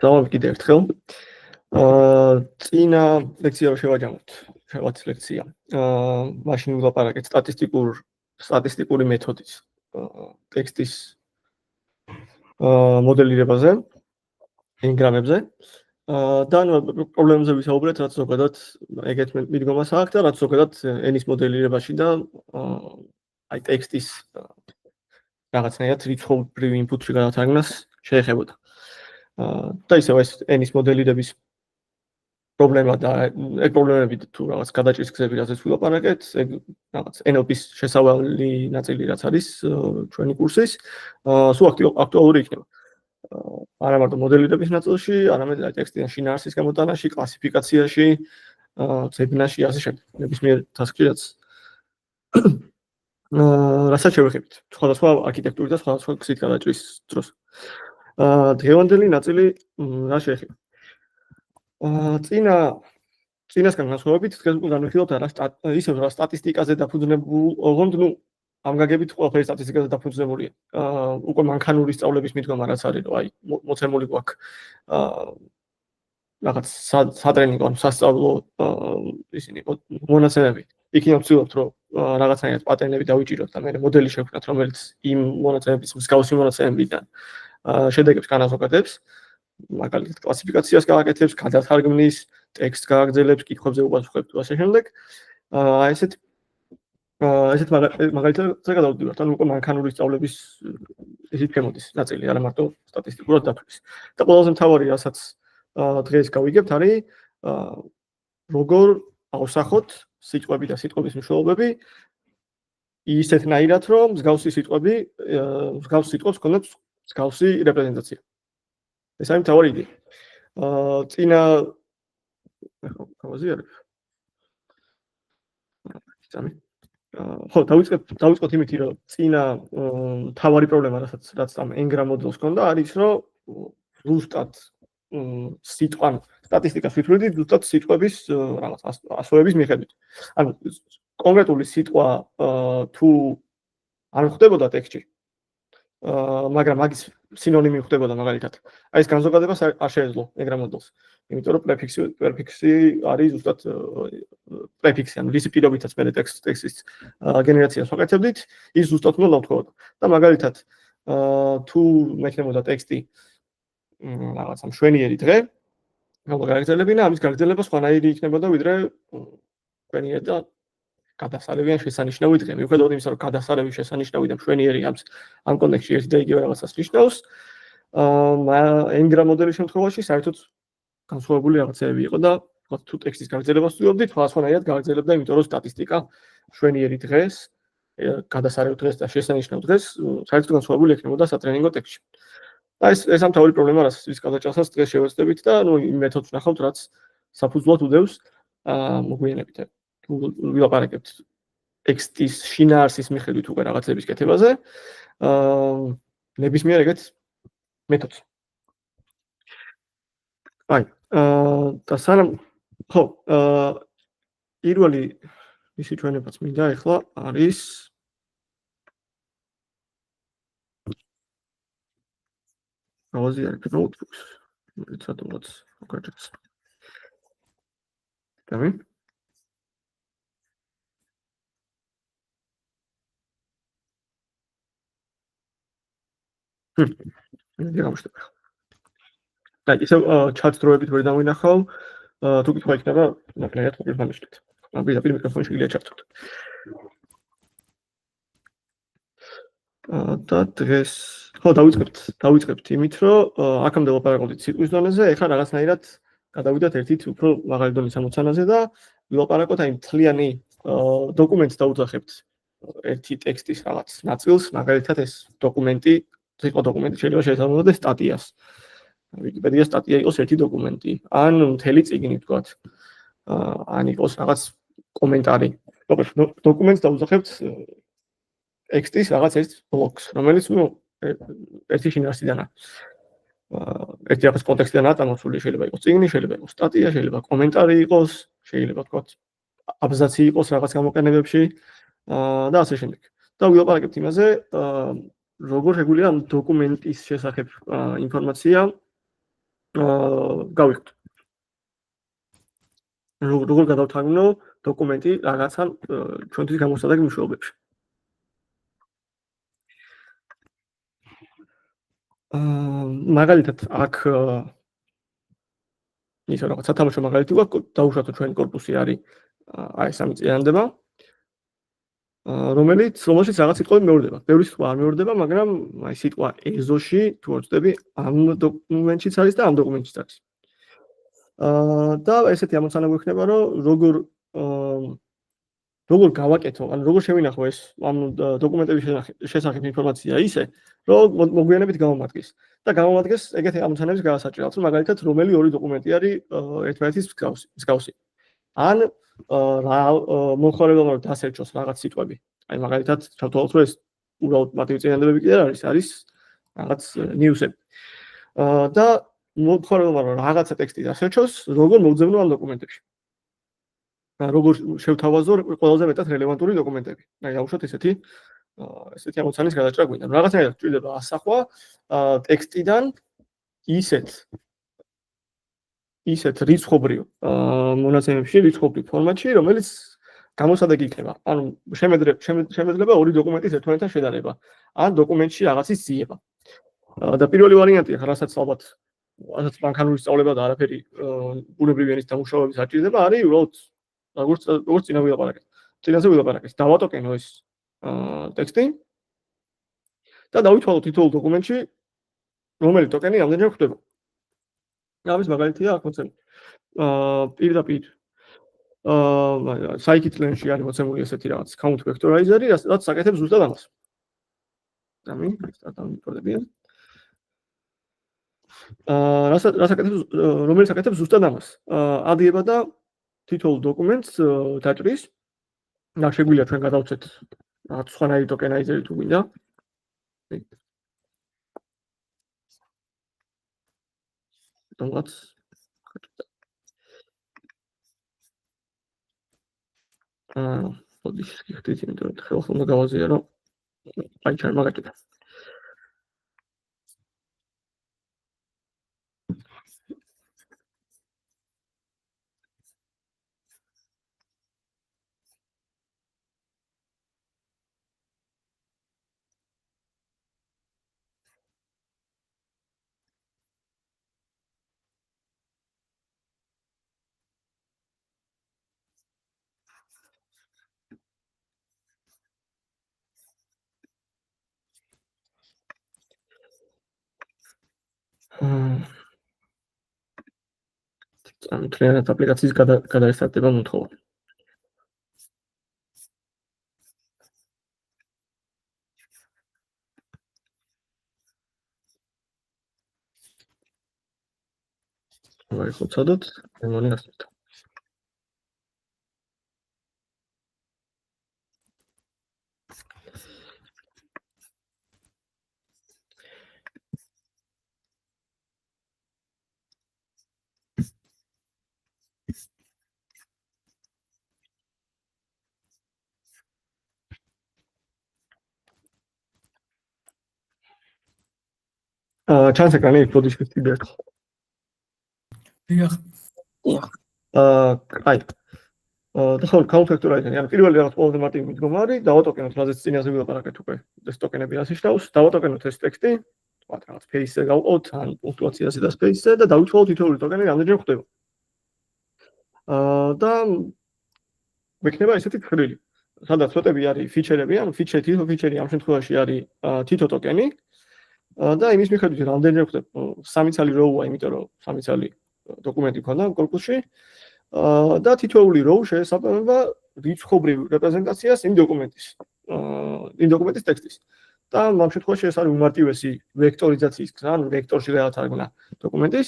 დავამბ კიდევ ერთხელ. წინა ლექცია შევაჯამოთ. შევაც ლექცია. მაშინ ვილაპარაკეთ სტატისტიკური მეთოდით ტექსტის მოდელირებაზე, ენგრამებზე. და პრობლემებზე ვისაუბრეთ, რაც ზოგადად ეგეთ მიდგომას აქვს და რაც ზოგადად ენის მოდელირებაში და აი ტექსტის რაღაცნაირად რიცხობრივ ინპუტში გადათარგმნას შეეხებოდა. და ისევ ეს ენის მოდელირების პრობლემა და ეგ პრობლემები თუ რაღაც გადაჭრის გზები რაზეც ვილაპარაკეთ, ეგ რაღაც NLP-ის შესავალი ნაწილი რაც არის ჩვენი კურსის, სულ აქტუალური იქნება. არა მარტო მოდელირების ნაწილში, არამედ ტექსტის შინაარსის გამოტანაში, კლასიფიკაციაში, ძებნაში, ასე შემდეგ. ნებისმიერ task-ში რაც რასაც შევეხებით, სხვადასხვა არქიტექტურის და სხვადასხვა გზით გადაჭრის დროს. დღევანდელი ნაწილი რა შეეხება? წინასგან განსხვავებით, დღეს უკვე განვიხილავთ ისევ რა სტატისტიკაზე დაფუძნებულ, ოღონდ ამ გაგებით ყველაფერი სტატისტიკაზე დაფუძნებულია. უკვე მანქანური სწავლების მიდგომა რაც არის, რომ აი მოცემული გვაქვს რაღაც სატრენინგო ან სასწავლო ისინი მონაცემები. იქიდან ვცდილობთ, რომ რაღაცნაირად პატერნები დავიჭიროთ და მე მოდელი შევქმნათ, რომელიც იმ მონაცემების მსგავსი მონაცემებიდან შედეგებს განაზოგადებს. მაგალითად კლასიფიკაციას გააკეთებს, გადათარგმნის, ტექსტს გააგრძელებს, კითხვებზე უპასუხებს და ასე შემდეგ. ესეთ მაგალითად გადავდივართ, ანუ უკვე მანქანური სწავლების ისიც გამოდის ნაწილი, არა მარტო სტატისტიკურად დაფიქრის. და ყველაზე მთავარი, რასაც დღეს გავიგებთ, არის როგორ ავსახოთ სიტყვები და სიტყვების მნიშვნელობები ისეთნაირად, რომ მსგავსი სიტყვებს ჰქონდეთ მსგავსი რეპრეზენტაცია. ეს არის მთავარი იდეა. წინა გავაზიარებ. ხო, დავიწყოთ იმით, რომ წინა მთავარი პრობლემა, რაც ამ ენგრამ მოდელს ჰქონდა, არის რომ ზუსტად სიტყვან სტატისტიკას ვიფრთხილდით ზუსტად სიტყვების რაღაც ასოების მიხედვით. ანუ კონკრეტული სიტყვა თუ არ ხდებოდა ტექსტში, მაგრამ მაგის სინონიმი ხდებოდა მაგალითად. აი ეს განზოგადებას არ შეეძლო ენგრამ მოდელს. იმიტომ რომ პრეფიქსი არის ზუსტად პრეფიქსი, ანუ რის პირობითაც მე ტექსტის გენერაციას ვაკეთებდით, ის ზუსტად უნდა დავთხოვოდა. და მაგალითად თუ მექნებოდა ტექსტი რაღაცა მშვენიერი დღე, გაგრძელებინა, ამის გაგრძელება სხვანაირი იქნებოდა ვიდრე მშვენიერი და გადასარევი ან შესანიშნავი დღე. მიუხედავად იმისა, რომ გადასარევი, შესანიშნავი და მშვენიერი ამ კონტექსტში ერთი და იგივე რაღაცას ნიშნავს, ენგრამ მოდელის შემთხვევაში საერთოდ განსხვავებული რაღაცები იყო და თუ ტექსტის გაგრძელებას ვცდილობდით, სხვადასხვანაირად გაგრძელებდა, იმიტომ რომ სტატისტიკა მშვენიერი დღეს, გადასარევ დღეს და შესანიშნავ დღეს საერთოდ განსხვავებული ექნებოდა სატრენინგო ტექსტში. და ეს ამ თავი პრობლემა, რის გადაჭრასაც დღეს შევეცდებით და იმ მეთოდს ვნახავთ, რაც საფუძვლად უდევს მოგვიანებით. თუ ვილაპარაკებთ ტექსტის შინაარსის მიხედვით უკვე რაღაცების კეთებაზე, ნებისმიერ ეგეთ მეთოდს. აი, და სანამ ხო, პირველი ისი ჩვენებაც მინდა ახლა არის გავაზიარებ ნოუთბუქს. ცოტაც უკეთებს. გამი? მე გამშვიდობ. და ისე ჩატს დროებით ვერ დავინახავ, თუ კითხვა იქნება, ნაკლებად მოკლედ დამიშლით. პირდაპირ მიკროფონი შეიძლება ჩართოთ. და დღეს ხო დავიწყებთ იმით, რომ აქამდე ვლაპარაკობდით სიტყვის დონეზე, ეხლა რაღაცნაირად გადავიდათ ერთით უფრო მაღალი დონის ამოცანაზე და ვილაპარაკოთ აი მთლიანი დოკუმენტს დავუძახებთ ერთი ტექსტის რაღაც ნაწილს, მაგალითად ეს დოკუმენტი, სიტყვა დოკუმენტი შეიძლება შეესაბამებოდეს სტატიას. ვიკიპედია სტატია იყოს ერთი დოკუმენტი, ან მთელი წიგნი ვთქვათ. ან იყოს რაღაც კომენტარი. დოკუმენტს დავუძახებთ ტექსტის რაღაც ერთ ბლოკს, რომელიც ერთი შინაარსიდანაა. ერთი რაღაც კონტექსტიდანაა წამოსული, შეიძლება იყოს წიგნი, შეიძლება იყოს სტატია, შეიძლება კომენტარი იყოს, შეიძლება ვთქვათ აბზაცი იყოს რაღაც გამოყენებებში და ასე შემდეგ. და ვილაპარაკებთ იმაზე, როგორ შეგვიძლია ამ დოკუმენტის შესახებ ინფორმაცია გავიხოთ. როგორ გადავთარგმნო დოკუმენტი რაღაცა ჩვენთვის გამოსადეგ მნიშვნელობებში. მაგალითად აქ ისე რაღაც სათამაშო მაგალითი გვაქვს, დაუშვათ ჩვენი корпуსი არის აი ეს სამიწიანდება, რომელშიც რაღაც სიტყვები მეორდება. ბევრი სიტყვა არ მეორდება, მაგრამ აი სიტყვა ეზოში თუ ვწდები ამ დოკუმენტშიც არის და ამ დოკუმენტშიც არის. და ესეთი ამოცანა გვექნება, რომ როგორ გავაკეთო, ანუ როგორ შევინახო ეს ამ დოკუმენტების შესახებ ინფორმაცია ისე, რომ მოგვიანებით გავამატკის. და გავამატკეს ეგეთი ამოცანების გადასაჭრელად, რომ მაგალითად რომელი ორი დოკუმენტი არის ერთმანეთის მსგავსი. ან რა მომხმარებელმა დასერჩოს რაღაც სიტყვები. აი მაგალითად ჩავთვალოთ, რომ ეს უბრალოდ მარტივი წინადადებები კი არ არის რაღაც ნიუსები. და მომხმარებელმა რაღაცა ტექსტი დასერჩოს, როგორ მოვძებნო ამ დოკუმენტებში. როგორ შევთავაზო ყველაზე მეტად რელევანტური დოკუმენტები. აი დავუშვათ ესეთი ამოცანის გადაჭრა გვინდა. რაღაცნაირად ჭირდება ასახვა ტექსტიდან ისეთ რიცხობრივ მონაცემებში, რიცხობრივ ფორმატში, რომელიც გამოსადეგი იქნება. ანუ შემეძლება ორი დოკუმენტის ერთმანეთთან შედარება, ან დოკუმენტში რაღაცის ძიება. და პირველი ვარიანტი, რასაც ალბათ მანქანური სწავლება და არაფერი ბუნებრივი ენის დამუშავების არ ჭირდება, არის უბრალოდ როგორც წინა ვილაპარაკეთ. წინაზე ვილაპარაკეთ. დავატოკენო ეს ტექსტი და დავითვალოთ თითოეულ დოკუმენტში რომელი ტოკენი რამდენჯერ ხდება. ამის მაგალითია აქ მოცემული. პირდაპირ scikit-learn-ში არის მოცემული ესეთი რაღაც count vectorizer-ი, რაც საკეთებს ზუსტად ამას. რომელიც საკეთებს ზუსტად ამას. ადიება და თითოეულ დოკუმენტს დაჭრის. და შეგვიძლია ჩვენ გადავცეთ რაღაც სხვანაირი ტოკენაიზერი თუ გვინდა. თუმცა მოდი შეგხვდით, იმიტომ რომ ხელს უნდა გავაზიარო. აი ჩარ მაგაკეთე. ანუ თლიანად აპლიკაციის გადაესტარტება მოთხოვა. აი ხოცადოთ, მემონი გასწრდა. ჩანს ეკრანი ფლოდის ფისტიბერ. დიახ. აი და count vectorizer-ი, ანუ პირველი რაღაც ყველაზე მარტივი მიდგომა არის, დავატოკენოთ რაზეც წინაზე ვილაპარაკეთ უკვე. ეს ტოკენები ასე შტავს, დავატოკენოთ ეს ტექსტი, თქვათ რაღაც space-ზე გავყოთ, ან პუნქტუაციაზე და space-ზე და დავითვალოთ თითოეული ტოკენი რამდენჯერ ხდება. და მექნება ესეთი თხრილი. სადაც ცოტები არის ფიჩერები, ანუ თითო ფიჩერი ამ შემთხვევაში არის თითო ტოკენი. და იმის მიხედვით რამდენჯერ ხდება 3 ცალი row-ა, იმიტომ რომ 3 ცალი დოკუმენტი ქონდა корпуსში. და თითოეული row შეესაბამება რიცხობრივ რეპრეზენტაციას იმ დოკუმენტის ტექსტის. და ამ შემთხვევაში ეს არის უმარტივესი ვექტორიზაციის გზა, ანუ ვექტორში გადათარგმნა დოკუმენტის,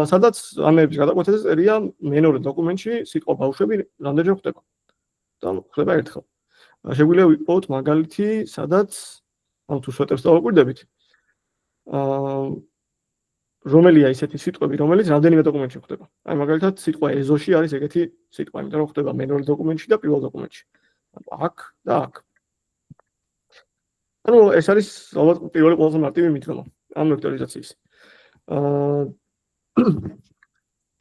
სადაც ამების გადაკვეთაზე წერია მენორ დოკუმენტში სიტყვა ბავშვები რამდენჯერ ხდება. და ხდება ერთხელ. შეგვიძლია ვიპოვოთ მაგალითი, სადაც ანუ თუ სვეტებს დავაკვირდებით, რომელია ისეთი სიტყვები, რომელიც რამდენიმე დოკუმენტში ხდება. აი მაგალითად სიტყვა ეზოში არის ეგეთი სიტყვა, იმიტომ რომ ხდება მენორ დოკუმენტში და პირველ დოკუმენტში. აქ და აქ. ანუ ეს არის ალბათ პირველი ყველაზე მარტივი მიდგომა ამ ვექტორიზაციის.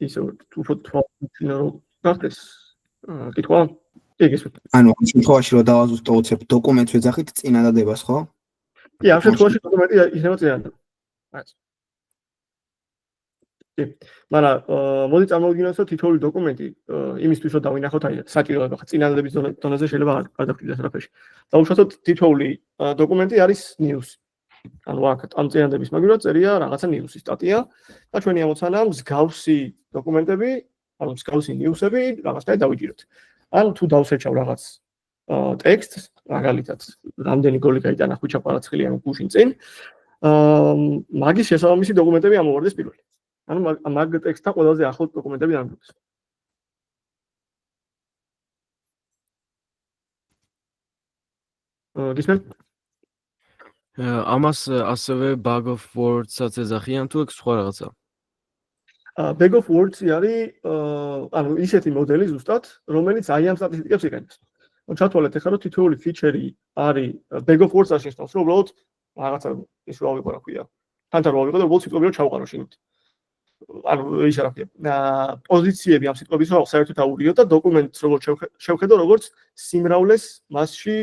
ისე უფრო რომ გახდეს კითხვა ეგ ეს ანუ ამ შემთხვევაში რომ დავაზუსტოთ დოკუმენტს ვეძახით წინადადებას, ხო? კი, ამ შემთხვევაში დოკუმენტი იქნება წინადადება. რაც. კი, მაგრამ მოდი წარმოვიდგინოთ, რომ თითოეული დოკუმენტი იმისთვის რომ დავინახოთ, აი საჭიროება ხა წინადადების დონეზე შეიძლება არ დაგჭირდეს რაფერში. დავუშვათ თითოეული დოკუმენტი არის news. ანუ აქ ამ წინადადების მაგივრად წერია რაღაცა news-ი სტატია და ჩვენი ამოცანა მსგავსი დოკუმენტები, ანუ მსგავსი news-ები რაღაცნაირად დავიჭიროთ. ან თუ დავსერჩავ რაღაც ტექსტს, მაგალითად, რამდენი გოლი გაიტანა ხვიჩა ყვარაცხელიანი გუშინ წინ, მაგის შესაბამისი დოკუმენტები ამოვარდეს პირველი. ანუ მაგ ტექსტთან ყველაზე ახლო დოკუმენტები დამკვიდრდეს. გისმენთ? ამას ასევე bug of words-საც ეძახიან თუ ეგ სხვა რაღაცა? Bag of words-ი არის ანუ ისეთი მოდელი ზუსტად, რომელიც აი ამ სტატისტიკებს იყენებს. ჩათვალეთ ახლა რომ თითოეული ფიჩერი არის bag of words-აში შესწავლს, რომ უბრალოდ რაღაცა ის რა ვიყო რა ქვია. თანთან რა ვიყო და უბრალოდ სიტყვები რომ ჩავყარო შინით. ანუ ის რა ქვია. პოზიციები ამ სიტყვების რომ საერთოდ აურიო და დოკუმენტს როგორც შევხედო, როგორც სიმრავლეს მასში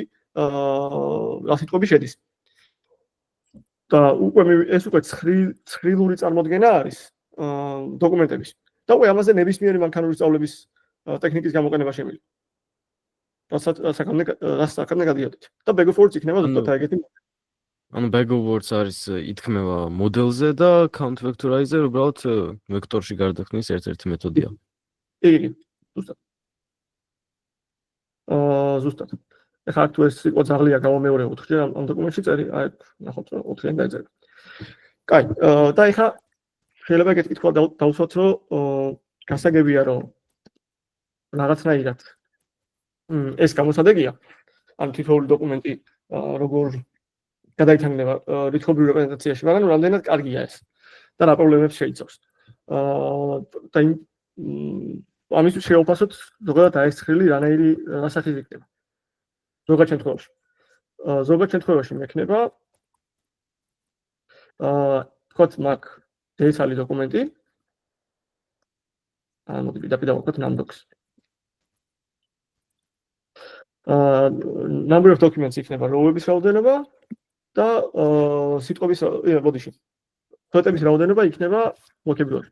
რა სიტყვები შედის. და ეს უკვე ცხრილური წარმოდგენა არის დოკუმენტების. და უკვე ამაზე ნებისმიერი მანქანური სწავლების ტექნიკის გამოყენება შემიძლია. რასაც საკამდე გადიოდით. და bag of words იქნება ზუსტად ეგეთი. ანუ bag of words არის ითქმება მოდელზე და count vectorizer უბრალოდ ვექტორში გარდაქმნის ერთ-ერთი მეთოდია. კი, ზუსტად. ზუსტად. ეხლა აქ თუ ეს სიტყვა ძაღლია გამომეორე 4-ჯერ ამ დოკუმენტში წერი, აი ნახოთ 4-იან დაიწერა. კაი, და ეხლა შეიძლება ეგეთი კითხვა დავუსვათ, რომ გასაგებია, რომ რაღაცნაირად ეს გამოსადეგია, ან თითოეული დოკუმენტი როგორ გადაითარგმნება რიცხობრივ რეპრეზენტაციაში, მაგრამ რამდენად კარგია ეს და რა პრობლემებს შეიცავს. და ამისთვის შევაფასოთ ზოგადად აი ეს ცხრილი რანაირი რასახით იქნება. ზოგადად შემთხვევაში მექნება თქვათ მაგ დეცალი დოკუმენტი მოდი პირდაპირ დავაკოთ numdocs number of documents იქნება row-ების რაოდენობა და სიტყვების ბოდიში ფოტოების რაოდენობა იქნება vocabulary.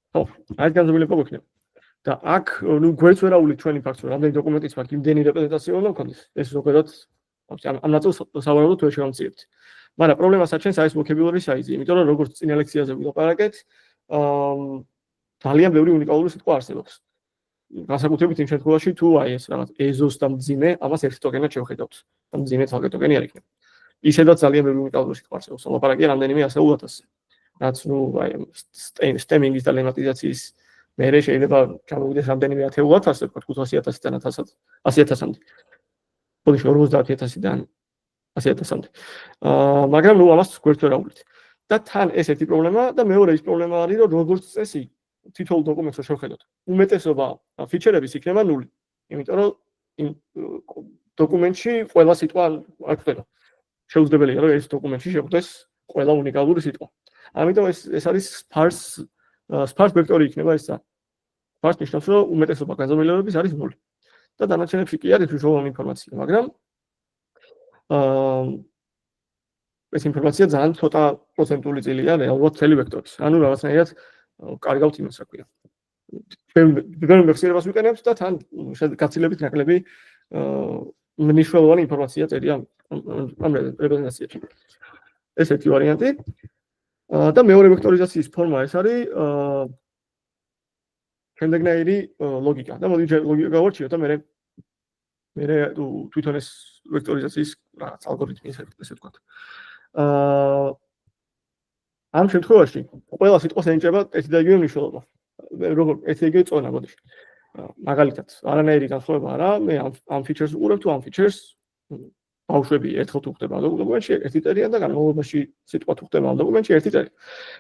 ხო, აი განზომილება გვექნება. და აქ ნუ გვერდს ვერ აუვლით ჩვენი ფაქტს, რომ რამდენი დოკუმენტიც მაქვს, იმდენი რეპრეზენტაცია უნდა მქონდეს. ეს ზოგადად ამ ნაწილს სავარაუდოდ ვერ შევამცირებთ. მაგრამ პრობლემას აჩენს აი ეს vocabulary size-ი, იმიტომ რომ როგორც წინა ლექციაზე ვილაპარაკეთ, ძალიან ბევრი უნიკალური სიტყვა არსებობს. განსაკუთრებით იმ შემთხვევაში, თუ აი ეს რაღაც ეზოს და მძიმე, ამას ერთ ტოკენად შევხედავთ. და მძიმე თალკე ტოკენი არ იქნება. ისედაც ძალიან ბევრი უნიკალური სიტყვა არსებობს. ლაპარაკია რამდენიმე ასეულ ათასზე. რაც ნუ აი სტემინგის და ლემატიზაციის მერე შეიძლება გამოვიდეს რამდენიმე ათეულ ათასზე, 500,000-დან 100,000-მდე. ბოდიში 50,000-დან 100,000-მდე. მაგრამ ნუ ამას გვერდს ვერ აუვლით. და თან ეს ერთი პრობლემა და მეორე ის პრობლემა არის, რომ როგორც წესი თითოეულ დოკუმენტს შევხედოთ. უმეტესობა ფიჩერების იქნება 0. იმიტომ რომ იმ დოკუმენტში ყველა სიტყვა არ ხდება. შეუძლებელია რომ ეს დოკუმენტში შეხვდეს ყველა უნიკალური სიტყვა. ამიტომ ეს არის sparse vector იქნება ესა. sparse ნიშნავს რომ უმეტესობა განზომილებების არის 0. და დანარჩენებში კი არის მნიშვნელოვანი ინფორმაცია, მაგრამ ეს ინფორმაცია ძალიან ცოტა პროცენტული წილია რეალურად მთელი ვექტორის. ანუ რაღაცნაირად კარგავთ იმას, რა ქვია. ბევრი მეხსიერებას ვიყენებთ და თან გაცილებით ნაკლები მნიშვნელოვანი ინფორმაცია წერია ამ რეპრეზენტაციაში. ეს ერთი ვარიანტი. და მეორე ვექტორიზაციის ფორმა ეს არის შემდეგნაირი ლოგიკა. და მოდი ლოგიკა გავარჩიოთ და მე თვითონ ეს ვექტორიზაციის რაღაც ალგორითმი ესე ვთქვათ. ამ შემთხვევაში ყველა სიტყვას ენიჭება ერთი და იგივე მნიშვნელობა. როგორ ერთი და იგივე წონა ბოდიში. მაგალითად, არანაირი განსხვავება არა, მე ამ ფიჩერს უყურებ თუ ამ ფიჩერს ბავშვები ერთხელ თუ ხდება დოკუმენტში ერთი წერია და განმავლობაში სიტყვა თუ ხდება დოკუმენტში ერთი წერია.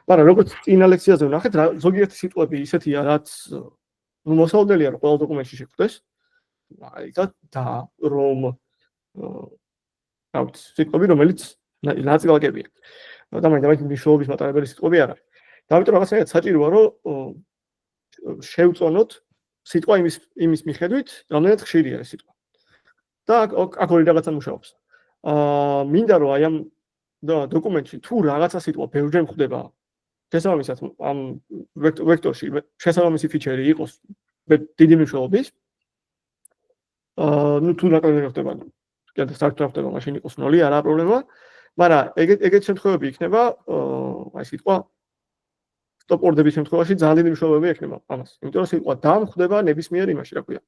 მაგრამ როგორც წინა ლექციაზე ვნახეთ, ზოგიერთი სიტყვები ისეთია, რაც მოსაოდენელია რომ ყველა დოკუმენტში შეხვდეს. მაგალითად და რომ სიტყვები, რომელიც ნაწილაკებია. და მაინც მნიშვნელობის მატარებელი სიტყვები არ არის. და ამიტომ რაღაცნაირად საჭიროა რომ შევწონოთ სიტყვა იმის მიხედვით, რამდენად ხშირია ეს სიტყვა. და აქ ორი რაღაცა მუშაობს. მინდა რომ აი ამ დოკუმენტში თუ რაღაცა სიტყვა ბევრჯერ ხდება, შესაბამისად ამ ვექტორში შესაბამისი ფიჩერი იყოს დიდი მნიშვნელობის. ნუ თუ ნაკლები ხდება, კიდევ საერთოდ ხდება, მაშინ იყოს 0, არა პრობლემა. მაგრამ ეგეთ შემთხვევები იქნება, აი სიტყვა stop order-ების შემთხვევაში ძალიან დიდი მნიშვნელობა ექნება ამას. იმიტომ რომ სიტყვა დამხვდება ნებისმიერ იმაში, რა ქვია.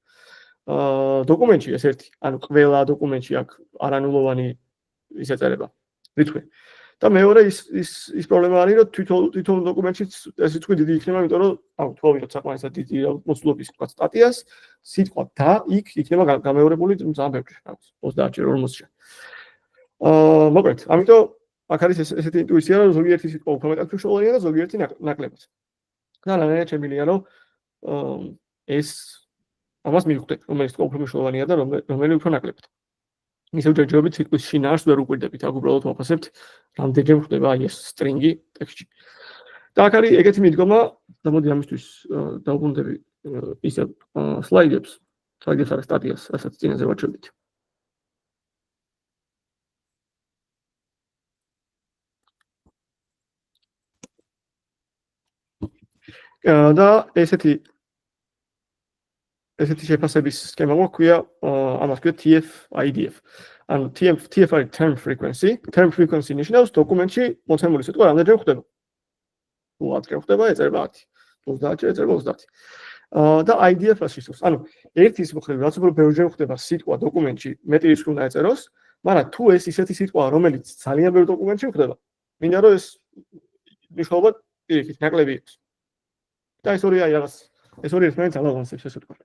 დოკუმენტში ეს ერთი, ანუ ყველა დოკუმენტში აქ არანულოვანი ის ეწერება რიცხვი. და მეორე ის პრობლემა არის, რომ თვითონ დოკუმენტში ეს რიცხვი დიდი იქნება, იმიტომ რომ ანუ თუ ავიღოთ საკმარისად დიდი მოცულობის სტატიას, სიტყვა და იქ იქნება გამეორებული ძალიან ბევრი, 30-ჯერ, 40-ჯერ. მოკლედ, ამიტომ აქ არის ესეთი ინტუიცია, რომ ზოგიერთი სიტყვა უფრო მეტად მნიშვნელოვანია და ზოგიერთი ნაკლებად. და რანაირად შემიძლია, რომ ეს ამას მივხვდეთ, რომელიც უფრო მნიშვნელოვანია და რომელი უფრო ნაკლებად. ისევ ჯერჯერობით სიტყვის შინაარსს ვერ უკვირდებით, აქ უბრალოდ ვაფასებთ, რამდენჯერ ხდება აი ეს სტრინგი ტექსტში. და აქ არის ეგეთი მიდგომა, და მოდი ამისთვის დავუბრუნდები ისე სლაიდებს არის სტატიას, რასაც წინაზე ვაჩვენებთ. და ესეთი შეფასების სქემა გვაქვს, ამას ქვია TF-IDF. ანუ TF არის term frequency. Term frequency ნიშნავს დოკუმენტში მოცემული სიტყვა რამდენჯერ ხდება. თუ 10-ჯერ ხდება, ეწერება 10. 30-ჯერ ეწერება 30. და IDF რას ნიშნავს? ანუ ერთის მოხდები, რაც უფრო ბევრჯერ ხდება სიტყვა დოკუმენტში, მეტი რისკი უნდა ეწეროს, მაგრამ თუ ეს ისეთი სიტყვაა, რომელიც ძალიან ბევრ დოკუმენტში ხდება, მინდა რომ ეს მნიშვნელობა პირიქით ნაკლები იყოს. და ეს ორი აი რაღაც ეს ორი ერთმანეთს ალბალანსებს ესე ვთქვათ.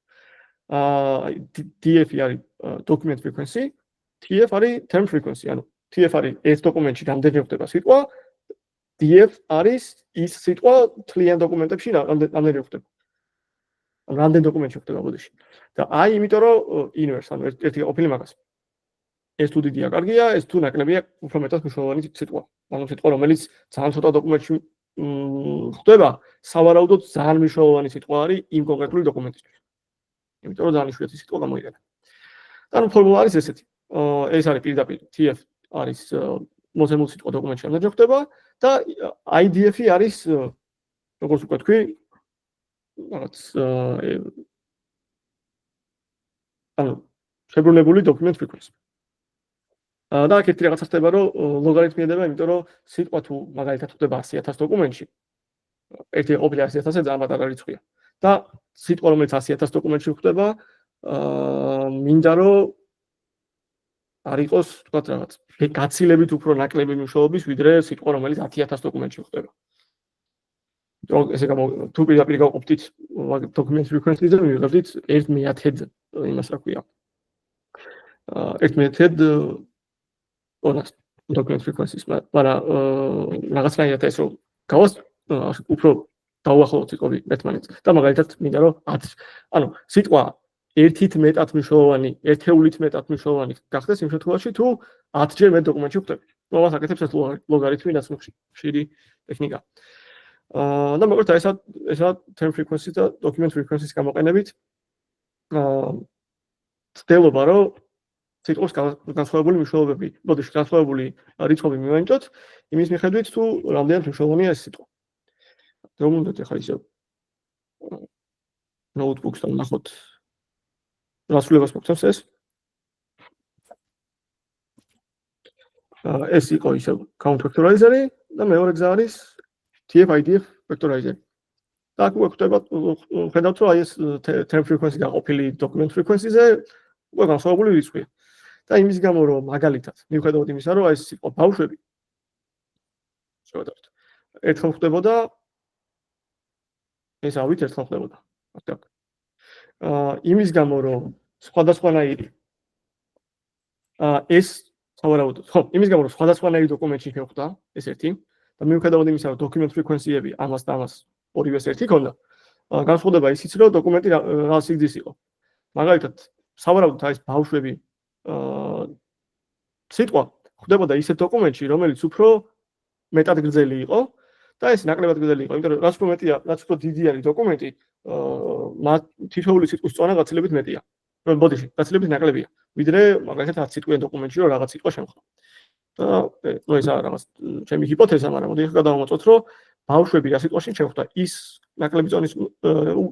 DF არის document frequency, TF არის term frequency, ანუ TF არის ეს დოკუმენტში რამდენჯერ ხდება სიტყვა, DF არის ის სიტყვა თლიან დოკუმენტებში რამდენჯერ ხდება. რამდენ დოკუმენტში ხდება ბოდიში. და აი იმიტომ რომ inverse, ანუ ერთი ყოფილი მაგას. ეს თუ დიდია, კარგია, ეს თუ ნაკლებია, უფრო მეტად მნიშვნელოვანი სიტყვა. ანუ სიტყვა, რომელიც ძალიან ცოტა დოკუმენტში ხდება, სავარაუდოდ ძალიან მნიშვნელოვანი სიტყვა არის იმ კონკრეტული დოკუმენტისთვის. იმიტომ რომ ძალიან იშვიათი სიტყვა გამოიყენა. და ანუ ფორმულა არის ესეთი. ეს არის პირდაპირ TF არის მოცემული სიტყვა დოკუმენტში რამდენჯერ ხდება და IDF არის როგორც უკვე თქვი, რაღაც ანუ შებრუნებული document frequency. და აქ ერთი რაღაცა ხდება, რომ ლოგარითმი ედება, იმიტომ რომ სიტყვა თუ მაგალითად ხდება 100,000 დოკუმენტში, ერთი ყოფილი 100,000-ზე ძალიან პატარა რიცხვია. და სიტყვა, რომელიც 100,000 დოკუმენტში ხდება, მინდა რომ არ იყოს, თქვათ რაღაც, გაცილებით უფრო ნაკლები მნიშვნელობის, ვიდრე სიტყვა, რომელიც 10,000 დოკუმენტში ხდება. ესე თუ პირდაპირ გავყოფდით document frequency-ზე, მივიღებდით 1/1000 იმას რა ქვია. 1/1000 document frequencies, მაგრამ რაღაცნაირად ეს რომ გავას უფრო დაუახლოვოთ სიტყვები ერთმანეთს და მაგალითად მინდა რომ ანუ სიტყვა ერთით მეტად მნიშვნელოვანი, ერთეულით მეტად მნიშვნელოვანი გახდეს იმ შემთხვევაში თუ 10-ჯერ მეტ დოკუმენტში ხდება. ამას აკეთებს ეს ლოგარითმი, რაც ხშირი ტექნიკა. და მოკლედ ესა term frequency და document frequency-ს გამოყენებით ცდილობა რომ სიტყვის განსხვავებული მნიშვნელობები, ბოდიში განსხვავებული რიცხვები მივენიჭოთ, იმის მიხედვით თუ რამდენად მნიშვნელოვანია ეს სიტყვა. დავუმდეთ ახლა ისე ნოუთბუქს-თან ნახოთ რასულებას მოგცემს ეს. ეს იყო ისე count vectorizer-ი და მეორე გზა არის TF-IDF vectorizer. და აქ გვხვდება ხედავთ რომ აი ეს term frequency გაყოფილი document frequency-ზე უკვე განსხვავებული რიცხვია. და იმის გამო რომ მაგალითად მივხვდებით იმისა რომ აი ეს სიტყვა ბავშვები შევადაროთ. ერთხელ ხდებოდა ეს ავით ერთხელ ხდებოდა. აქ. იმის გამო რომ სხვადასხვანაირი ეს სავარაუდოდ ხო, იმის გამო რომ სხვადასხვანაირი დოკუმენტში შევხვდა ეს ერთი და მივხვდებით იმისა რომ document frequency-ები ამას და ამას ორივეს ერთი ქონდა. განსხვავდება ისიც რომ დოკუმენტი რა სიგრძის იყო. მაგალითად, სავარაუდოდ აი ეს ბავშვები სიტყვა ხდებოდა ისეთ დოკუმენტში, რომელიც უფრო მეტად გრძელი იყო და ეს ნაკლებად გრძელი იყო, იმიტომ რომ რაც უფრო მეტია, რაც უფრო დიდი არის დოკუმენტი, თითოეული სიტყვის წონა გაცილებით მეტია. რომ ბოდიში, გაცილებით ნაკლებია, ვიდრე მაგალითად 10 სიტყვიან დოკუმენტში რომ რაღაც სიტყვა შემხვა. და ნუ ეს არა რაღაც ჩემი ჰიპოთეზა, მაგრამ მოდი ახლა გადავამოწოთ, რომ ბავშვები რა სიტყვაში შემხვდა, ის ნაკლები წონის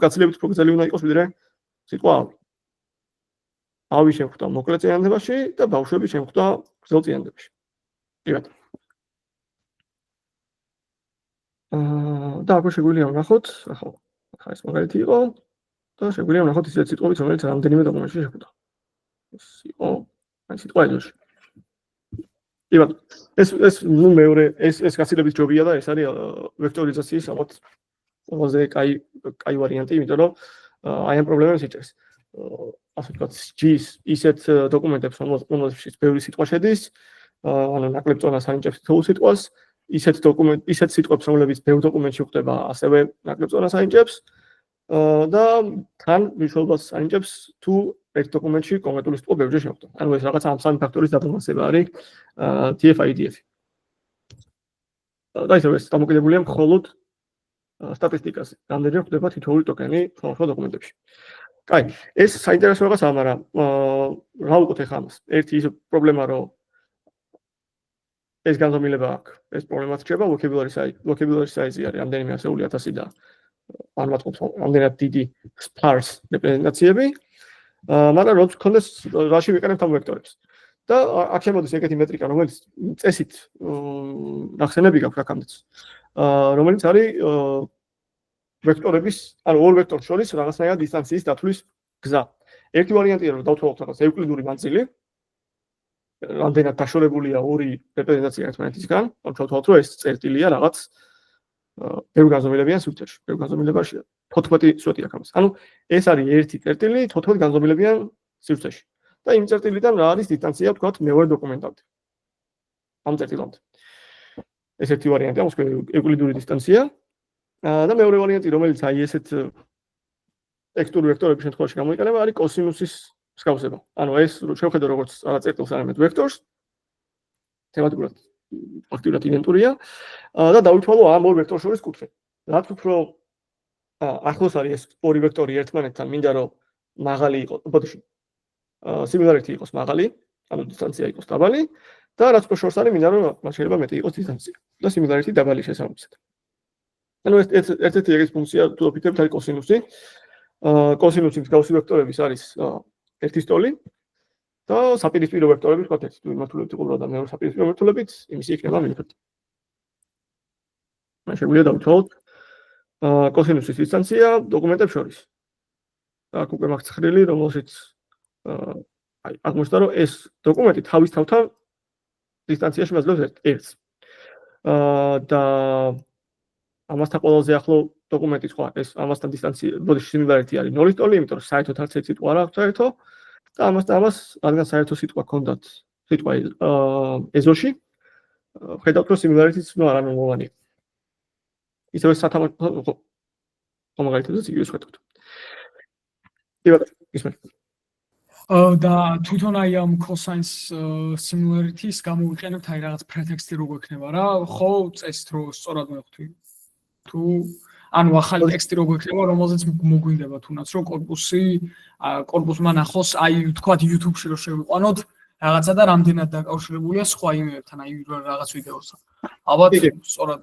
გაცილებით უფრო გრძელი უნდა იყოს, ვიდრე სიტყვა ავი. ავი შემხვდა მოკლე წინადადებაში და ბავშვები შემხვდა გრძელ წინადადებაში. კი ბატონო. და აქ შეგვიძლია ვნახოთ, ახლა ეს მაგალითი იყო და შეგვიძლია ვნახოთ ისეთ სიტყვებიც, რომელიც რამდენიმე დოკუმენტში შეხვდა. ეს იყო აი სიტყვა ეზოში. კი ბატონო. ეს ნუ მეორე ეს გაცილებით ჯობია და ეს არის ვექტორიზაციის ალბათ ყველაზე კაი ვარიანტი, იმიტომ რომ აი ამ პრობლემებს იჭერს. ასე ვთქვათ, ჯის ისეთ დოკუმენტებს, რომელშიც ბევრი სიტყვა შედის, ანუ ნაკლებ წონას ანიჭებს თითოეულ სიტყვას, ისეთ სიტყვებს, რომლებიც ბევრ დოკუმენტში ხდება, ასევე ნაკლებ წონას ანიჭებს და თან მნიშვნელობას ანიჭებს თუ ერთ დოკუმენტში კონკრეტული სიტყვა ბევრჯერ შეხვდა. ანუ ეს რაღაც ამ სამი ფაქტორის დაბალანსება არის TF-IDF. და ისევ ეს დამოკიდებულია მხოლოდ სტატისტიკაზე. რამდენჯერ ხდება თითოეული ტოკენი სხვადასხვა დოკუმენტებში. კაი, ეს საინტერესო რაღაცაა, მაგრამ რა ვუყოთ ახლა ამას? ერთი ის პრობლემა, რომ ეს განზომილება აქვს. ეს პრობლემაც რჩება, vocabulary size-ი არის რამდენიმე ასეული 1000 და წარმატყოფს რამდენად დიდი sparse რეპრეზენტაციები. მაგრამ როცა გქონდეს რაში ვიყენებთ ამ ვექტორებს. და აქ შემოდის ეგეთი მეტრიკა, რომელიც წესით ნახსენები გაქვს აქამდეც. რომელიც არის ვექტორების, ანუ ორ ვექტორს შორის რაღაცნაირად დისტანციის დათვლის გზა. ერთი ვარიანტია, რომ დავთვალოთ რაღაც ევკლიდური მანძილი, რამდენად დაშორებულია ორი რეპრეზენტაცია ერთმანეთისგან, ანუ დავთვალოთ, რომ ეს წერტილია რაღაც ბევრ განზომილებიან სივრცეში, ბევრ განზომილებაში 14 სვეტი აქვს ამას. ანუ ეს არის ერთი წერტილი 14 განზომილებიან სივრცეში. და იმ წერტილიდან რა არის დისტანცია, ვთქვათ, მეორე დოკუმენტამდე. ამ წერტილამდე. ეს ერთი ვარიანტია, ევკლიდური დისტანცია. და მეორე ვარიანტი, რომელიც აი ესეთ ტექსტური ვექტორების შემთხვევაში გამოიყენება, არის კოსინუსის მსგავსება. ანუ ეს შევხედო როგორც არა წერტილს, არამედ ვექტორს. თემატიკურად ფაქტიურად იდენტურია და დავითვალო ამ ორ ვექტორს შორის კუთხე. რაც უფრო ახლოს არის ეს ორი ვექტორი ერთმანეთთან, მინდა რომ მაღალი იყოს, ბოდიში. similarity იყოს მაღალი, ანუ დისტანცია იყოს დაბალი და რაც უფრო შორს არის, მინდა რომ მას შეიძლება მეტი იყოს დისტანცია. და similarity დაბალი შესაბამისად. ანუ ეს ერთ-ერთი ეგრეთ ფუნქცია თუ ვფიქრებთ არის კოსინუსი. კოსინუსის მსგავსი ვექტორების არის ერთი სტოლი და საპირისპირო ვექტორები ვთქვათ ერთი თუ იმართულებით იყოფა და მეორე საპირისპირო ვექტორებით იმისი იქნება მინიფეტი. მე შეგვიძლია დავთვალოთ კოსინუსის დისტანცია დოკუმენტებს შორის. აქ უკვე მაქვს ცხრილი, რომელშიც აი აღმოჩნდა რომ ეს დოკუმენტი თავის თავთან დისტანციაში მაძლევს ერთს. და ამასთან ყველაზე ახლო დოკუმენტი სხვა ეს ამასთან დისტანცია ბოდიში similarity არის 0 სტოლი, იმიტომ რომ საერთოდ არც ერთი სიტყვა არ აქვს საერთო და ამასთან რადგან საერთო სიტყვა ქონდათ სიტყვა ეზოში ხედავთ რომ similarity-ც ნუ არანორმალურია. ისევ სათამაშო მაგალითებიც იგივეს ხედავთ. კი ბატონო, ისმენ. და თვითონ აი ამ cosines similarities გამოვიყენებთ აი რაღაც პრეტექსტი რო გვექნება რა, ხო წესით რო სწორად მოვხვდი. თუ ანუ ახალი ტექსტი რო გვექნება, რომელზეც მოგვინდება თუნდაც რომ კორპუსმა ნახოს, აი ვთქვათ YouTube-ში რო შევიყვანოთ რაღაცა და რამდენად დაკავშირებულია სხვა იმეებთან, აი რაღაც ვიდეოსთან. ალბათ სწორად.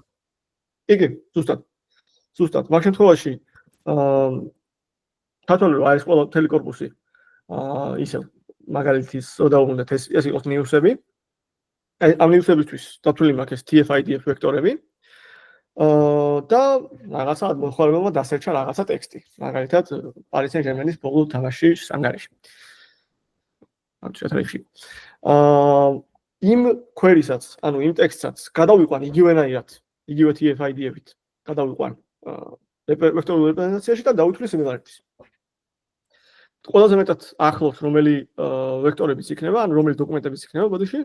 იგი, ზუსტად. მაგ შემთხვევაში თვითონ რო არის ყველა მთელი კორპუსი ისევ მაგალითის დავუნდათ ეს იყოს ნიუსები. აი ამ ნიუსებისთვის დათვლილი მაქვს ეს TF-IDF ვექტორები. და რაღაცა მოხარებულმა დასერჩა რაღაცა ტექსტი. მაგალითად Paris Saint-Germain-ის ბოლო თამაშის ანგარიში. ამ შეთრებში. იმ query-საც, ანუ იმ ტექსტსაც გადავიყვან იგივენაირად, იგივე TF-IDF-ით. გადავიყვან ვექტორულ რეპრეზენტაციაში და დავითვლი similarity-ს. ყველაზე მეტად ახლოს რომელი ვექტორებიც იქნება, ან რომელი დოკუმენტებიც იქნება ბოდიში,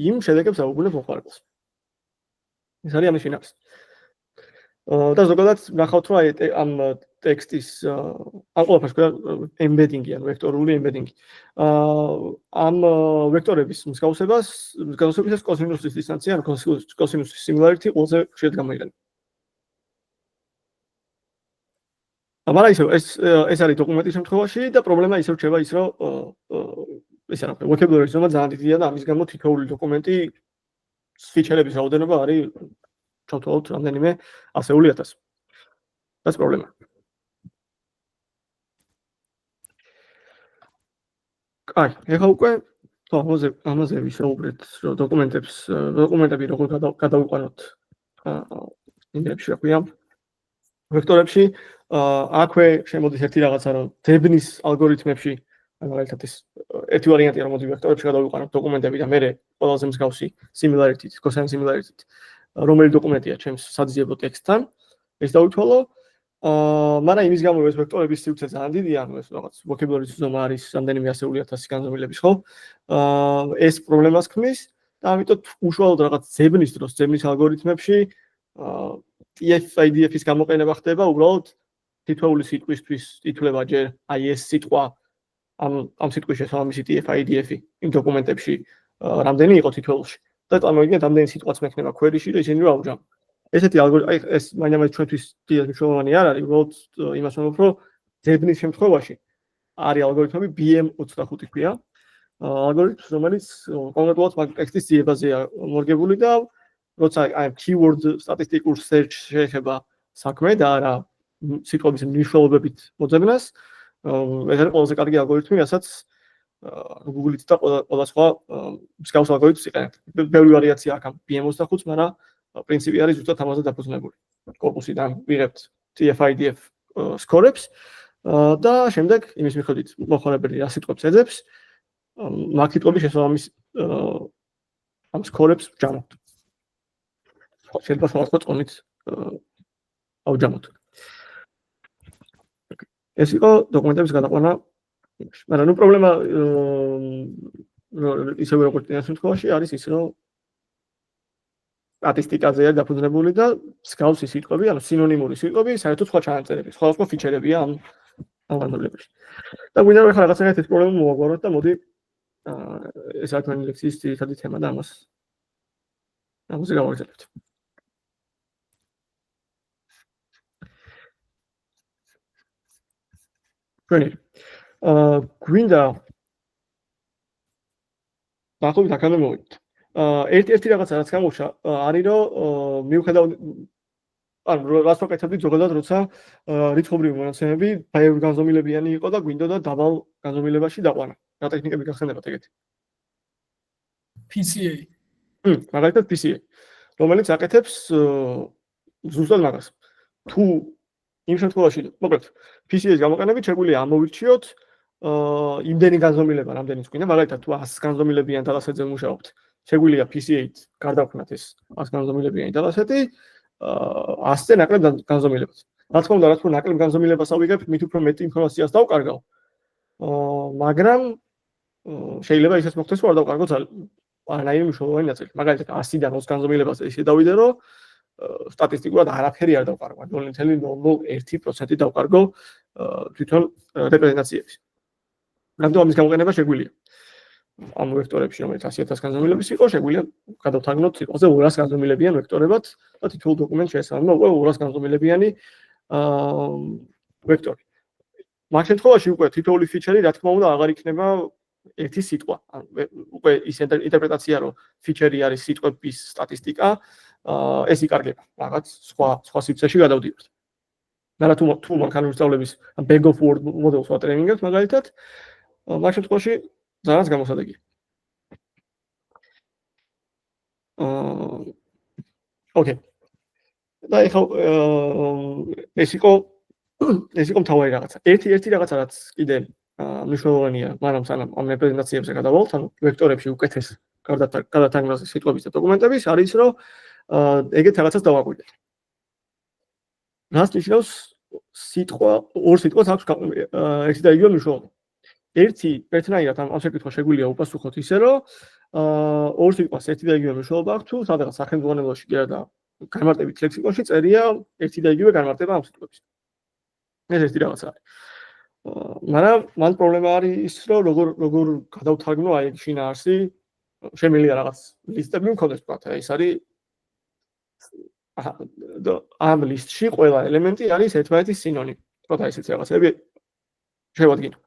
იმ შედეგებს აუგუნებ მოხარებულს. ეს არის ამის შინაარსი. და ზოგადად ნახავთ, რომ აი ამ ტექსტის ამ ყველაფერს ქვია embedding-ი, ანუ ვექტორული embedding-ი. ამ ვექტორების მსგავსებისას კოსინუსის დისტანცია, ანუ კოსინუსის similarity ყველაზე ხშირად გამოიყენება. მაგრამ ეს არის დოკუმენტის შემთხვევაში და პრობლემა ისევ რჩება ის, რომ ესე რა ქვია, vocabulary-ის ზომა ძალიან დიდია და ამის გამო თითოეული დოკუმენტი ფიჩერების რაოდენობა არის ჩავთვალოთ რამდენიმე ასეული 1000. That's პრობლემა. აი, ეხლა უკვე ამაზე ვისაუბრეთ, რომ დოკუმენტები როგორ გადავიყვანოთ ინდექსში, რა ქვია, ვექტორებში. აქვე შემოდის ერთი რაღაცა, რომ დებნის ალგორითმებში, მაგალითად ეს ერთი ვარიანტია, რომ მოდი ვექტორებში გადავიყვანოთ დოკუმენტები და მერე ყველაზე მსგავსი similarity-ით, cosine similarity-ით, რომელი დოკუმენტია ჩემს საძიებო ტექსტთან, ეს დავითვალო. მაგრამ იმის გამო ეს ვექტორების სივრცე ძალიან დიდია, ანუ ეს რაღაც vocabulary-ის ზომა არის რამდენიმე ასეული 1000 განზომილების, ხო? ეს პრობლემას ქმნის და ამიტომ უშუალოდ რაღაც ძებნის დროს, ძებნის ალგორითმებში TF-IDF-ის გამოყენება ხდება, უბრალოდ თითოეული სიტყვისთვის ითვლება ჯერ აი ეს სიტყვა ამ სიტყვის შესაბამისი TF-IDF-ი იმ დოკუმენტებში რამდენი იყო თითოეულში და წარმოვიდგინეთ რამდენი სიტყვაც მექნება query-ში და ისინი რა აუჯამ. ესეთი ალგორითმი, ეს მაინც ჩვენთვის დიდად მნიშვნელოვანი არ არის, უბრალოდ იმას ვამბობ, რომ ძებნის შემთხვევაში არის ალგორითმები BM25 ქვია. ალგორითმი, რომელიც კონკრეტულად მაგ ტექსტის ძიებაზეა მორგებული და როცა აი keyword სტატისტიკურ search შეეხება საქმე და არა სიტყვების მნიშვნელობებით მოძებნას, ეს არის ყველაზე კარგი ალგორითმი, რასაც Google-ით და ყველა სხვა მსგავს ალგორითმს იყენებთ. ბევრი ვარიაცია აქვს ამ BM25-ს, მაგრამ პრინციპი არის ზუსტად ამაზე დაფუძნებული. კორპუსიდან ვიღებთ TF-IDF სკორებს და შემდეგ იმის მიხედვით მოხმარებელი რა სიტყვებს ეძებს, მაგ სიტყვების შესაბამის ამ სკორებს ვჯამოთ. შეიძლება სხვადასხვა წონით ავჯამოთ. ეს იყო დოკუმენტების გადაყვანა. მაგრამ ნუ პრობლემა ისევე როგორც წინა შემთხვევაში არის ის, რომ სტატისტიკაზეა დაფუძნებული და მსგავსი სიტყვები, ანუ სინონიმური სიტყვები, საერთოდ სხვა ჩანაწერები, სხვადასხვა ფიჩერებია ამ განზომილებაში. და გვინდა რომ ახლა რაღაცა ეს პრობლემა მოვაგვაროთ და მოდი ეს არის ჩვენი ლექციის ძირითადი თემა და ამაზე გავაგრძელებთ. გვინდა დაახლოებით აქამდე მოვიდეთ. ერთ-ერთი რაღაცა რაც გამოვშა არის რომ მიუხედავად ანუ რას ვაკეთებდით ზოგადად როცა რიცხობრივი მონაცემები ბევრი განზომილებიანი იყო და გვინდოდა დაბალ განზომილებაში დაყვანა. რა ტექნიკები გახსენებათ ეგეთი? PCA. მაგალითად PCA, რომელიც აკეთებს ზუსტად მაგას. თუ იმ შემთხვევაში, მოკლედ, PCA-ის გამოყენებით შეგვიძლია ამოვირჩიოთ იმდენი განზომილება, რამდენიც გვინდა, მაგალითად თუ 100 განზომილებიან დადასეტზე მუშაობთ, შეგვიძლია PCA-ით გარდავქმნათ ეს 100 განზომილებიანი დადასეტი 100-ზე ნაკლებ განზომილებას. რა თქმა უნდა, რაც უფრო ნაკლებ განზომილებას ავიღებ, მით უფრო მეტი ინფორმაციას დავკარგავ. მაგრამ შეიძლება ისიც მოხდეს, რომ არ დავკარგო არანაირი მნიშვნელოვანი ნაწილი. მაგალითად 100-დან 20 განზომილებაზე ისე დავიდე, რომ სტატისტიკურად არაფერი არ დავკარგო. 0.01% დავკარგო თვითონ რეპრეზენტაციების. რადგან ამის გამოყენება შეგვიძლია. ამ ვექტორებში, რომელიც 100,000 განზომილების იყო, შეგვიძლია გადავთარგმნოთ სიტყვაზე 200 განზომილებიან ვექტორებად და თითოეულ დოკუმენტს შეესაბამება 200 განზომილებიანი ვექტორი. მაგ შემთხვევაში უკვე თითოეული ფიჩერი, რა თქმა უნდა, აღარ იქნება ერთი სიტყვა. უკვე ის ინტერპრეტაცია, რომ ფიჩერი არის სიტყვების სტატისტიკა, ეს იკარგება. რაღაც სხვა სივრცეში გადავდივართ. მაგრამ თუ მანქანის სწავლების bag of word მოდელს ვატრენინგებთ, მაგალითად, მაგ შემთხვევაში ძალიან გამოსადეგია. ოკეი. და ეხლა ეს იყო მთავარი რაღაცა. ერთი რაღაცა რაც კიდე მნიშვნელოვანია, მაგრამ სანამ ამ რეპრეზენტაციებზე გადავალთ, ანუ ვექტორებში უკეთეს გადათარგმნაზე სიტყვების და დოკუმენტების არის, რომ ეგეთ რაღაცას დავაკვირდეთ. რას ნიშნავს ორ სიტყვას აქვს ერთი და იგივე მნიშვნელობა. ერთნაირად ამ შეკითხვას შეგვიძლია უპასუხოთ ისე, რომ ორ სიტყვას ერთი და იგივე მნიშვნელობა აქვს, თუ სადღაც სახელმძღვანელოში კი არა და განმარტებით ლექსიკონში წერია ერთი და იგივე განმარტება ამ სიტყვების. ეს ერთი რაღაცა არის. მაგრამ მან პრობლემა არის ის, რომ როგორ გადავთარგმნო აი ეს შინაარსი, შემიძლია რაღაც ლისტები მქონდეს თქვა, ეს არის ამ ლისტში ყველა ელემენტი არის ერთმანეთის სინონიმი. თქვა ისეთი რაღაცები შევადგინო.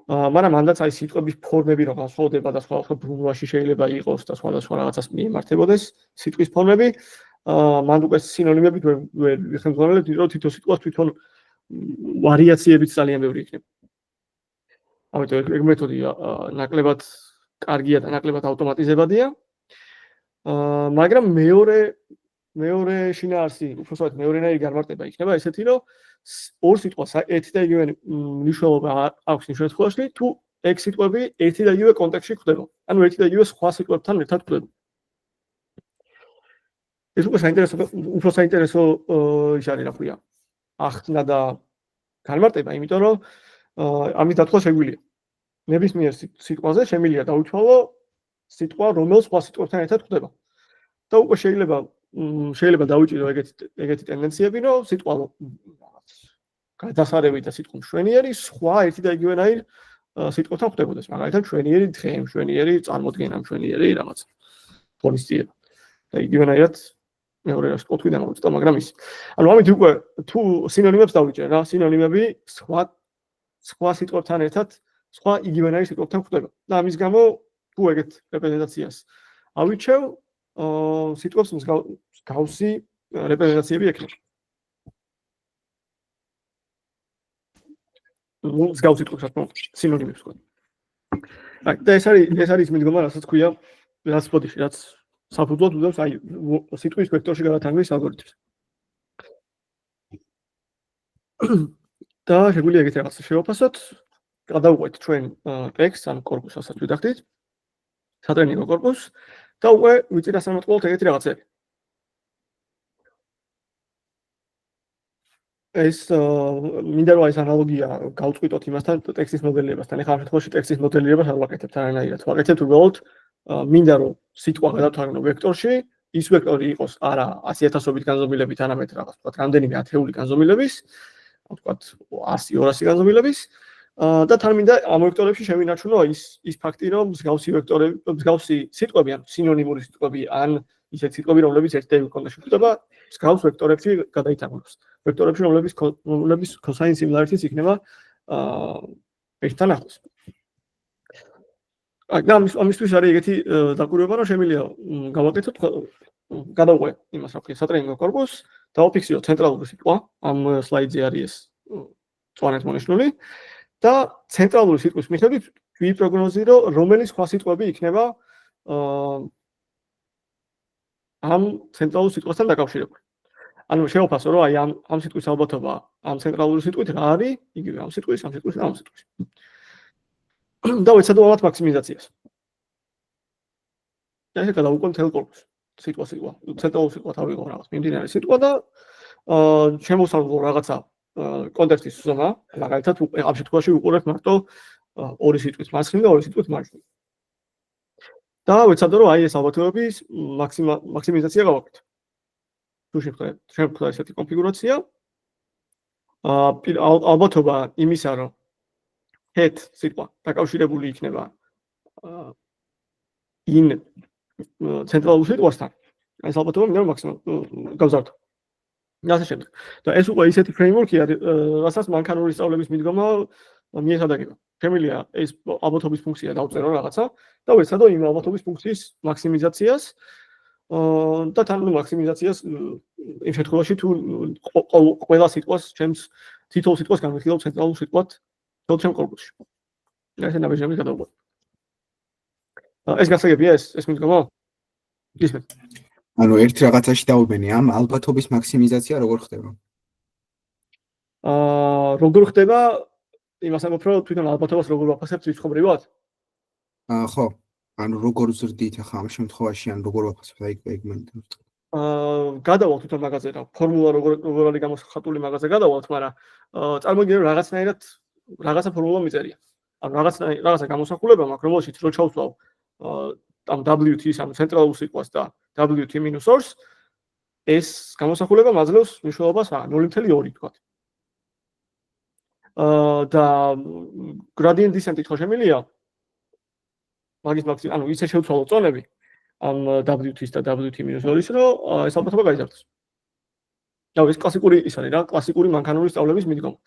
მაგრამ მანდაც აი სიტყვების ფორმები რო განსხვავდება და სხვა ბრუნვაში შეიძლება იყოს და სხვადასხვა რაღაცას მიემართებოდეს სიტყვის ფორმები, მან უკვე სინონიმები ვერ ვიხსენებთ, რომ თითო სიტყვას თვითონ ვარიაციებიც ძალიან ბევრი იქნება. ამიტომ ეგ მეთოდი ნაკლებად კარგია და ნაკლებად ავტომატიზებადია. მაგრამ მეორე შინაარსი, უბრალოდ მეორენაირი განმარტება იქნება ესეთი, რომ ორ სიტყვას ერთი და იგივე მნიშვნელობა აქვს იმ შემთხვევაში, თუ ეგ სიტყვები ერთი და იგივე კონტექსტში გვხვდება. ანუ ერთი და იგივე სხვა სიტყვებთან ერთად გვხვდება. ეს უკვე საინტერესო ის არის, რა ქვია, ახსნა და განმარტება, იმიტომ რომ ამის დათქვა შეგვიძლია. ნებისმიერ სიტყვაზე შემიძლია დაუჩვავო სიტყვა, რომელიც სხვა სიტყვებთან ერთად გვხვდება. და უკვე შეიძლება დავიჭირო ეგეთი ტენდენციები, რომ სიტყვა გადასარევი და სიტყვა მშვენიერი სხვა ერთი და იგივენაირ სიტყვებთან ხვდებოდეს. მაგალითად, მშვენიერი დღე, მშვენიერი წარმოდგენა, მშვენიერი რაღაც ფონისტია. და იგივენაირად მეორე რას კუთხვი და მოვწდა, მაგრამ ის. ანუ ამით უკვე თუ სინონიმებს დავიჭერ რა, სინონიმები სხვა სიტყვებთან ერთად, სხვა იგივენაირ სიტყვებთან ხვდება. და ამის გამო თუ ეგეთ რეპრეზენტაციას ავიჩევ, სიტყვებს მსგავსი რეპრეზენტაციები ექნება. მსგავსი სიტყვებს რა თქმა უნდა, სინონიმებს ვქო. და ეს არის მიდგომა, რასაც ქვია, რაც ბოდიში, რაც საფუძვლად უდევს აი სიტყვის ვექტორში გადათარგმნის ალგორითმს. და შეგვიძლია ეგეთი რაღაცა შევაფასოთ, გადავუყვეთ ჩვენ ტექსტს ან კორპუსს, რასაც ვიდახდით, სატრენინგო კორპუსს და უკვე ვიწირასამოწყალოდ ეგეთი რაღაცები. ეს მინდა რომ ეს ანალოგია გავწყვიტოთ იმასთან ტექსტის მოდელირებასთან. ეხლა ამ შემთხვევაში ტექსტის მოდელირებას არ ვაკეთებთ არანაირად. ვაკეთებთ უბრალოდ მინდა რომ სიტყვა გადავთარგმნო ვექტორში, ის ვექტორი იყოს არა 100,000-ობით განზომილებით, არამედ რაღაც თქვა რამდენიმე ათეული განზომილების, თქვა 100-200 განზომილების და თან მინდა ამ ვექტორებში შევინარჩუნო ის ფაქტი, რომ მსგავსი სიტყვები, ან სინონიმური სიტყვები, ან ისეთი სიტყვები, რომლებიც ერთ და იგივე კონტექსტში გვხვდება, მსგავს ვექტორებში გადაითარგმნოს. ვექტორებში, რომლების cosine similarity-ს იქნება ერთთან ახლოს. და ამისთვის არის ეგეთი დაკვირვება, რომ შემიძლია გავაკეთოთ, გადავყვე იმას, რა ქვია, სატრენინგო კორპუსს, დავაფიქსირო ცენტრალური სიტყვა, ამ სლაიდზე არის ეს წვანეთ მონიშნული და ცენტრალური სიტყვის მიხედვით ვიპროგნოზირო, რომელი სხვა სიტყვები იქნება ამ ცენტრალურ სიტყვასთან დაკავშირებული. ანუ შევაფასო, რომ აი ამ სიტყვის ალბათობა ამ ცენტრალური სიტყვით რა არის, იგივე ამ სიტყვის და ამ სიტყვის. და ვეცადო ამათ მაქსიმიზაციას. და ესე გადავუყვე მთელ კორპუსს. სიტყვა, ცენტრალური სიტყვა თავიღო რაღაც მიმდინარე სიტყვა და შემოვსალო რაღაცა კონტექსტის ზონა, მაგალითად ამ შემთხვევაში ვიყურებ მარტო ორი სიტყვის მარცხნივ და ორი სიტყვის მარჯვნივ. და ვეცადო რომ აი ეს ალბათობების მაქსიმიზაცია გავაკეთო. თუ შემთხვევაში ესეთი კონფიგურაცია, ალბათობა იმისა, რომ head სიტყვა დაკავშირებული იქნება in ცენტრალურ სიტყვასთან, ეს ალბათობა მინდა რომ მაქსიმალურად გავზარდო. ასე შემდეგ. და ეს უკვე ისეთი ფრეიმვორკი არის, რასაც მანქანური სწავლების მიდგომა მიესადაგება. შემიძლია ეს ალბათობის ფუნქცია დავწერო რაღაცა და ვეცადო იმ ალბათობის ფუნქციის მაქსიმიზაციას და თან მაქსიმიზაციას იმ შემთხვევაში თუ ყველა სიტყვას ჩემს თითოეულ სიტყვას განვიხილავ ცენტრალურ სიტყვად თელ ჩემ კორპუსში. ესე ნაბეჟები გადავყვე. ეს გასაგებია ეს მიდგომა? ისმენთ. ანუ ერთ რაღაცაში დავუბენი ამ ალბათობის მაქსიმიზაცია როგორ ხდება? როგორ ხდება? იმას ამბობ, რომ თვითონ ალბათობას როგორ ვაფასებთ რიცხობრივად? ხო. ანუ როგორ ზრდით ახლა ამ შემთხვევაში, ან როგორ ვაფასებთ ეგ მინდა. გადავალთ თვითონ მაგაზე რა, ფორმულა როგორ არის გამოსახული მაგაზე გადავალთ, მაგრამ წარმოგიდგენთ რომ რაღაცნაირად რაღაცა ფორმულა მიწერია. ანუ რაღაცა გამოსახულება მაქვს, რომელშიც რო ჩავსვავ ამ WT-ს, ამ ცენტრალურ სიტყვას და WT--2 ეს გამოსახულება მაძლევს მნიშვნელობას 0.2 თქვა. და gradient descent-ით ხო შემილია მაგის ანუ ისე შევცვალო წონები ამ WT-ის და WT-2-ის, რომ ეს ალბათობა გაიზარდოს. ეს კლასიკური ის არის რა, კლასიკური მანქანური სწავლების მიდგომა.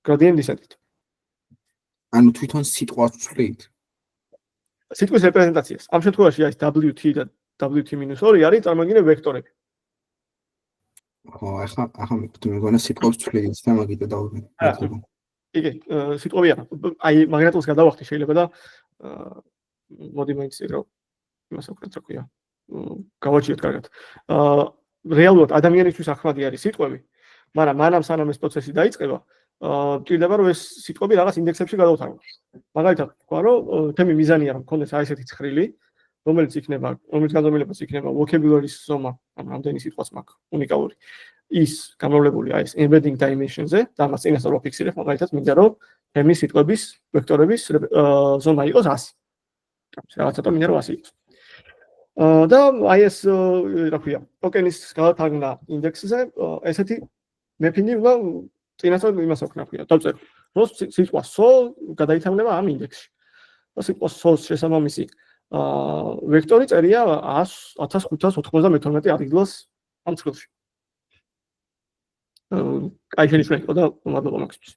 gradient descent-ით. ანუ თვითონ სიტყვას ვცვლით. სიტყვის რეპრეზენტაციას. ამ შემთხვევაში ეს WT და WT-2 არის წარმოიდგინე ვექტორები. ხო, ახლა მეგონა სიტყვას ვცვლით და მაგით დავუდგენ. იგი სიტყვები არა. აი მაგნიტულს გადავახტი შეიძლება და მოდი მაინც იგრო იმას ვქნათ რა ქვია. გავაჩიოთ კარგად. რეალურად ადამიანისთვის ახმადი არის სიტყვები, მაგრამ მანამ სანამ ეს პროცესი დაიწყება, ჭირდება რომ ეს სიტყვები რაღაც ინდექსებში გადავთარგმნო. მაგალითად, თქვა რომ თემი მიზანია რომ მქონდეს აი ესეთი ცხრილი, რომელიც განზომილებას იქნება vocabulary-ის ზომა, ან რამდენი სიტყვაც მაქვს უნიკალური. ის გამოვლებული აი ეს embedding dimension-ზე და მას წინასწარ ვაფიქსირებ, მაგალითად მინდა რომ თემის სიტყვების ვექტორების ზომა იყოს 100. რაღაცა მინდა რომ 100 იყოს. და აი ეს რა ქვია, ტოკენის გადათარგმნა ინდექსზე, ესეთი მეფინი უნდა წინასწარ იმას ვქნა ქვია, დავწერო. რომ სიტყვა so გადაითარგმნება ამ ინდექსში. და სიტყვა so-ს შესაბამისი ვექტორი წერია 1592 ადგილას ამ ცხრილში. აი შენიშნა იყო და მადლობა მაქსიმს.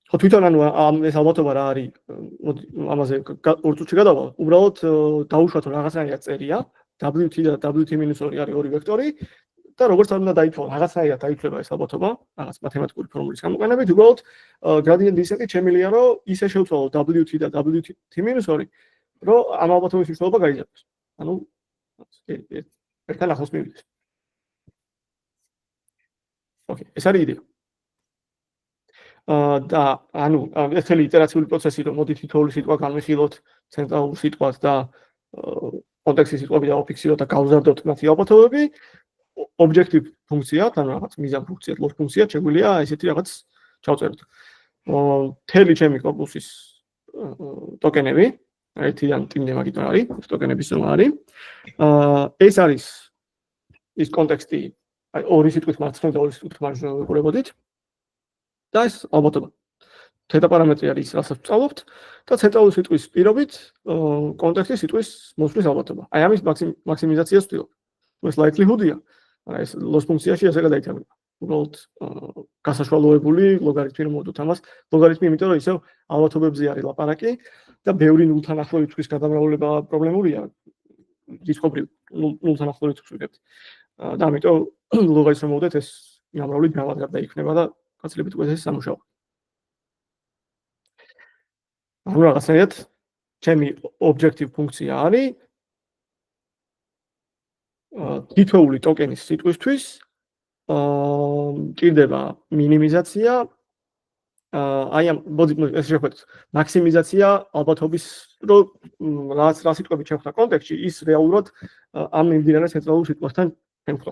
ხო თვითონ ანუ ეს ალბათობა რა არის, ამაზე ორ წუთში გადავალ. უბრალოდ დაუშვათ რომ რაღაცნაირად წერია, WT და WT-2 არის ორი ვექტორი და როგორც არ უნდა დაითვალა, რაღაცნაირად დაითვლება ეს ალბათობა, რაღაც მათემატიკური ფორმულის გამოყენებით, უბრალოდ gradient descent-ით შემილია რომ ისე შევცვალო WT და WT-2, რომ ამ ალბათობის მნიშვნელობა გაიზარდოს. ანუ ერთთან ახლოს მივიდეს. ოკეი, ეს არის იდეა. და ანუ ეს მთელი იტერაციული პროცესი რომ მოდი თითოეული სიტყვა განვიხილოთ ცენტრალურ სიტყვას და კონტექსტის სიტყვები დავაფიქსიროთ და გავზარდოთ მათი ალბათობები, objective ფუნქცია, ანუ რაღაც მიზან ფუნქცია, loss ფუნქცია შეგვიძლია ესეთი რაღაც ჩავწეროთ. მთელი ჩემი კორპუსის ტოკენები, ერთიდან ტიმდე მაგითო არის, ტოკენების ზომა არის. ეს არის ის კონტექსტი, აი ორი სიტყვით მარცხნივ და ორი სიტყვით მარჯვნივ ვიყურებოდით. და ეს ალბათობა. თეთა პარამეტრი არის ის, რასაც ვსწავლობთ და ცენტრალური სიტყვის პირობით კონტექსტის სიტყვის მოსვლის ალბათობა. აი ამის მაქსიმიზაციას ვცდილობ. ეს likelihood-ია, მაგრამ ეს loss ფუნქციაში ესე გადაითარგმნება. უბრალოდ გასაშვალოებული ლოგარითმი რომ მოვდოთ ამას, ლოგარითმი იმიტომ რომ ისევ ალბათობებზე არის ლაპარაკი და ბევრი ნულთან ახლო რიცხვის გადამრავლება პრობლემურია. რისკობრივ ნულთან ახლო რიცხვს ვიღებთ. და ამიტომ ლოგარითმს რომ მოვდეთ ეს გამრავლი ძალად გადაიქნება და გაცილებით უკვე ეს სამუშაო. ანუ რაღაცნაირად ჩემი objective ფუნქცია არის თითოეული ტოკენის სიტყვისთვის ჭირდება მინიმიზაცია აი ამ ეს შეხვედრით მაქსიმიზაცია ალბათობის რომ რა სიტყვები შევხვდა კონტექსტში ის რეალურად ამ მიმდინარე ცენტრალურ სიტყვასთან შემხდო.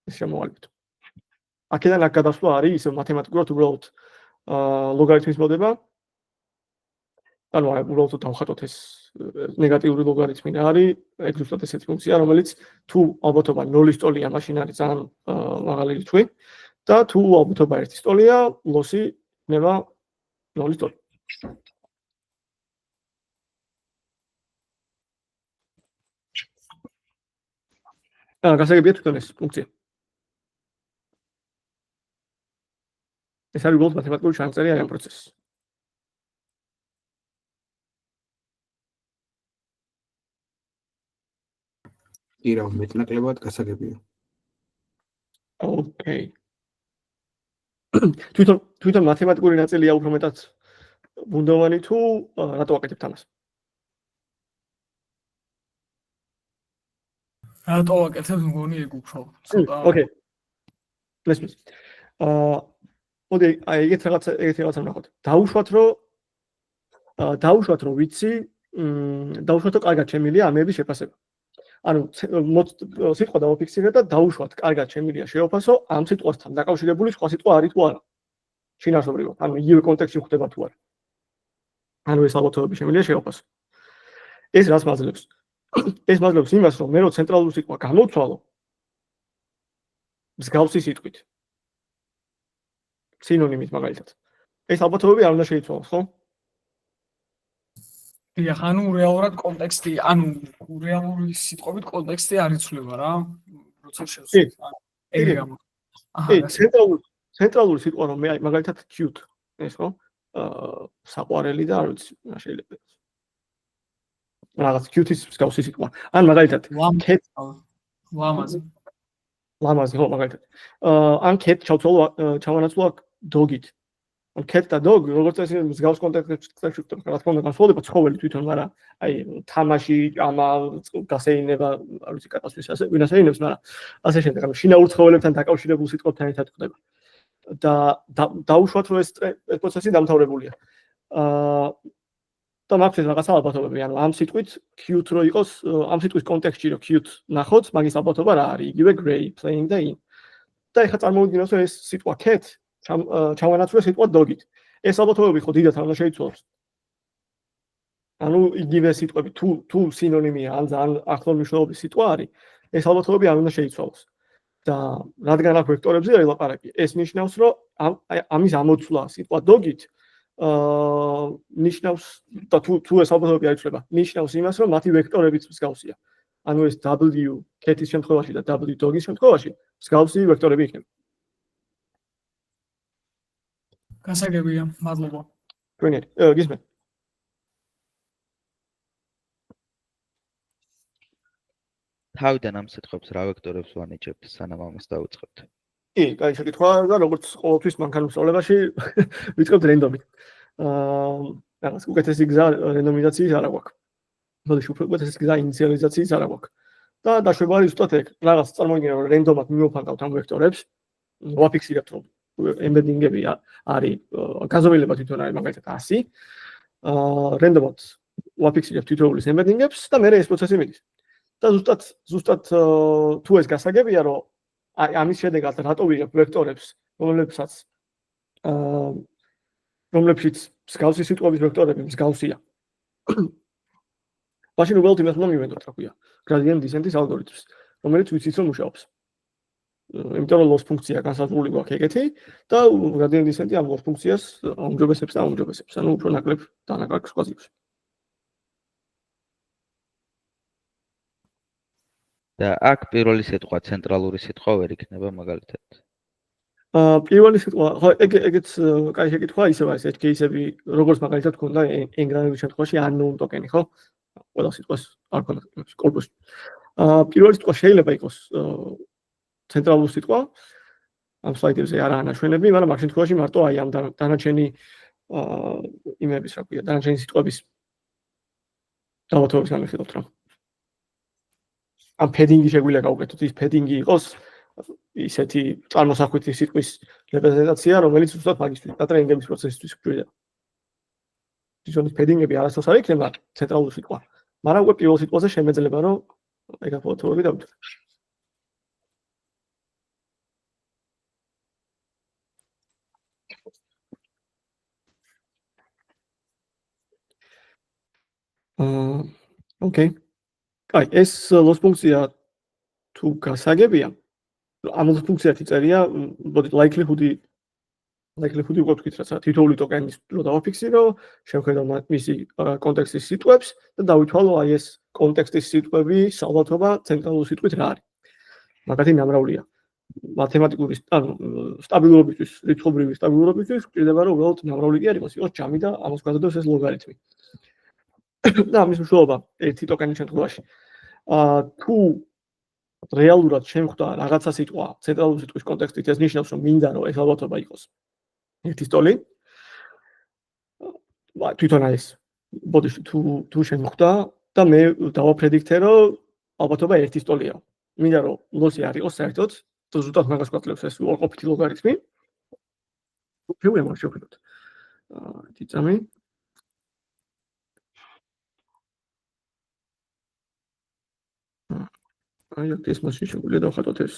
ეს შემოვალებით. აქედან აქ გადასვლა არის ისე მათემატიკურად უბრალოდ ლოგარითმის მოდება. ანუ უბრალოდ დავხატოთ ეს ნეგატიური ლოგარითმი რა არის, ეგ ზუსტად ესეთი ფუნქცია, რომელიც თუ ალბათობა 0-ის ტოლია, მაშინ არის ძალიან მაღალი რიცხვი და თუ ალბათობა 1-ის ტოლია, ლოსი იქნება 0-ის ტოლი. გასაგებია თვითონ ეს ფუნქცია. ეს არის უბრალოდ მათემატიკური ჩანაწერი ამ პროცესს. ირა მეტნაკლებად გასაგებია. ოკეი. თვითონ მათემატიკური ნაწილია უფრო მეტად ბუნდოვანი თუ რატო ვაკეთებთ ამას? რატო ვაკეთებ მგონი ეგ უფრო. ოკეი. ლესმის. მოდი აი ეგეთ რაღაცა ვნახოთ. დაუშვათ რომ ვიცი, დაუშვათ რომ კარგად შემილია ამების შეფასება. ანუ სიტყვა დავაფიქსირე და დაუშვათ კარგად შემილია შეოფასო ამ სიტყვასთან დაკავშირებული სხვა სიტყვა არის თუ არა. შინაარსობრივად, ანუ იგივე კონტექსტში ხდება თუ არა. ანუ ეს ალბათობები შემილია შეოფასო. ეს რას მაძლევს? ეს მაძლევს იმას, რომ მე რო ცენტრალური სიტყვა გამოვცვალო, მსგავსი სიტყვით. სინონიმით მაგალითად. ეს ალბათობები არ უნდა შეიცვალოს, ხო? დიახ, ანუ რეალურად კონტექსტი, ანუ რეალური სიტყვებით კონტექსტი არ იცვლება რა, როცა შევსვით. ეგრე კი. გამო. კი, ცენტრალური სიტყვა რომ მე მაგალითად cute, ეს ხო? საყვარელი და არ ვიცი, რა შეიძლება. რაღაც cute-ის მსგავსი სიტყვა. ან მაგალითად cat ლამაზი. ლამაზი ხო მაგალითად. ან cat ჩავანაცვლა dog-ით. ან cat და dog როგორც წესი მსგავს კონტექსტებში ვხვდებით, რა თქმა უნდა, განსხვავდება ცხოველი თვითონ, მაგრამ აი თამაში, ჭამა, გასეინება, არ ვიცი, კატასთვის ასე, ვინასეინებს, მაგრამ ასე შემდეგ, ანუ შინაურ ცხოველებთან დაკავშირებულ სიტყვებთან ერთად ხდება. და დაუშვათ რომ ეს პროცესი დამთავრებულია. და მაქვს რაღაცა ალბათობები, ანუ ამ სიტყვით cute რო იყოს, ამ სიტყვის კონტექსტში რო cute ნახოთ, მაგის ალბათობა რა არის? იგივე gray, playing და in. და ეხლა წარმოვიდგინოთ რომ ეს სიტყვა cat ჩავანაცვლე სიტყვა dog-ით. ეს ალბათობები ხო დიდად არ უნდა შეიცვალოს. ანუ იგივე სიტყვები თუ სინონიმია, ან ძალიან ახლო მნიშვნელობის სიტყვა არის, ეს ალბათობები არ უნდა შეიცვალოს. და რადგან აქ ვექტორებზე არის ლაპარაკი, ეს ნიშნავს, რომ ამის ამოცვლა სიტყვა dog-ით ნიშნავს და თუ ეს ალბათობები არ იცვლება, ნიშნავს იმას, რომ მათი ვექტორებიც მსგავსია. ანუ ეს w cat-ის შემთხვევაში და w dog-ის შემთხვევაში მსგავსი ვექტორები იქნება. გასაგებია, მადლობა. თქვენი გისმენთ? თავიდან ამ სიტყვებს რა ვექტორებს ვანიჭებთ, სანამ ამას დავიწყებთ? კი, კაი შეკითხვა და როგორც ყოველთვის მანქანის სწავლებაში ვიწყებთ რენდომით. რაღაც უკეთესი გზა რენდომიზაციის არ აქვს. მოდი უფრო უკეთესი გზა ინიციალიზაციის არ აქვს. და დაშვება არის ზუსტად ეგ. რაღაც წარმოვიდგინე რომ რენდომად მივაფანტავთ ამ ვექტორებს, ვაფიქსირებთ რომ ემბედინგები არის გაზომილება თვითონ არის მაგალითად 100. რენდომად ვაფიქსირებთ თითოეულის ემბედინგებს და მე ეს პროცესი მიდის. და ზუსტად თუ ეს გასაგებია რომ ამის შედეგად რატო ვიღებ ვექტორებს, რომლებშიც მსგავსი სიტყვების ვექტორები მსგავსია. მაშინ უბრალოდ იმას უნდა მივენდოთ, რა ქვია, gradient descent-ის ალგორითმს, რომელიც ვიცით რომ მუშაობს. იმიტომ რომ loss ფუნქცია განსაზღვრული გვაქვს ეგეთი და gradient descent-ი ამ loss ფუნქციას აუმჯობესებს და აუმჯობესებს, ანუ უფრო ნაკლებ დანაკარგს ყვაძლებს. და აქ პირველი სიტყვა ცენტრალური სიტყვა ვერ იქნება მაგალითად. პირველი სიტყვა, ხო, ეგეც კაი შეკითხვა, ისევ არის edge case-ები, როგორც მაგალითად გქონდა engram-ების შემთხვევაში unknown token-ი, ხო? ყველა სიტყვას არ ქონდა კორპუსში. პირველი სიტყვა შეიძლება იყოს ცენტრალური სიტყვა. ამ სლაიდებზე არაა ნაშვენები, მაგრამ მაგ შემთხვევაში მარტო აი ამ დანარჩენი იმების, რა ქვია, დანარჩენი სიტყვების დავათვალოთ განვიხილოთ რა. ამ padding-ი შეგვიძლია გავუკეთოთ, ის padding-ი იყოს ისეთი წარმოსახვითი სიტყვის რეპრეზენტაცია, რომელიც უბრალოდ მაგისთვის და ტრენინგების პროცესისთვის გვჭირდება. თვითონ padding-ები არასდროს არ იქნება ცენტრალური სიტყვა, მაგრამ უკვე პირველ სიტყვაზე შემეძლება, რომ ეგ ფოტოები დავთვალოთ. ოკეი. კაი, ეს loss ფუნქცია თუ გასაგებია, ამ loss ფუნქციათი წერია, მოდი likelihood-ი უკვე ვთქვით, რაცა თითოეული ტოკენის რო დავაფიქსირო, შევხედავ მისი კონტექსტის სიტყვებს და დავითვალო აი ეს კონტექსტის სიტყვების ალბათობა ცენტრალური სიტყვით რა არის. მაგათი ნამრავლია. მათემატიკური სტაბილურობისთვის, რიცხობრივი სტაბილურობისთვის გვჭირდება რომ უბრალოდ ნამრავლი კი არ იყოს, იყოს ჯამი და ამას გვაძლევს ეს ლოგარითმი. და ამის მნიშვნელობა ერთი ტოკენის შემთხვევაში. თუ რეალურად შემხვდა რაღაცა სიტყვა ცენტრალური სიტყვის კონტექსტით, ეს ნიშნავს რომ მინდა რომ ეს ალბათობა იყოს ერთი სტოლი. თვითონ ეს ბოდიში თუ შემხვდა და მე დავაპრედიქტე რომ ალბათობა ერთი სტოლია. მინდა რომ ლოსი არ იყოს საერთოდ, და ზუსტად მაგას გვაძლევს ეს უარყოფითი ლოგარითმი. შეგვიძლია მას შევხედოთ. თითამი აი ეს მასში შეგვიძლია დავხატოთ ეს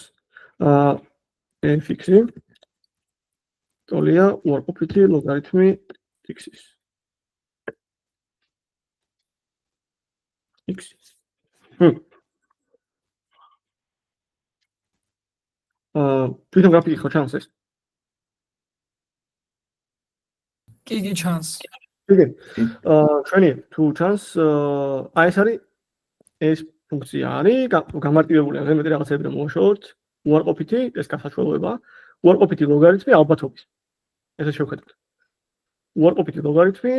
fx-ი ტოლია უარყოფითი ლოგარითმი x-ის თვითონ გრაფიკი ხო ჩანს ეს? კი ჩანს. იგი ჩვენი თუ ჩანს აი ეს არის ეს ფუნქცია არის გამარტივებული ან მეტი რაღაცები რომ მოვაშოროთ უარყოფითი ეს გასაშვებობა უარყოფითი ლოგარითმი ალბათობის ესე შევხედოთ უარყოფითი ლოგარითმი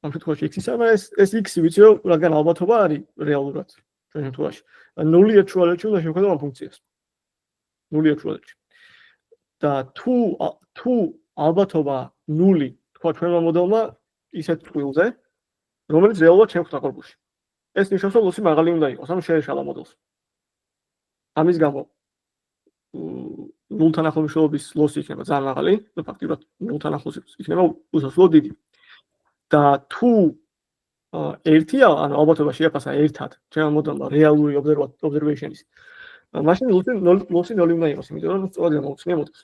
ამ შემთხვევაში x-ისა და ეს x-ი ვიცი რომ რადგან ალბათობა არის რეალურად ჩვენ შემთხვევაში 0 ეკვივალენტში უნდა შევხედოთ ამ ფუნქციას 0 ეკვივალენტში და თუ ალბათობა 0 თქვა ჩვენმა მოდელმა ისეთ ტყუილზე რომელიც რეალურად შევხვდა კორპუსში ეს ნიშნავს რომ ლოსი მაღალი უნდა იყოს ანუ შეეშალა მოდელს ამის გამო 0-თან ახლოს მშობლობის ლოსი იქნება ძალიან მაღალი და ფაქტიურად 0-თან ახლოს იქნება უსასრულო დიდი და თუ ერთია ანუ ალბათობა შეაფასა ერთად ჩემმა მოდელმა რეალური observation-ის მაშინ ლოსი 0 უნდა იყოს იმიტომ რომ სწორად გამოუცნია მოდელს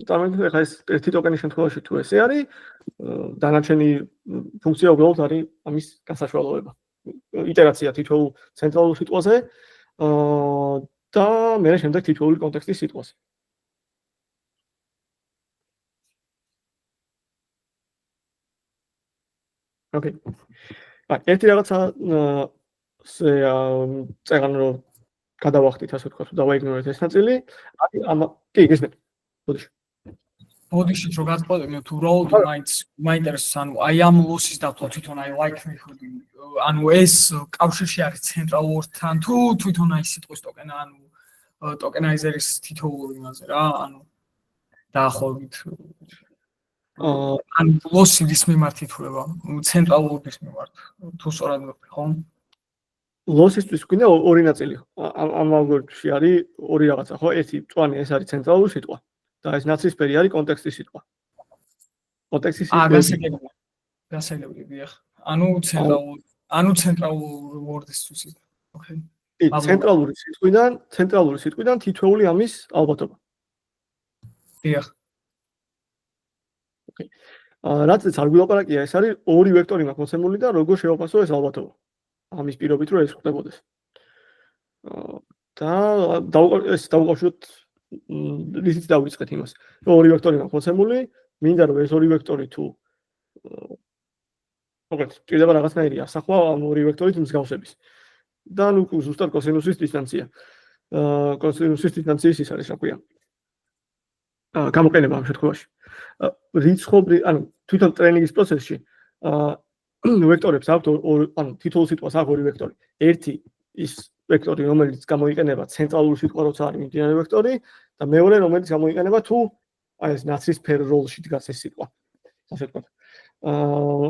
დამეთქე ხა ეს ერთი ტოკენის შემთხვევაში თუ ესე არის დანარჩენი ფუნქცია უბრალოდ არის ამის გასაშვალოება იტერაცია თითოეულ ცენტრალურ სიტყვაზე და მე შემდეგ თითოეული კონტექსტის სიტყვაზე ოკეი ერთი რაღაცა წეგან რომ გადავახტით ასე ვთქვათ დავაიგნორეთ ეს ნაწილი კი გესმენთ ბოდიში რო გაწყვეტინოთ უბრალოდ მაინტერესებს ანუ აი ამ ლოსის დათვლა თვითონ აი like მეთოდი ანუ ეს კავშირში არის ცენტრალურთან თუ თვითონ აი სიტყვის ტოკენა ანუ ტოკენაიზერის თითოეული იმაზე რა ანუ დაახლოებით ანუ ლოსის მიმართ ითვლება ცენტრალურის მიმართ თუ სწორად ვიყავ ხო ლოსისთვის გვინდა ორი ნაწილი ამ ალგორითმში არის ორი რაღაცა ხო ერთი მწვანე ეს არის ცენტრალური სიტყვა და ეს ნაცრისფერი არის კონტექსტის სიტყვა. კონტექსტის სიტყვა. გასაგებია დიახ. ანუ ცენტრალური ვორდისთვის. ოკეი. ცენტრალური სიტყვიდან თითოეული ამის ალბათობა. დიახ. ოკეი. რაც არ გვილაპარაკია, ეს არის ორი ვექტორი მაქვს მოცემული და როგორ შევაფასო ეს ალბათობა. ამის პირობით რომ ეს ხდებოდეს. და დავუყუროთ ისიც დავიწყეთ იმას. რომ ორი ვექტორი მაქვს მოცემული, მინდა რომ ეს ორი ვექტორი თუ მოკლედ, ჭირდება რაღაცნაირი ასახვა ამ ორი ვექტორით მსგავსების. და ნუ ზუსტად კოსინუსის დისტანცია. კოსინუსის დისტანციის ის არის, რა ქვია. გამოყენება ამ შემთხვევაში. რიცხობრივ, ანუ თვითონ ტრენინგის პროცესში ვექტორებს აქვთ ანუ თითოეულ სიტყვას აქვს ორი ვექტორი. ერთი ის ვექტორი, რომელიც გამოიყენება ცენტრალური სიტყვა როცა არის მიმდინარე ვექტორი და მეორე რომელიც გამოიყენება თუ აი ეს ნაცრისფერ როლში დგას ეს სიტყვა. ასე ვთქვათ.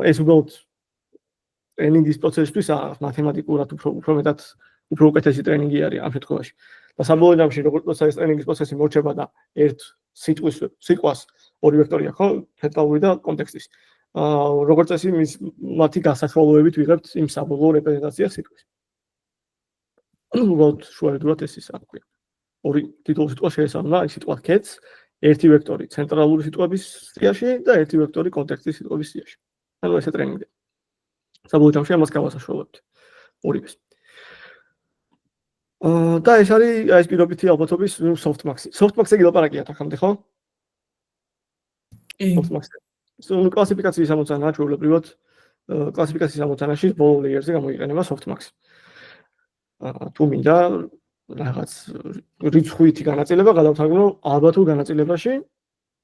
ეს უბრალოდ ტრენინგის პროცესისთვის მათემატიკურად უფრო მეტად უფრო უკეთესი ტრენინგი არის ამ შემთხვევაში. და საბოლოო ჯამში როცა ეს ტრენინგის პროცესი მორჩება და ერთ სიტყვას ორი ვექტორი აქვს, ხო? ცენტრალური და კონტექსტის. როგორც წესი მათი გასაშვალოებით ვიღებთ იმ საბოლოო რეპრეზენტაციას სიტყვის. უბრალოდ შუალედურად ეს ის აქვს. ორი თითოეული სიტყვა შეესაბამება აი სიტყვა კეთს, ერთი ვექტორი ცენტრალური სიტყვების სიაში და ერთი ვექტორი კონტექსტის სიტყვების სიაში. ანუ ესე ტრენინგი. საბოლოო ჯამში ამას გავასაშუალებთ. ორივეს. და ეს არის ეს პირობითი ალბათობის softmax-ი. Softmax-ი გილაპარაკიათ ახამდე, ხო? კი. Softmax-ი. კლასიფიკაციის ამოცანა ჩვეულებრივად კლასიფიკაციის ამოცანაში ბოლო ლეიერზე გამოიყენება softmax-ი. თუ მინდა რაღაც რიცხვითი განაწილება გადავთარგმნო ალბათურ განაწილებაში,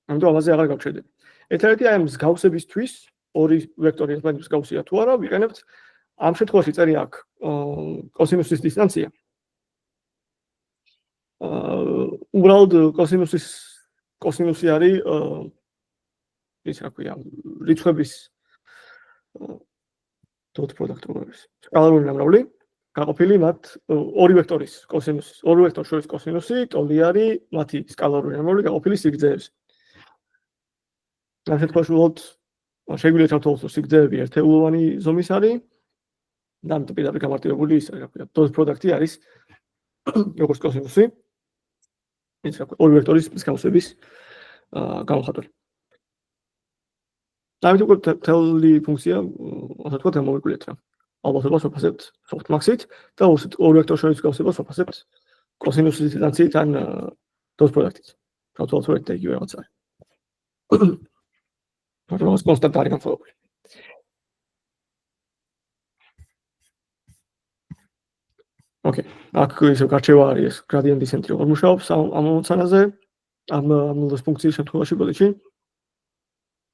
ამიტომ ამაზე აღარ გავჩერდები. ერთადერთი აი ამ მსგავსებისთვის ორი ვექტორი ერთმანეთს მსგავსია თუ არა, ვიყენებთ ამ შემთხვევაში წერი აქვს კოსინუსის დისტანცია. უბრალოდ კოსინუსი არის ის რა ქვია, რიცხვების dot product როების. სკალარული ნამრავლი გაყოფილი მათ ორი ვექტორის კოსინუსის, ორი ვექტორ შორის კოსინუსი ტოლი არის მათი სკალარული ნამრავლი გაყოფილი სიგრძეებზე. ამ შემთხვევაში უბრალოდ შეგვიძლია ჩავთვალოთ რომ სიგრძეები ერთეულოვანი ზომის არის და ამიტომ პირდაპირ გამარტივებული ის რა ქვია, dot product-ი არის როგორც კოსინუსი ის რა ქვია, ორი ვექტორის მსგავსების გამოხატული. ამიტომ თელი ფუნქცია, ასე ვთქვათ, მოვიკვლიეთ რა. ალბათობას ვაფასებთ softmax-ით და ორ ვექტორს შორის გავსებას ვაფასებთ კოსინუსის დისტანციით ან dot product-ით. თავდაპირველად და იგივე რაღაც არის. მაგრამ ეს კონსტანტ არის განსხვავებული. ოკეი, აქ ისე გარჩევა არის ეს gradient descent როგორ მუშაობს ამ მომცანაზე, ამ ფუნქციის შემთხვევაში ბოდიში.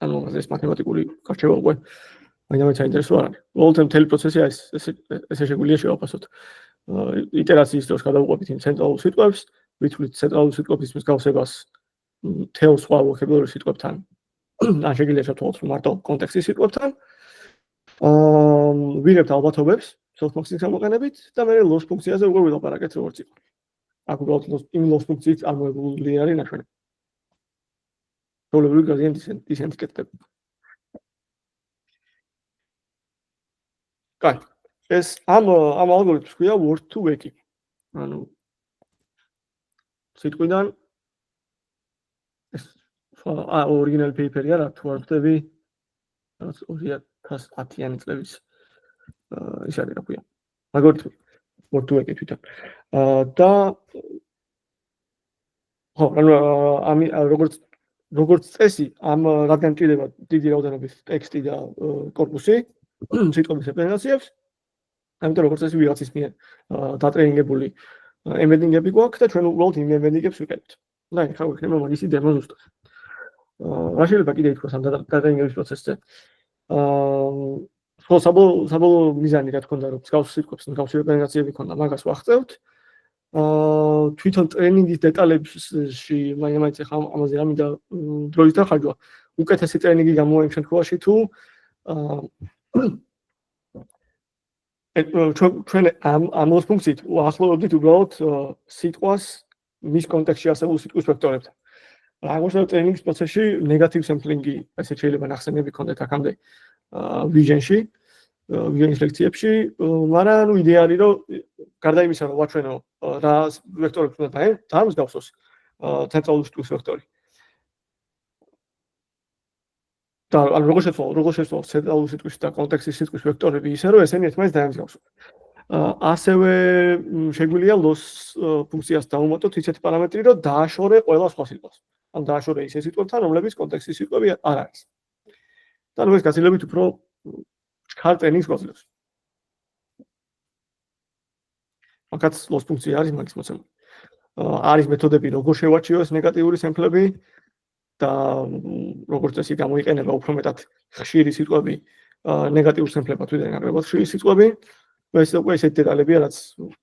ანუ ეს მათემატიკური გარჩევა უკვე მაინც საინტერესო არ არის. უოლთემ მთელი პროცესი არის ესე შეგვიძლია შევაფასოთ. იტერაციის დროს გადავუყვებით იმ ცენტრალურ სიტყვებს, ვითვლით ცენტრალურ სიტყვების მსგავსებას მთელ სხვა ვოკაბულარის სიტყვებთან. ან შეგვიძლია შევთვალოთ რომ მარტო კონტექსტის სიტყვებთან. ვიღებთ ალბათობებს softmax-ის გამოყენებით და მე loss ფუნქციაზე უკვე ვილაპარაკეთ როგორც იყო. აქ უბრალოდ იმ loss ფუნქციით წარმოებული არის ნაჩვენები. პრობლემური gradient descent კეთდება. კაი. ეს ამ ალგორითმს ქვია word to vec. ანუ სიტყვიდან ეს original paper-ი არა თუ არ ვთქვი რაღაც 2010-იანი წლების ის არის რა ქვია. ალგორითმი word to vec თვითონ. და ხო, ანუ როგორც წესი, რადგან ჭირდება დიდი რაოდენობის ტექსტი და კორპუსი, სიტყვების რეპრეზენტაციებს, ამიტომ როგორც წესი ვიღაცის მიერ დატრეინინგებული ემბედინგები გვაქვს და ჩვენ უბრალოდ იმ ემბედინგებს ვიყენებთ. და ეხლა ვიქნება მაგისი დემო ზუსტად. რა შეიძლება კიდე ითქვას ამ დატრეინინგების პროცესზე? ხო, საბოლოო მიზანი რა თქონდა, რომ მსგავს სიტყვებს მსგავსი რეპრეზენტაციები ქონდა, მაგას ვახწევთ. თვითონ ტრეინინგის დეტალებში მაინც ახლა ამაზე რამინდა დროის დახარჯვა. უკეთესი ტრეინინგი გამოვა იმ შემთხვევაში თუ ჩვენ ამ loss ფუნქციით უახლოვებდით უბრალოდ სიტყვას მის კონტექსტში არსებულ სიტყვის ვექტორებთან. აღმოსავლეთ ტრეინინგის პროცესში ნეგატივ სემპლინგი ესე შეიძლება ნახსენები ქონდეთ აქამდე ვიჟენში, ვიჟენის ლექციებში, მაგრამ ანუ იდეა არის რომ გარდა იმისა რომ ვაჩვენო რა ვექტორებს უნდა დაამსგავსოს ცენტრალური სიტყვის ვექტორი. და ანუ როგორ შეცვალოს ცენტრალური სიტყვის და კონტექსტის სიტყვის ვექტორები ისე რომ ესენი ერთმანეთს დაემსგავსოთ. ასევე შეგვიძლია loss ფუნქციას დავუმატოთ ისეთი პარამეტრი რომ დააშორე ყველა სხვა სიტყვას. ან დააშორე ისე სიტყვებთან რომლებიც კონტექსტის სიტყვები არ არის. და ეს გაცილებით უფრო ჩქარ ტრეინინგს გვაძლევს. მაგაც loss ფუნქცია არის მაგის მოცემული. არის მეთოდები როგორ შევარჩიოს ნეგატიური სემპლები და როგორც წესი გამოიყენება უფრო მეტად ხშირი სიტყვები ნეგატიურ სემპლებად ვიდრე ნაკლებად ხშირი სიტყვები. ეს უკვე ესეთი დეტალებია, რაც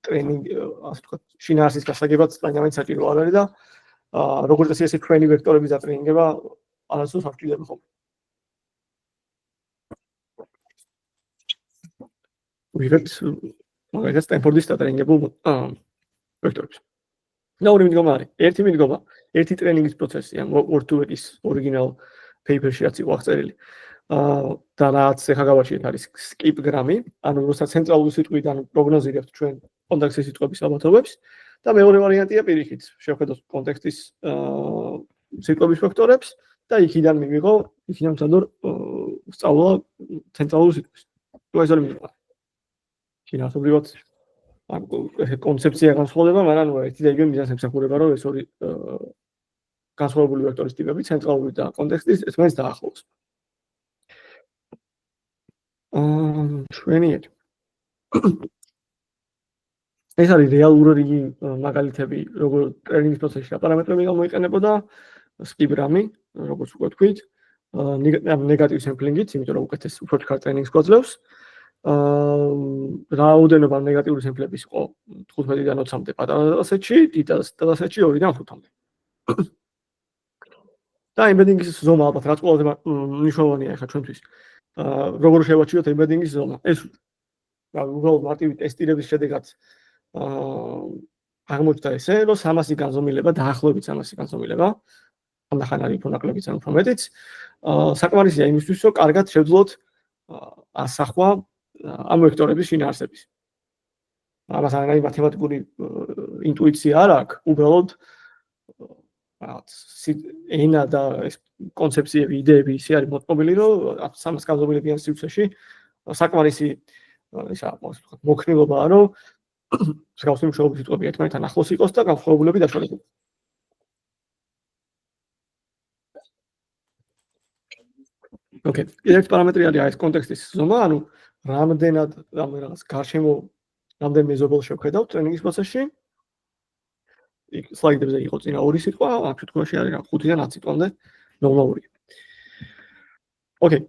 ტრეინინგ ასე ვთქვათ, შინაარსის გასაგებად მაინც საჭირო არ არის და როგორც წესი ესე ჩვენი ვექტორების დატრეინინგება არასდროს არ ჭირდება ხოლმე. ვიღებთ მაგალითად სტენფორდის დატრეინინგებულ ვექტორებს. და ორი მიდგომა არის. ერთი ტრეინინგის პროცესი, ან word to vec-ის original paper-ში რაც იყო აღწერილი. და რაც ახლა გავაჩიეთ არის skip grammy, ანუ როცა ცენტრალური სიტყვიდან პროგნოზირებთ ჩვენ კონტექსტის სიტყვების ალბათობებს და მეორე ვარიანტია პირიქით, შევხედოთ კონტექსტის სიტყვების ვექტორებს და იქიდან ვცადო სწავლა ცენტრალური სიტყვის. ეს ორი მიდგომა. შინაარსობრივად კონცეფცია განსხვავდება, მაგრამ ერთი და იგივე მიზანს ემსახურება, რომ ეს ორი განსხვავებული ვექტორის ტიპები ცენტრალური და კონტექსტის ერთმანეთს დაახლოვოს. შვენიერი. ეს არის რეალური მაგალითები, როგორ ტრეინინგის პროცესში რა პარამეტრები გამოიყენებოდა, skip grammy, როგორც უკვე თქვით, ნეგატივ სემპლინგით, იმიტომ რომ უკეთეს უფრო ჩქარ ტრეინინგს გვაძლევს. რაოდენობა ნეგატიური სემპლების იყო 15-დან 20-მდე პატარა დატასეტში, დიდ დატასეტში 2-დან 5-მდე. და ემბედინგის ზონა ალბათ რაც ყველაზე მნიშვნელოვანია ახლა ჩვენთვის. როგორ შევაჩიოთ ემბედინგის ზონა? ეს უბრალოდ მარტივი ტესტირების შედეგად აღმოჩნდა ესე, რომ 300 განზომილება, დაახლოებით 300 განზომილება, ამდახან არის უფრო ნაკლებიც ან უფრო მეტიც, საკმარისია იმისთვის, რომ კარგად შევძლოთ ასახვა ამ ვექტორების შინაარსების. ამას არ არის მათემატიკური ინტუიცია არ აქვს, უბრალოდ რაღაც ენა და ეს კონცეფციები, იდეები ისე არის მოწყობილი, რომ 300 განზომილებიან სივრცეში საკმარისი ისა მოქნილობაა, რომ მსგავსი მშობლები სიტყვები ერთმანეთთან ახლოს იყოს და განსხვავებულები დაშორებულიყოს. ოკეი, ერთ პარამეტრი არის ეს კონტექსტის ზომა, ანუ რამდენად რაღაც გარშემო რამდენიმე ზობელს შევხედავთ ტრენინგის პროცესში. იქ სლაიდებზე იყო წინა ორი სიტყვა, ამ შემთხვევაში არის რა 5-დან 10 სიტყვამდე ნორმალურია. ოკეი.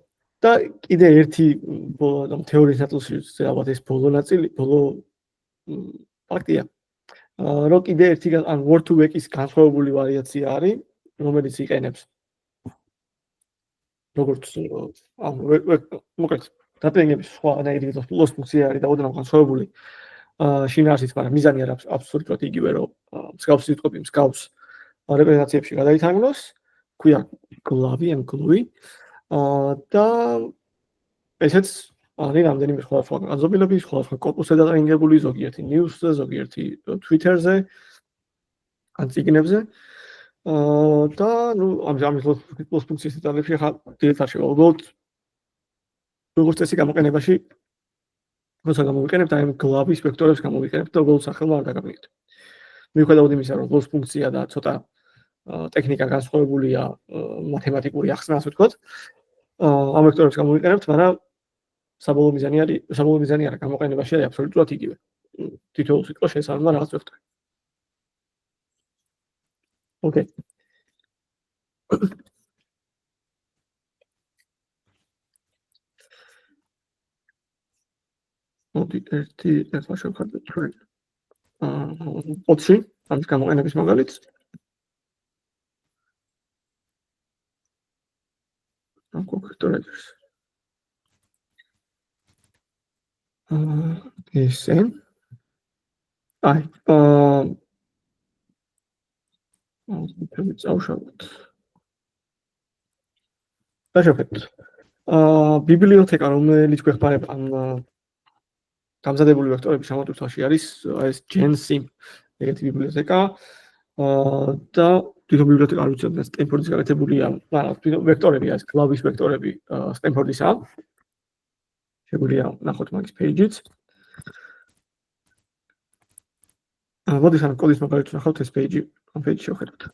და კიდე ერთი თეორიის ნაწილში ალბათ ეს ბოლო ნაწილი, ბოლო ფაქტია. რომ კიდე ერთი ან word to vec-ის განსხვავებული ვარიაცია არის, რომელიც იყენებს როგორც მოკლედ დატენების სხვანაირი ლოს ფუნქცია არის და ოდნავ განსხვავებული შინაარსით, მაგრამ მიზანი არის აბსოლუტურად იგივე, რომ მსგავსი სიტყვები მსგავს რეპრეზენტაციებში გადაითარგმნოს, ქვია glue ან glue და ესეც არის რამდენიმე სხვადასხვა განზომილების, სხვადასხვა კორპუსზე დატრენინგებული, ზოგიერთი news-ზე, ზოგიერთი Twitter-ზე, ან წიგნებზე. და ნუ ამის ლოს ფუნქციის დეტალებში ხა დეტალში შევავდოთ. როგორც წესი გამოყენებაში როცა გამოვიყენებთ აი glove-ის ვექტორებს გამოვიყენებთ და უბრალოდ სახელმა არ დაგაბნიეთ. მიუხედავად იმისა, რომ ლოს ფუნქცია და ცოტა ტექნიკა განსხვავებულია მათემატიკური ახსნა, ასე ვთქვათ. ამ ვექტორებს გამოვიყენებთ, მაგრამ საბოლოო მიზანი არა გამოყენებაში არის აბსოლუტურად იგივე. თითოეულ სიტყვას შესაბამება რაღაც ვექტორი. ოკეი. მოდი ერთმა შევხედოთ ჩვენ. პოტში ამის გამოყენების მაგალითს. კონკრეტულად ესე. აი, წავშალოთ. დაშევხედოთ. ბიბლიოთეკა, რომელიც გვეხმარება ამ გამზადებული ვექტორების შემოტვირთვაში არის ეს GenSim. ეგეთი ბიბლიოთეკა. და თვითონ ბიბლიოთეკა არ ვიცი, და სტენფორდის გაკეთებულია, მაგრამ თვითონ ვექტორები არის, კლავის ვექტორები სტენფორდისაა. შეგვიძლია ნახოთ მაგის page-იც. მოდი სანამ კოდის მაგალითს ნახავთ ეს page-ი, ამ page-ში შევხედოთ.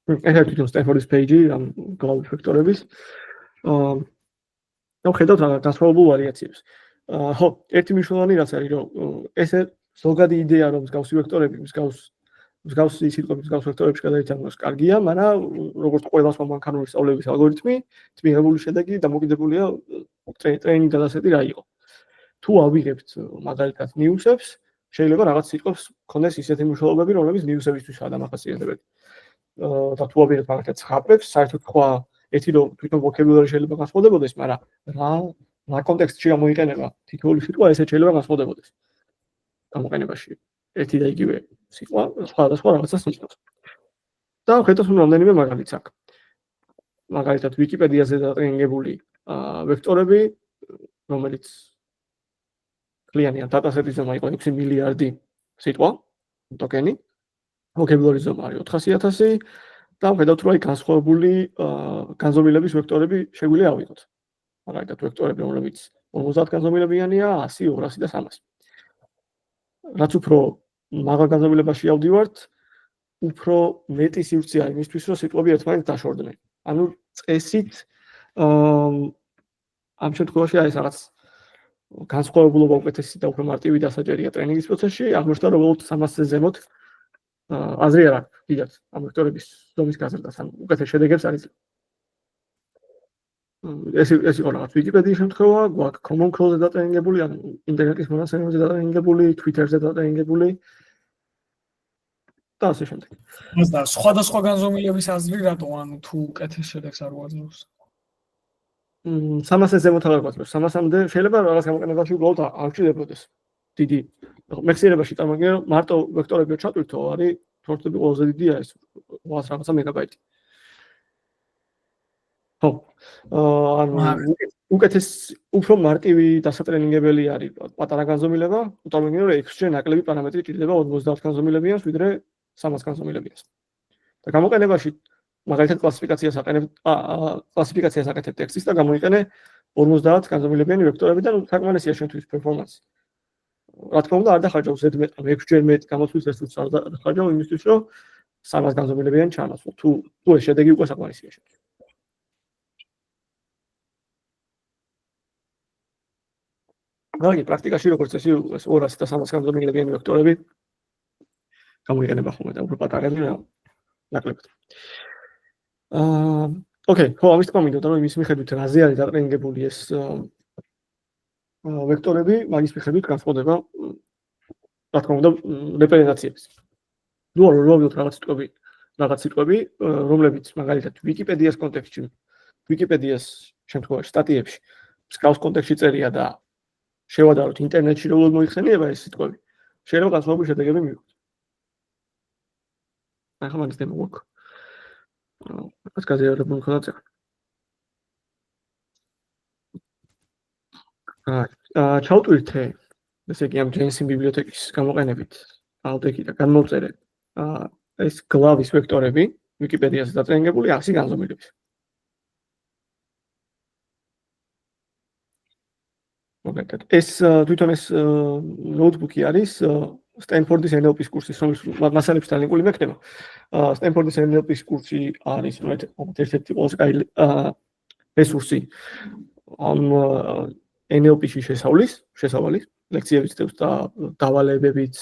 ეს არის თვითონ სტენფორდის page-ი ამ glove ვექტორების. და ხედავთ რა განსხვავებულ ვარიაციებს. ხო, ერთი მნიშვნელოვანი რაც არის, რომ ესე ზოგადი იდეა, რომ მსგავსი ვექტორები, მსგავსი სიტყვები მსგავს ვექტორებში გადაითარგმნოს კარგია, მაგრამ როგორც ყველა სხვა მანქანური სწავლების ალგორითმი, მიღებული შედეგი დამოკიდებულია ტრეინინგ დადასეტი რა იყო. თუ ავიღებთ მაგალითად news-ებს, შეიძლება რაღაც სიტყვებს ქონდეს ისეთი მნიშვნელობები, რომლებიც news-ებისთვისაა დამახასიათებელი. და თუ ავიღებთ მაგალითად ცხაპებს, საერთოდ სხვა ერთი რომ თვითონ vocabulary შეიძლება განსხვავდებოდეს, მაგრამ რა კონტექსტში გამოიყენება თითოეული სიტყვა, ესე შეიძლება განსხვავდებოდეს. გამოყენებაში ერთი და იგივე სიტყვა სხვადასხვა რაღაცას ნიშნავს. და ხედავთ რამდენიმე მაგალითს აქ. მაგალითად ვიკიპედიაზე დატრენინგებული ვექტორები, რომელიც კლიანიან დატასეტის ზომა იყო 6 მილიარდი სიტყვა, ტოკენი. vocabulary ზომა არის 400.000 და ხედავთ რომ აი განსხვავებული განზომილების ვექტორები შეგვიძლია ავიღოთ. მაგალითად ვექტორები, რომლებიც 50 განზომილებიანია, 100, 200 და 300. რაც უფრო მაღალ განზომილებაში ავდივართ, უფრო მეტი სივრცე არის იმისთვის, რომ სიტყვები ერთმანეთს დაშორდნენ. ანუ წესით ამ შემთხვევაში არის რაღაც განსხვავებულობა უკეთესი და უფრო მარტივი დასაჭერია ტრენინგის პროცესში, აღმოჩნდა რომ უბრალოდ 300-ზე ზემოთ აზრი არ აქვს დიდად ამ ვექტორების ზომის გაზრდას, ან უკეთეს შედეგებს არის. ეს იყო რაღაც ვიკიპედიის შემთხვევა, გვაქვს Common Crawl-ზე დატრენინგებული, ან ინტერნეტის მონაცემებზე დატრენინგებული, Twitter-ზე დატრენინგებული და ასე შემდეგ. და სხვადასხვა განზომილების აზრი რატო, ანუ თუ უკეთეს შედეგს არ უაძლევს? 300-ზე ზემოთ აღარ გვაძლევს, 300-მდე შეიძლება რაღაც გამოყენებაში უბრალოდ არ ჭირდებოდეს. დიდი მეხსიერებაში წარმოგიდგენთ, მარტო ვექტორები ჩატვირთო არის ფორტები ყველაზე დიდია ეს 800 რაღაცა მეგაბაიტი. ხო. ანუ უკეთეს უფრო მარტივი დასატრენინგებელი არის პატარა განზომილება, უტოლმენია რომ X-ზე ნაკლები პარამეტრი ჭირდება 50 განზომილებიანს, ვიდრე 300 განზომილებიანს. და გამოყენებაში მაგალითად კლასიფიკაციას აკეთებ ტექსტის და გამოიყენე 50 განზომილებიანი ვექტორები და საკმარისია შენთვის პერფორმანსი. რა თქმა უნდა, არ დახარჯავ ზედმეტ, 6-ჯერ მეტ გამოცდის რესურსს არ დახარჯავ იმისთვის, რომ 300 განზომილებიანი ჩამოსვო. თუ ეს შედეგი უკვე საკმარისია შენთვის. მაგალითად, პრაქტიკაში როგორც წესი 200 და 300 განზომილებიანი ვექტორები გამოიყენება ხოლმე და უფრო პატარები რა ნაკლებად. ოკეი, ხო, ამის თქმა მინდოდა რომ იმის მიხედვით რაზე არის დატრენინგებული ეს ვექტორები, მაგის მიხედვით განსხვავდება რა თქმა უნდა რეპრეზენტაციების. ნუ ვავიოთ რაღაც სიტყვები, რომლებიც მაგალითად ვიკიპედიას კონტექსტში, ვიკიპედიას შემთხვევაში სტატიებში მსგავს კონტექსტში წერია და შევადაროთ ინტერნეტში როგორ მოიხსენიება ეს სიტყვები. შეიძლება განსხვავებული შედეგები მივიღოთ. ახლა მაგის დემო გვაქვს. ეს გაზიარებული მქონდა წერა. ჩავტვირთე, ესე იგი ამ JSON ბიბლიოთეკის გამოყენებით ავდექი და განმოვწერე ეს გლავის ვექტორები ვიკიპედიაზე დატრენინგებული 100 განზომილების. მაგალითად, ეს თვითონ ეს ნოუთბუქი არის სტენფორდის NLP-ის კურსის, რომელიც მასალებთან ლინკული მექნება. სტენფორდის NLP-ის კურსი არის ერთ-ერთი ყველაზე კაი რესურსი ამ NLP-ში შესავლის ლექციებიც დევს და დავალებებიც,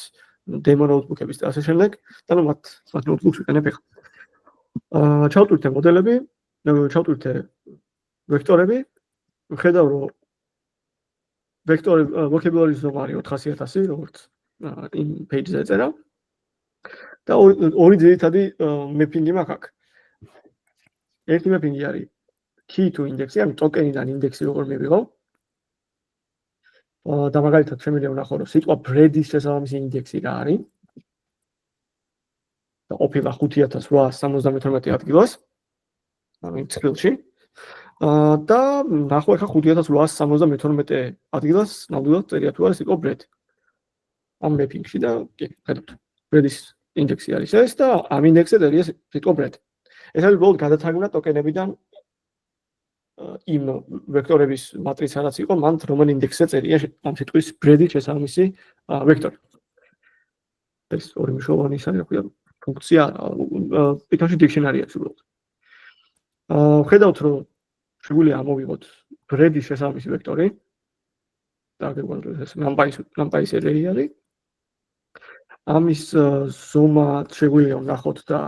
დემო ნოუთბუქების და ასე შემდეგ. და ნუ მათ ნოუთბუქს ვიყენებ ახლა. ჩავტვირთე მოდელები, ჩავტვირთე ვექტორები, ვხედავ რომ ვექტორი vocabulary ზომა არის 400000, როგორც იმ page-ზე ეწერა. და ორი ძირითადი მეპინგი მაქვს აქ. ერთი მეპინგი არის key to index-ი, ანუ ტოკენიდან ინდექსი როგორ მივიღო. და მაგალითად შემიძლია ვნახო, რომ სიტყვა bread-ის შესაბამისი ინდექსი რა არის. და ყოფილა 5872 ადგილას. ანუ იმ ციკლში. და ნახო ახლა 5872 ადგილას ნამდვილად წერია თუ არის სიტყვა bread. ამ მეპინგში და კი, ხედავთ. bread-ის ინდექსი არის ეს და ამ ინდექსზე წერია სიტყვა bread. ეს არის უბრალოდ გადათარგმნა ტოკენებიდან იმ ვექტორების მატრიცა რაც იყო, მან რომელ ინდექსზე წერია ამ სიტყვის bread-ის შესაბამისი ვექტორი. ეს ორი მნიშვნელოვანი ის არის, რა ქვია, ფუნქცია Python-ში dictionary აქვს უბრალოდ. ხედავთ რომ შეგვიძლია ამოვიღოთ bread-ის შესაბამისი ვექტორი. და გეგვანდოთ ეს numpy-ის array არის. ამის ზომა შეგვიძლია ვნახოთ და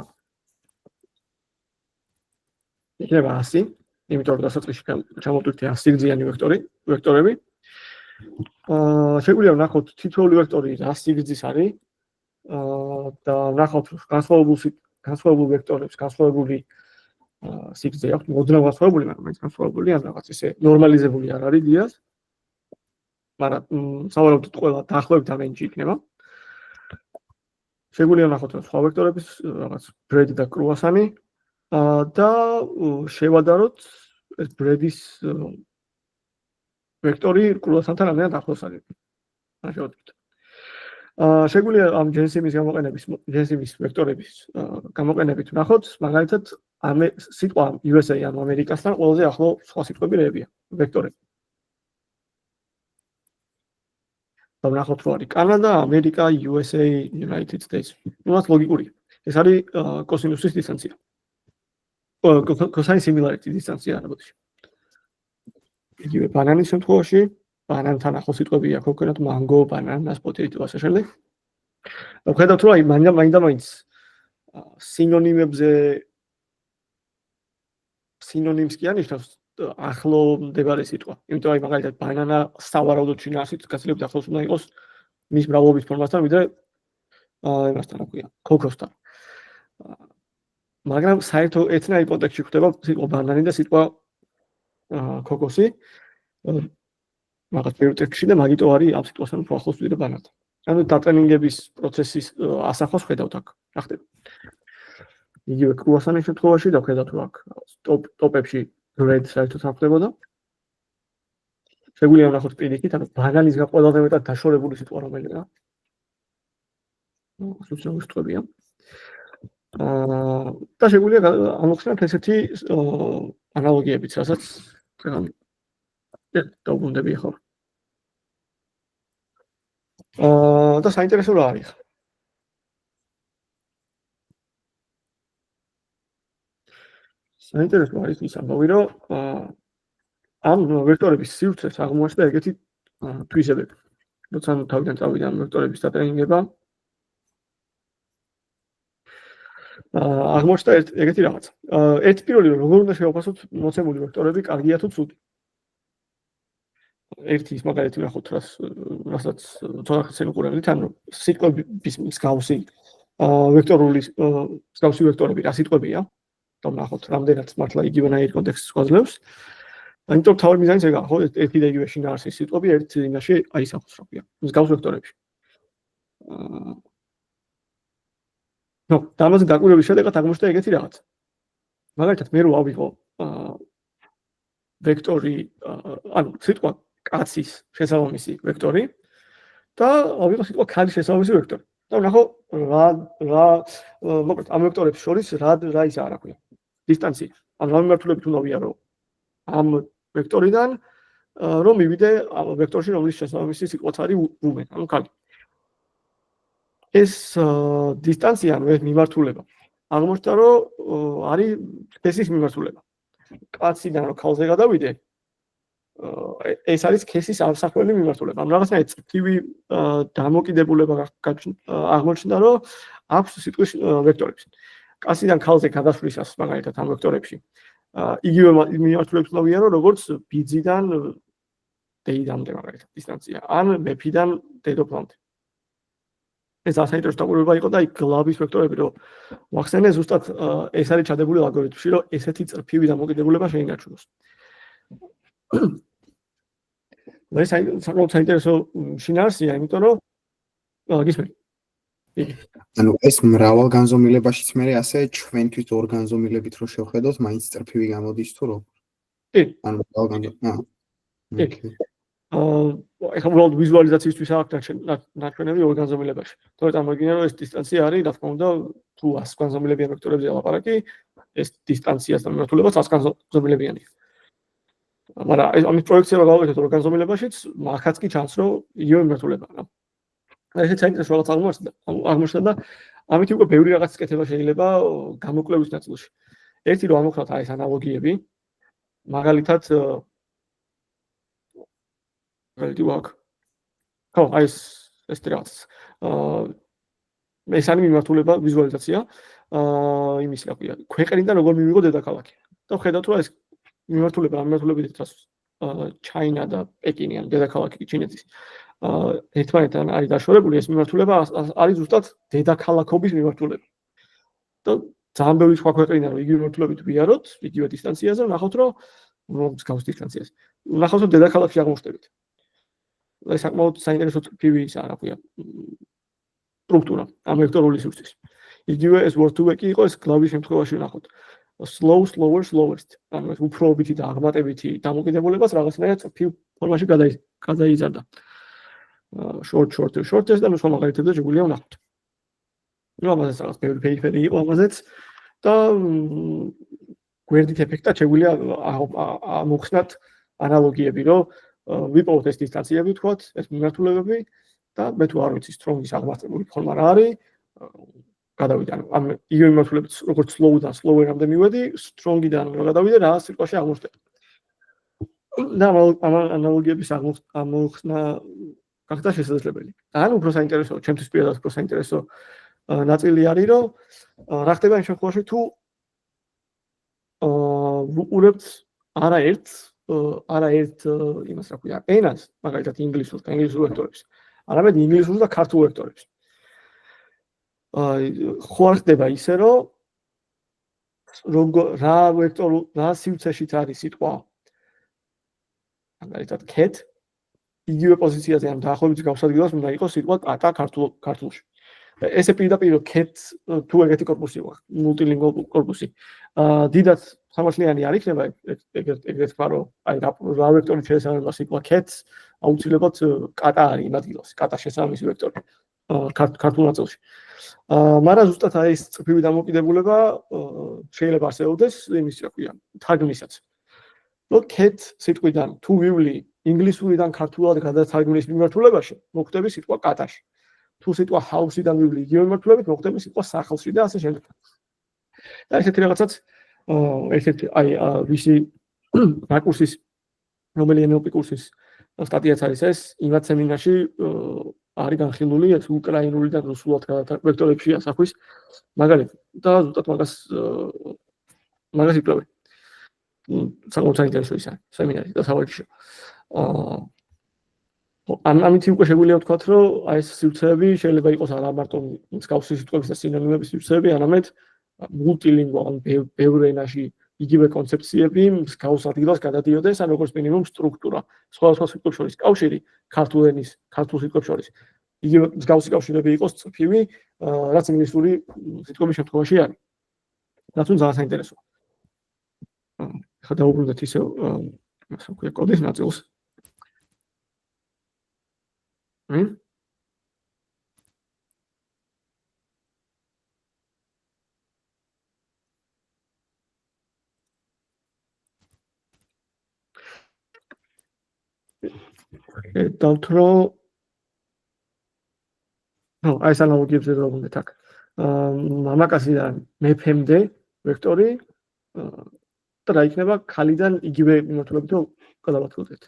იქნება 100, იმიტომ რომ დასაწყისში ჩამოვტვირთე 100 სიგრძიანი ვექტორები. შეგვიძლია ვნახოთ თითოეული ვექტორი რა სიგრძის არის და ვნახოთ განსხვავებულ ვექტორებს განსხვავებული სიგრძე აქვს, მოდრა განსხვავებული, მაგრამ ეს განსხვავებული ან რაღაც ესე ნორმალიზებული არ არის დიას. მაგრამ სავარაუდოდ ყველა დაახლოებით ამ range-ში იქნება. შეგვიძლია ვნახოთ სხვა ვექტორების რაღაც bread და კრუასანი და შევადაროთ ეს bread-ის ვექტორი კრუასანთან რამდენად ახლოს არის. ან შევადაროთ. შეგვიძლია ამ JSON-ის ვექტორების გამოყენებით ვნახოთ, მაგალითად სიტყვა USA ან ამერიკასთან ყველაზე ახლო სხვა სიტყვები რებია, ვექტორები. და ვნახოთ რომ არის კანადა, ამერიკა, USA, United States. ნუ ეს ლოგიკურია. ეს არის კოსინუსის დისტანცია. cosine similarity დისტანცია არაბოდში. იგივე ბანანის შემთხვევაში, ბანანთან ახლო სიტყვებია კონკრეტულად mango, banana, potato ასე შემდეგ. და ვხედავთ რომ აი მაინდა-მაინც სინონიმს კი ანიშნავს ახლო მდებარე სიტყვა. იმიტომ აი მაგალითად banana სავარაუდოდ შინაარსით გაცილებით ახლოს უნდა იყოს მის მრავლობის ფორმასთან, ვიდრე იმასთან, რა ქვია, ქოქოსთან. მაგრამ საერთო ეთნარი კონტექსტში ხდება სიტყვა banana და სიტყვა ქოქოსი. მაგას პირველ ტექსტში და მაგიტო არის ამ სიტყვასთან უფრო ახლოს ვიდრე banana. ანუ დატრენინგების პროცესის ასახოს ხედავთ აქ. რა ხდება? იგივე კრუასანის შემთხვევაში და ხედავთ რომ აქ ტოპებში red საერთოდ არ ხდებოდა. შეგვიძლია ვნახოთ პირიქით, ანუ ბანანისგან ყველაზე მეტად დაშორებული სიტყვა რომელია. სულ ვიტყვებია. და შეგვიძლია ამოვხსნათ ესეთი ანალოგიებიც, რასაც დავუბრუნდები ახლა. და საინტერესო რა არის? საინტერესო არის ის ამბავი, რომ ამ ვექტორების სივრცეს აღმოაჩნდა ეგეთი თვისებები. როცა თავიდან წავიდა ვექტორების დატრენინგება, აღმოჩნდა ეგეთი რაღაცა. ერთი პირველი რომ როგორ უნდა შევაფასოთ მოცემული ვექტორები, კარგია თუ ცუდი. ერთი ის მაგალითი ვნახოთ, რასაც ცოტა უყურებთ, ანუ სიტყვების მსგავსი ვექტორული მსგავსი ვექტორები რა სიტყვებია? და ვნახოთ, რამდენად მართლა იგივენაირი კონტექსტს გვაძლევს. ამიტომ თავი მიზანიც ეგაა, ხო, ერთი და იგივე შინაარსის სიტყვები ერთ იმაში აისახოს, რა ქვია, მსგავს ვექტორებში. ნუ, დამაზე დაკვირვების შედეგად აღმოჩნდა ეგეთი რაღაცა. მაგალითად, მე რო ავიღო ვექტორი, ანუ სიტყვა კაცის შესაბამისი ვექტორი და ავიღო სიტყვა ქალის შესაბამისი ვექტორი. და ვნახო მოკლედ ამ ვექტორებს შორის რა ისაა, რა ქვია, დისტანცია. ანუ რა მიმართულებით უნდა ვიარო ამ ვექტორიდან რომ მივიდე ამ ვექტორში, რომლის შესაბამისი სიტყვაც არის woman, ანუ ქალი. ეს დისტანცია, ანუ ეს მიმართულება აღმოჩნდა, რომ არის ქესის მიმართულება. კაციდან რომ ქალზე გადავიდე, ეს არის ქესის ამსახველი მიმართულება. ამ რაღაცნაირად წრფივი დამოკიდებულება აღმოჩნდა, რომ აქვს სიტყვის ვექტორებს. კაციდან ქალზე გადასვლისას, მაგალითად ამ ვექტორებში, იგივე მიმართულებით უნდა ვიარო, როგორც ბიძიდან დეიდამდე მაგალითად დისტანცია, ან მეფიდან დედოფლამდე. ეს საინტერესო დაკვირვება იყო და იქ გლავის ვექტორები რომ ვახსენე ზუსტად ეს არის ჩადებული ალგორითმში, რომ ესეთი წრფივი დამოკიდებულება შეინარჩუნოს. ეს საკმაოდ საინტერესო შინაარსია, იმიტომ რომ გისმენთ. ანუ ეს მრავალ განზომილებაშიც მე ასე ჩვენთვის ორ განზომილებით რო შევხედოთ, მაინც წრფივი გამოდის თუ რო? კი. ანუ მრავალ განზომილებაში. ეხლა უბრალოდ ვიზუალიზაციისთვის აქვს ნაჩვენები ორ განზომილებაში. თორე წარმოგიდგენია, რომ ეს დისტანცია არის, რა თქმა უნდა, თუ 100 განზომილებიან ვექტორებზე ლაპარაკი, ეს დისტანციას და მიმართულებას 100 განზომილებიანია. მაგრამ ამის პროექცია გავაკეთოთ ორ განზომილებაშიც, ახაც კი ჩანს, რომ იგივე მიმართულებაა რა. ესეც საინტერესო რაღაც აღმოჩნდა და ამით უკვე ბევრი რაღაც კეთება შეიძლება გამოკვლევის ნაწილში. ერთი რომ ამოხსნათ ეს ანალოგიები, მაგალითად ხო, ეს რაღაც. ეს არის მიმართულება, ვიზუალიზაცია, იმის რა ქვია, ქვეყნიდან როგორ მივიღო დედაქალაქი. და ხედავთ, რომ ეს მიმართულება, მიმართულებებით რას ჩაინა და პეკინი, ან დედაქალაქი ჩინეთის. ერთმანეთთან არის დაშორებული, ეს მიმართულება არის ზუსტად დედაქალაქობის მიმართულება. და ძალიან ბევრი სხვა ქვეყნიდან რომ იგივე მიმართულებით ვიაროთ, იგივე დისტანციაზე, ვნახოთ, რომ მსგავს დისტანციაზე. ვნახოთ, რომ დედაქალაქში აღმოჩნდებით. ეს საკმაოდ საინტერესო წრფივი ისაა, რა ქვია, სტრუქტურა ამ ვექტორული სივრცის. იგივე ეს word to back იყო, ეს გლავის შემთხვევაში ვნახოთ. slow, slower, slowest. ანუ ეს უფროებითი და აღმატებითი დამოკიდებულებას რაღაცნაირად წრფივ ფორმაში გადაიზარდა. short, shorter, shortest და სხვა მაგალითებზე შეგვიძლია ვნახოთ. ნუ ამაზეც რაღაც ბევრი ფერიფერი იყო ამაზეც და გვერდით ეფექტად შეგვიძლია ამოვხსნათ ანალოგიები, რომ ვიპოვოთ ეს დისტანციები, ვთქვათ, ეს მიმართულებები და მე თუ არ ვიცი strong-ის აღმართებული ფორმა რა არის, გადავიდე, ანუ ამ იგივე მიმართულებით როგორც slow-დან slower-ამდე მივედი, strong-იდან რომ გადავიდე, რა სიტყვაში აღმოჩნდება. და ამ ანალოგიების ამოვხსნა გახდა შესაძლებელი. ან უფრო საინტერესო, ჩემთვის პირადად უფრო საინტერესო ნაწილი არის, რომ რა ხდება იმ შემთხვევაში, თუ ვუყურებთ არაერთ იმას რა ქვია, ენას, მაგალითად ინგლისურს და ინგლისურ ვექტორებს, არამედ ინგლისურს და ქართულ ვექტორებს. ხო არ ხდება ისე, რომ რა სივრცეშიც არის სიტყვა, მაგალითად cat, იგივე პოზიციაზე ან დაახლოებით გავსადგილოს უნდა იყოს სიტყვა კატა ქართულში. ესე პირდაპირ cat თუ ეგეთი კორპუსი ვარ, multilingual კორპუსი. დიდად სამართლიანი არ იქნება ეგრეთ თქვა რომ აი რა ვექტორი შეესაბამება სიტყვა cat, აუცილებლად კატა არის იმ ადგილას, კატა შესაბამისი ვექტორი ქართულ ნაწილში. მაგრამ ზუსტად აი ეს წრფივი დამოკიდებულება შეიძლება არსებობდეს იმის რა ქვია, თარგმნისაც. რომ cat სიტყვიდან თუ ვივლი ინგლისურიდან ქართულად გადათარგმნის მიმართულებაში, მოხდები სიტყვა კატაში. თუ სიტყვა house-დან ვივლი იგივე მიმართულებით, მოხდები სიტყვა სახლში და ასე შემდეგ. და ესეთი რაღაცაც ესეთი აი ვისი რაკურსის რომელი NLP კურსის სტატიაც არის ეს, იმათ სემინარში არის განხილული ეს უკრაინულიდან რუსულად ვექტორებში ასახვის მაგალითი და ზუსტად მაგას იკვლევენ. საკმაოდ საინტერესო ის არის სემინარი და სავარჯიშო. ამით უკვე შეგვიძლია ვთქვათ, რომ აი ეს სივრცეები შეიძლება იყოს არა მარტო მსგავსი სიტყვების და სინონიმების სივრცეები, არამედ multilingual, ბევრ ენაში იგივე კონცეფციები მსგავს ადგილას გადადიოდეს, ან როგორც მინიმუმ სტრუქტურა. სხვადასხვა სიტყვებს შორის კავშირი, ქართულ სიტყვებს შორის. იგივე მსგავსი კავშირები იყოს წრფივი, რაც ინგლისური სიტყვების შემთხვევაში არის. რაც ძალიან საინტერესოა. ხა დაუბრუნდეთ ისევ ასე ვქვია კოდის ნაწილს. დავთრო აი ეს ანალოგიებზე დავუბრუნდეთ აქ. მამაკაციდან მეფემდე ვექტორი და რა იქნება ქალიდან იგივე მიმართულებით რომ გადავათვალოთ.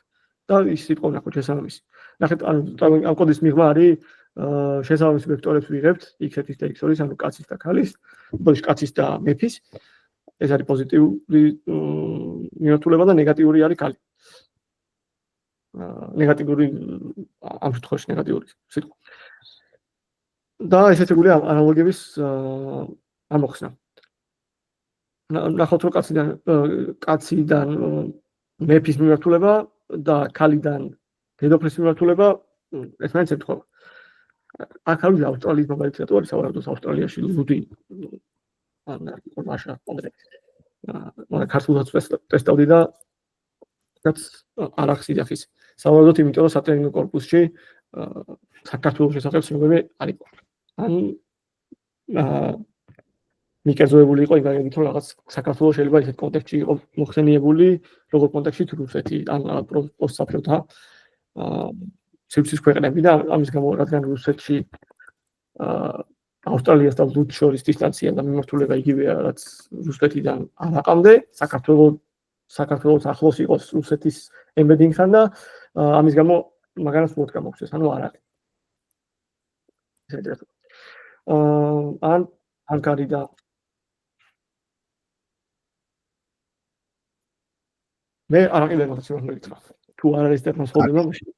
და ის სიტყვა ნახოთ შესაბამისი. ნახეთ, ანუ ამ კოდის მიღმა არის შესაბამისი ვექტორებს ვიღებთ x1-ის და x2-ის, ანუ კაცის და ქალის, ბოდიში კაცის და მეფის. ეს არის პოზიტიური მიმართულება და ნეგატიური არის ქალი. ნეგატიური ამ შემთხვევაში ნეგატიური სიტყვა. და ესეც შეგვიძლია ანალოგიების ამოხსნა. ნახოთ რომ კაციდან მეფის მიმართულება და ქალიდან დედოფლის მიმართულება ერთმანეთს ემთხვევა. აქ არის ავსტრალიის მაგალითი რატო არის სავარაუდოდ ავსტრალიაში ლუდი მაშა მაგრამ ქართულადაც ტესტავდი და რაც არ ახსიდა ხის. სავარაუდოდ იმიტომ რომ სატრენინგო კორპუსში საქართველოს შესახებ ცნობები არ იყო. ან მიკერძოებული იყო იმაგებით რომ რაღაც საქართველოს შეიძლება ისეთ კონტექსტში იყო მოხსენიებული, როგორ კონტექსტში თუ რუსეთი ან პოსტსაფრთა სივრცის ქვეყნები და ამის გამო რადგან რუსეთში ავსტრალიას და ლუდს შორის დისტანცია და მიმართულება იგივეა რაც რუსეთიდან არ აყამდე, საქართველოს ახლოს იყოს რუსეთის ემბედინგთან და ამის გამო მაგანაც უოდ გამოხსეს, ანუ არ არის. ესეთი ან კარი და მე არ აყიდებ მაგას რომ თუ არ არის ტერმინოლოგია მაშინ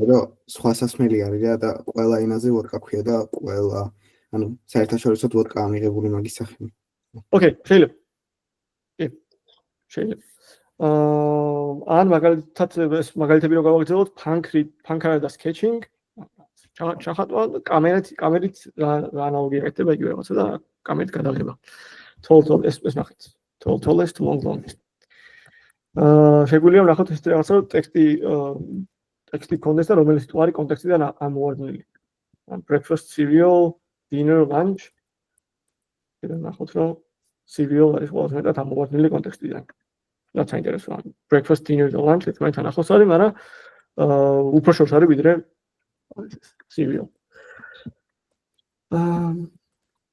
რომ სხვა სასმელი არის და ყველა ენაზე ვოდკა ქვია და ყველა ანუ საერთაშორისოდ ვოდკა ამიღებული მაგის სახელი. ოკეი, შეიძლება. შეიძლება. ან მაგალითად ეს მაგალითები რომ გავაგრძელოთ, ფანქარი და sketching, ჩახატვა და კამერით რა ანალოგია ეკეთება იგივე რაღაცა და კამერით გადაღება. Tall ეს ნახეთ. Tallest longest. შეგვიძლია ვნახოთ ეს რაღაცა რომ ტექსტი კონდეს და რომელიც თუ არის კონტექსტიდან ამოვარდნილი. Breakfast, cereal, dinner, lunch. და ნახოთ რომ cereal არის ყველაზე მეტად ამოვარდნილი კონტექსტიდან. რაც საინტერესოა. Breakfast, dinner და lunch ერთმანეთთან ახლოს არის, მაგრამ უფრო შორს არის ვიდრე cereal.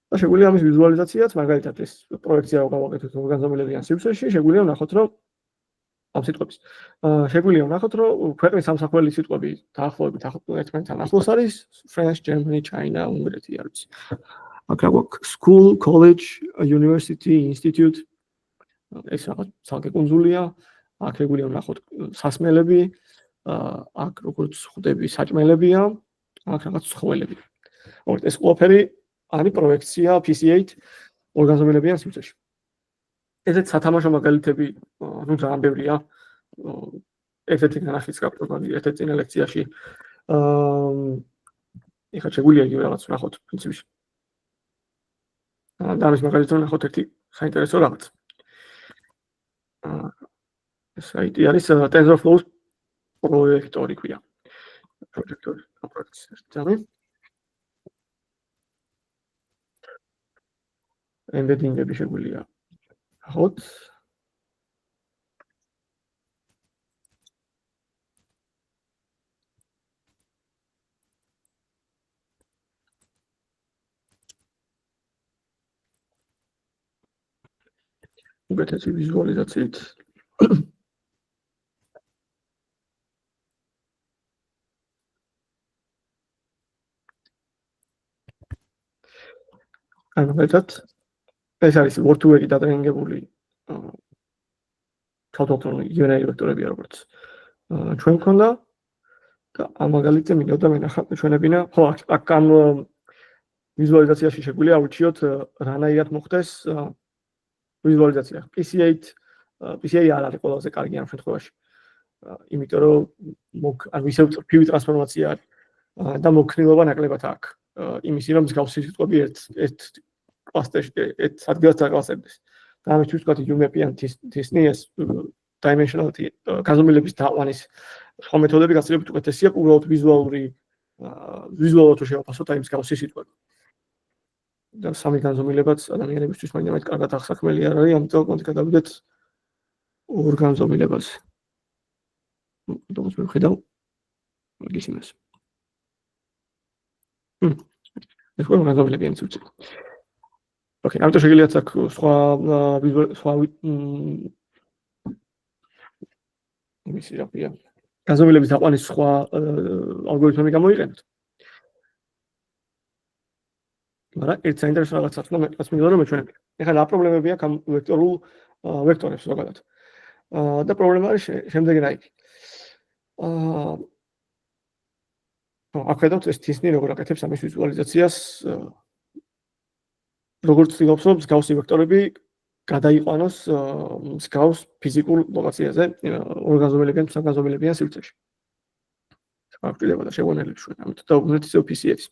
და შეგვიძლია ამის ვიზუალიზაციაც, მაგალითად ეს პროექცია რო გავაკეთოთ ორგანზომილებიან სივრცეში, შეგვიძლია ვნახოთ რომ ამ სიტყვების. შეგვიძლია ვნახოთ რომ ქვეყნის სამსახურელი სიტყვები დაახლოებით ერთმანეთთან ახლოს არის France, Germany, China, უნგრეთი არის. აქ რა გვაქვს school, college, university, institute. ეს რაღაც ცალკე კუნძულია. აქ შეგვიძლია ვნახოთ სასმელები, აქ როგორც ხვდები საჭმელებია, აქ რაღაც ცხოველები. მოკლედ ეს ყველაფერი არის პროექცია PC8 ორგანზომილებიან სივრცეში. ესეც სათამაშო მაგალითები, ну ძალიან ბევრია. ერთ-ერთი განახილს გაკეთებული ერთ-ერთ წინა ლექციაში. ეხლა შეგვიძლია იგივე რაღაც ვნახოთ პრინციპში. და ამის მაგალითად ვნახოთ ერთი საინტერესო რაღაც. საიტი არის TensorFlow პროექტორი ქვია. პროექტის ძამი. embedding-ები შეგვიძლია ვნახოთ. უკეთესი ვიზუალიზაციით. ანუ მეტად ეს არის word-to-word დატრენინგებული თავდაპირველი UNI ვექტორებია როგორც ჩვენ გვქონდა და ამ მაგალითზე მინდოდა მენახა ჩვენებინა ხო აქ ამ ვიზუალიზაციაში შეგვიძლია ავირჩიოთ რანაირად მოხდეს ვიზუალიზაცია. PCA არ არის ყველაზე კარგი ამ შემთხვევაში. იმიტომ რომ ანუ ისევ PV ტრანსფორმაცია არის და მოქნილობა ნაკლებად აქვს. იმისი რომ მსგავსი სიტყვები ერთ კლასტერში ერთ ადგილას დაკლასებდეს. და ამისთვის ვთქვათ UMAP-ან TSNE-ს dimensionality განზომილების დაყვანის სხვა მეთოდები გაცილებით უკეთესია უბრალოდ ვიზუალურად შევაფასოთ აი მსგავსი სიტყვები. და სამი განზომილებაც ადამიანებისთვის მაინც კარგად აღსაქმელი არ არის, ამიტომ გადავიდეთ ორ განზომილებას. დავუშვებ ხედავ ის იმას. ეს ყველა განზომილები არის უცებ. ოკეი, ამიტომ შეგიძლიათ აქ სხვა იმისი რაფია. განზომილების დაყვანის სხვა ალგორითმები გამოიყენოთ. მაგრამ ერთ საინტერესო რაღაცას მინდა რომ მეჩვენებია. ეხლა რა პრობლემები აქვს ამ ვექტორებს ზოგადად. და პრობლემა არის შემდეგნაირი. აქ ხედავთ ეს TSNE როგორ აკეთებს ამის ვიზუალიზაციას. როგორც ცდილობს რომ მსგავსი ვექტორები გადაიყვანოს მსგავს ფიზიკურ ლოკაციაზე ორ განზომილებიან სამ განზომილებიან სივრცეში. აღჭირდება და შეგვანელებს ჩვენ. ამიტომ დავუბრუნდეთ ისევ PCA-ს.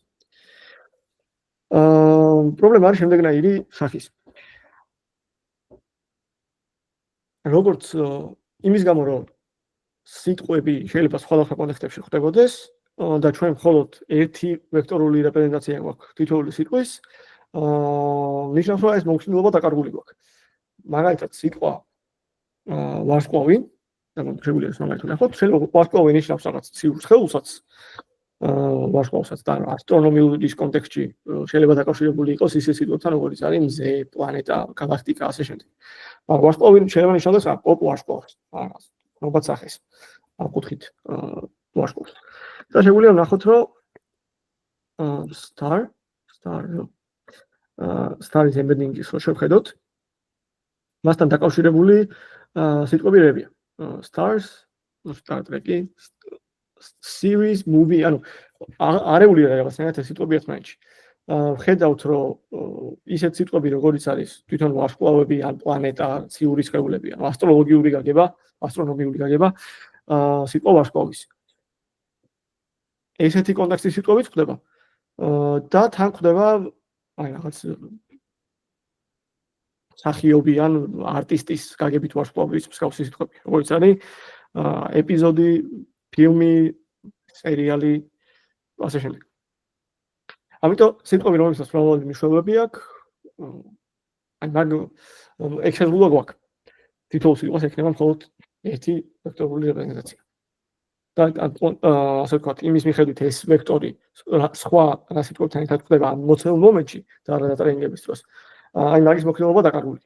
პრობლემა არის შემდეგნაირი სახის. როგორც იმის გამო რომ სიტყვები შეიძლება სხვადასხვა კონტექსტებში ხვდებოდეს და ჩვენ მხოლოდ ერთი ვექტორული რეპრეზენტაცია გვაქვს თითოეული სიტყვის, ნიშნავს რომ ეს მოხსნილობა დაკარგული გვაქვს. მაგალითად სიტყვა ვარსკვლავი, შეგვიძლია ეს მაგალითად ვნახოთ, შეიძლება ვარსკვლავი ნიშნავს რაღაც ციურ სხეულსაც, ვარსკვლავსაც და ასტრონომიის კონტექსტში შეიძლება დაკავშირებული იყოს ისე სიტყვებთან, როგორიც არის მზე, პლანეტა, გალაქტიკა, ასე შემდეგ. მაგრამ ვარსკვლავი შეიძლება ნიშნავდეს პოპ ვარსკვლავს, რაღაც ნებად სახეს, ამ კუთხით ვარსკვლავს. და შეგვიძლია ვნახოთ, რომ Star-ის embedding-ის რო შევხედოთ, მასთან დაკავშირებული სიტყვები რებია. Stars, Star Trek-ი, series, movie, ანუ არეული რაღაცნაირად ეს სიტყვები ერთმანეთში. ხედავთ, რომ ისეთ სიტყვები, როგორიც არის თვითონ ვარსკვლავები, ან პლანეტა, ციური სხეულები, ანუ ასტრონომიული გაგება, სიტყვა ვარსკვლავის. ესეთი კონტექსტის სიტყვებიც ხდება. და თან ხდება აი რაღაც სახიობი ან არტისტის გაგებით ვარსკვლავის მსგავსი სიტყვები, როგორც არის ეპიზოდი, ფილმი, სერიალი, ასე შემდეგ. ამიტომ სიტყვები, რომელსაც მრავალი მნიშვნელობები აქვს, აი მაგ ექსპერტულად გვაქვს. თითოეულ სიტყვას ექნება მხოლოდ ერთი ვექტორული რეპრეზენტაცია. და ასე ვთქვათ, იმის მიხედვით ეს ვექტორი სხვა რა სიტყვებთან ერთად ხდება ამ მოცემულ მომენტში და რა დატრენინგების დროს. აი მაგის მოქნილობა დაკარგულია.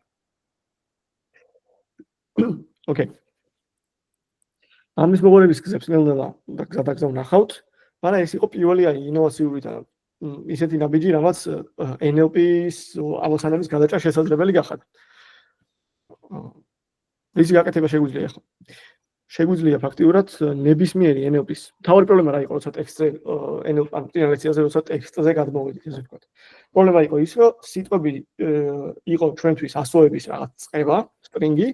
ოკეი. ამის მოგონების გზებს ნელ-ნელა გზადაგზა ვნახავთ, მაგრამ ეს იყო პირველი აი ინოვაციური და ისეთი ნაბიჯი, რამაც NLP-ის ამოცანების გადაჭრა შესაძლებელი გახადა. ისი გაკეთება შეგვიძლია ახლა. შეგვიძლია ფაქტიურად ნებისმიერი NLP-ის. თავი პრობლემა რა იყო, როცა ტექსტზე NLP ან ლექციაზე როცა ტექსტზე გადმოვიდით, ესე ვთქვათ. პრობლემა იყო ის, რომ სიტყვები იყო ჩვენთვის ასოების რაღაც წყება, string-ი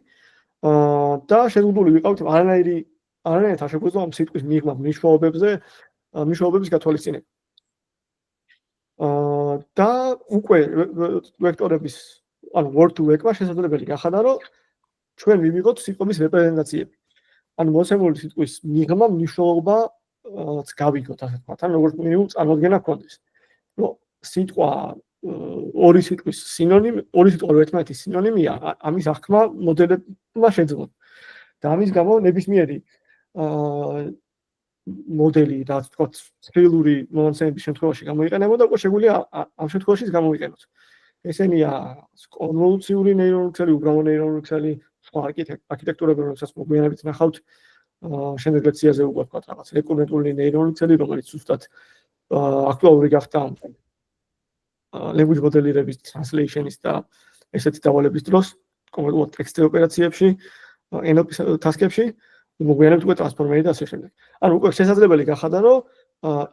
და შეზღუდული ვიყავით არანაირი არანაირად არ შეგვეძლო ამ სიტყვის მიღმა მნიშვნელობების გათვალისწინება. და უკვე ვექტორების ანუ word to vec-მა შესაძლებელი გახადა, რომ ჩვენ მივიღოთ სიტყვების რეპრეზენტაციები. ანუ მოცემული სიტყვის მიღმა მნიშვნელობაც გავიგოთ, ასე ვთქვათ, ან როგორც მინიმუმ წარმოდგენა გქონდეს. რომ სიტყვა ორი სიტყვის სინონიმი, ორი სიტყვა ერთმანეთის სინონიმია, ამის აღქმა მოდელებმა შეძლონ. და ამის გამო ნებისმიერი მოდელი, რაც ვთქვათ, სქილური მონაცემების შემთხვევაში გამოიყენებოდა, უკვე შეგვიძლია ამ შემთხვევაშიც გამოიყენოთ. ესენია კონვოლუციური ნეირონული ქსელი, უბრალო ნეირონული ქსელი, სხვა არქიტექტურები, რომელსაც მოგვიანებით ნახავთ, შემდეგ ლექციაზე უკვე ვთქვათ რაღაც რეკურენტული ნეირონული ქსელი, რომელიც ზუსტად აქტუალური გახდა language მოდელირების, translation-ის და ესეთი დავალების დროს, კონკრეტულად ტექსტ ოპერაციებში, NLP task-ებში, მოგვიანებით უკვე ტრანსფორმერი და ასე შემდეგ. ანუ უკვე შესაძლებელი გახადა, რომ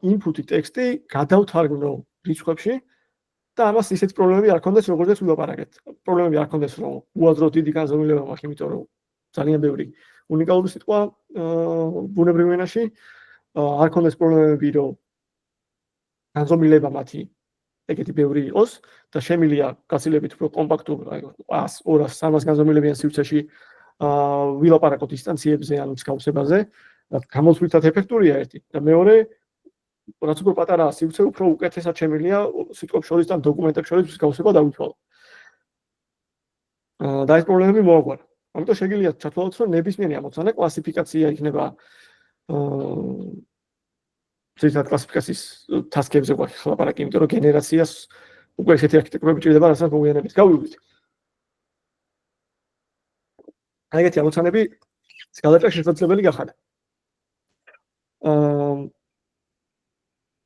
input-ი ტექსტი გადავთარგმნო რიცხვებში და ამას ისეთი პრობლემები არ ქონდეს, როგორც ვილაპარაკეთ. პრობლემები არ ქონდეს, რომ უაზრო დიდი განზომილება მაქვს, იმიტომ რომ ძალიან ბევრი უნიკალური სიტყვა ბუნებრივ ენაში, არ ქონდეს პრობლემები, რომ განზომილება მათი ეგეთი ბევრი იყოს და შემილია გაცილებით უფრო კომპაქტურ, აი 100, 200, 300 განზომილებიან სივრცეში ვილაპარაკოთ ინსტანციებზე ან მსგავსებაზე, გამოსვლითად ეფექტურია ერთი და მეორე რაც უფრო პატარაა სივრცე, უფრო უკეთესად შემილია სიტყვებს შორის და დოკუმენტებს შორის მსგავსება დავითვალო. და ეს პრობლემები მოაგვარა. ამიტომ შეგიძლია ჩათვალოთ, რომ ნებისმიერი ამოცანა კლასიფიკაცია იქნება ზოგადად კლასიფიკაციის task-ებზე გვაქვს ლაპარაკი, იმიტომ რომ გენერაციას უკვე ესეთი არქიტექტურები ჭირდება, რასაც მოგვიანებით გავივლით. ეგეთი ამოცანები გადაჭრა შესაძლებელი გახადა.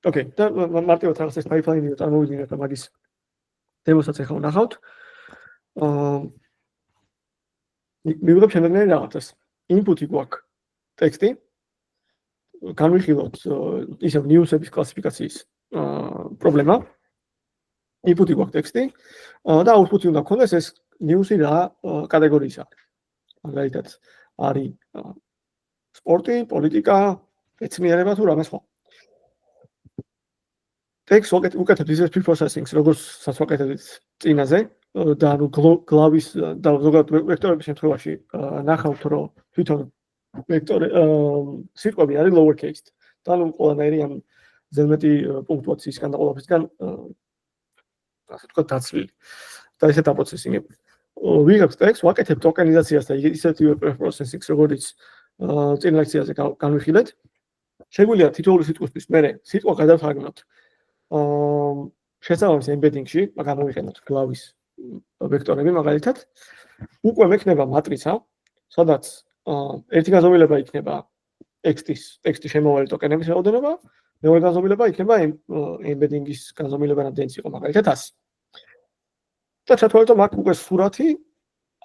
ოკეი, და მარტივად რაღაც ეს pipeline-ი წარმოვიდგინეთ და მაგის დემოსაც ახლა ვნახავთ. მივიღებ შემდეგნაირ რაღაცას. input-ი გვაქვს ტექსტი. განვიხილოთ ისევ news-ების კლასიფიკაციის პრობლემა. input-ი გვაქვს ტექსტი და output-ი უნდა გქონდეს ეს news-ი რა კატეგორიისა. მაგალითად არის სპორტი, პოლიტიკა, მეცნიერება თუ რამე სხვა. ტექსტს უკეთებთ ისე pre-processing-ს, როგორცაც ვაკეთებთ წინაზე და ანუ გლავის და ზოგადად ვექტორების შემთხვევაში ნახავთ, რომ თვითონ ვექტორი სიტყვები არის lower case. და ანუ ყველანაირი ამ ზედმეტი პუნქტუაციის განაყოფისგან ასე ვთქვათ დაცლილი. და ესე დაპროცესინგებული. ვიღებთ ტექსტს, ვაკეთებთ ტოკენიზაციას და ისეთივე pre-processing-ს, როგორც წინ ლექციაზე განვიხილეთ. შეგვიძლია თითოეული სიტყვისთვის მერე სიტყვა გადავთარგმნოთ შესაბამის embedding-ში, გამოვიყენოთ გლავის ვექტორები მაგალითად. უკვე მექნება მატრიცა, სადაც ერთი განზომილება იქნება ტექსტის შემავალი ტოკენების რაოდენობა, მეორე განზომილება იქნება embedding-ის განზომილება რამდენიც იყო მაგალითად 100. და ჩათვალეთ, რომ აქ უკვე სურათი,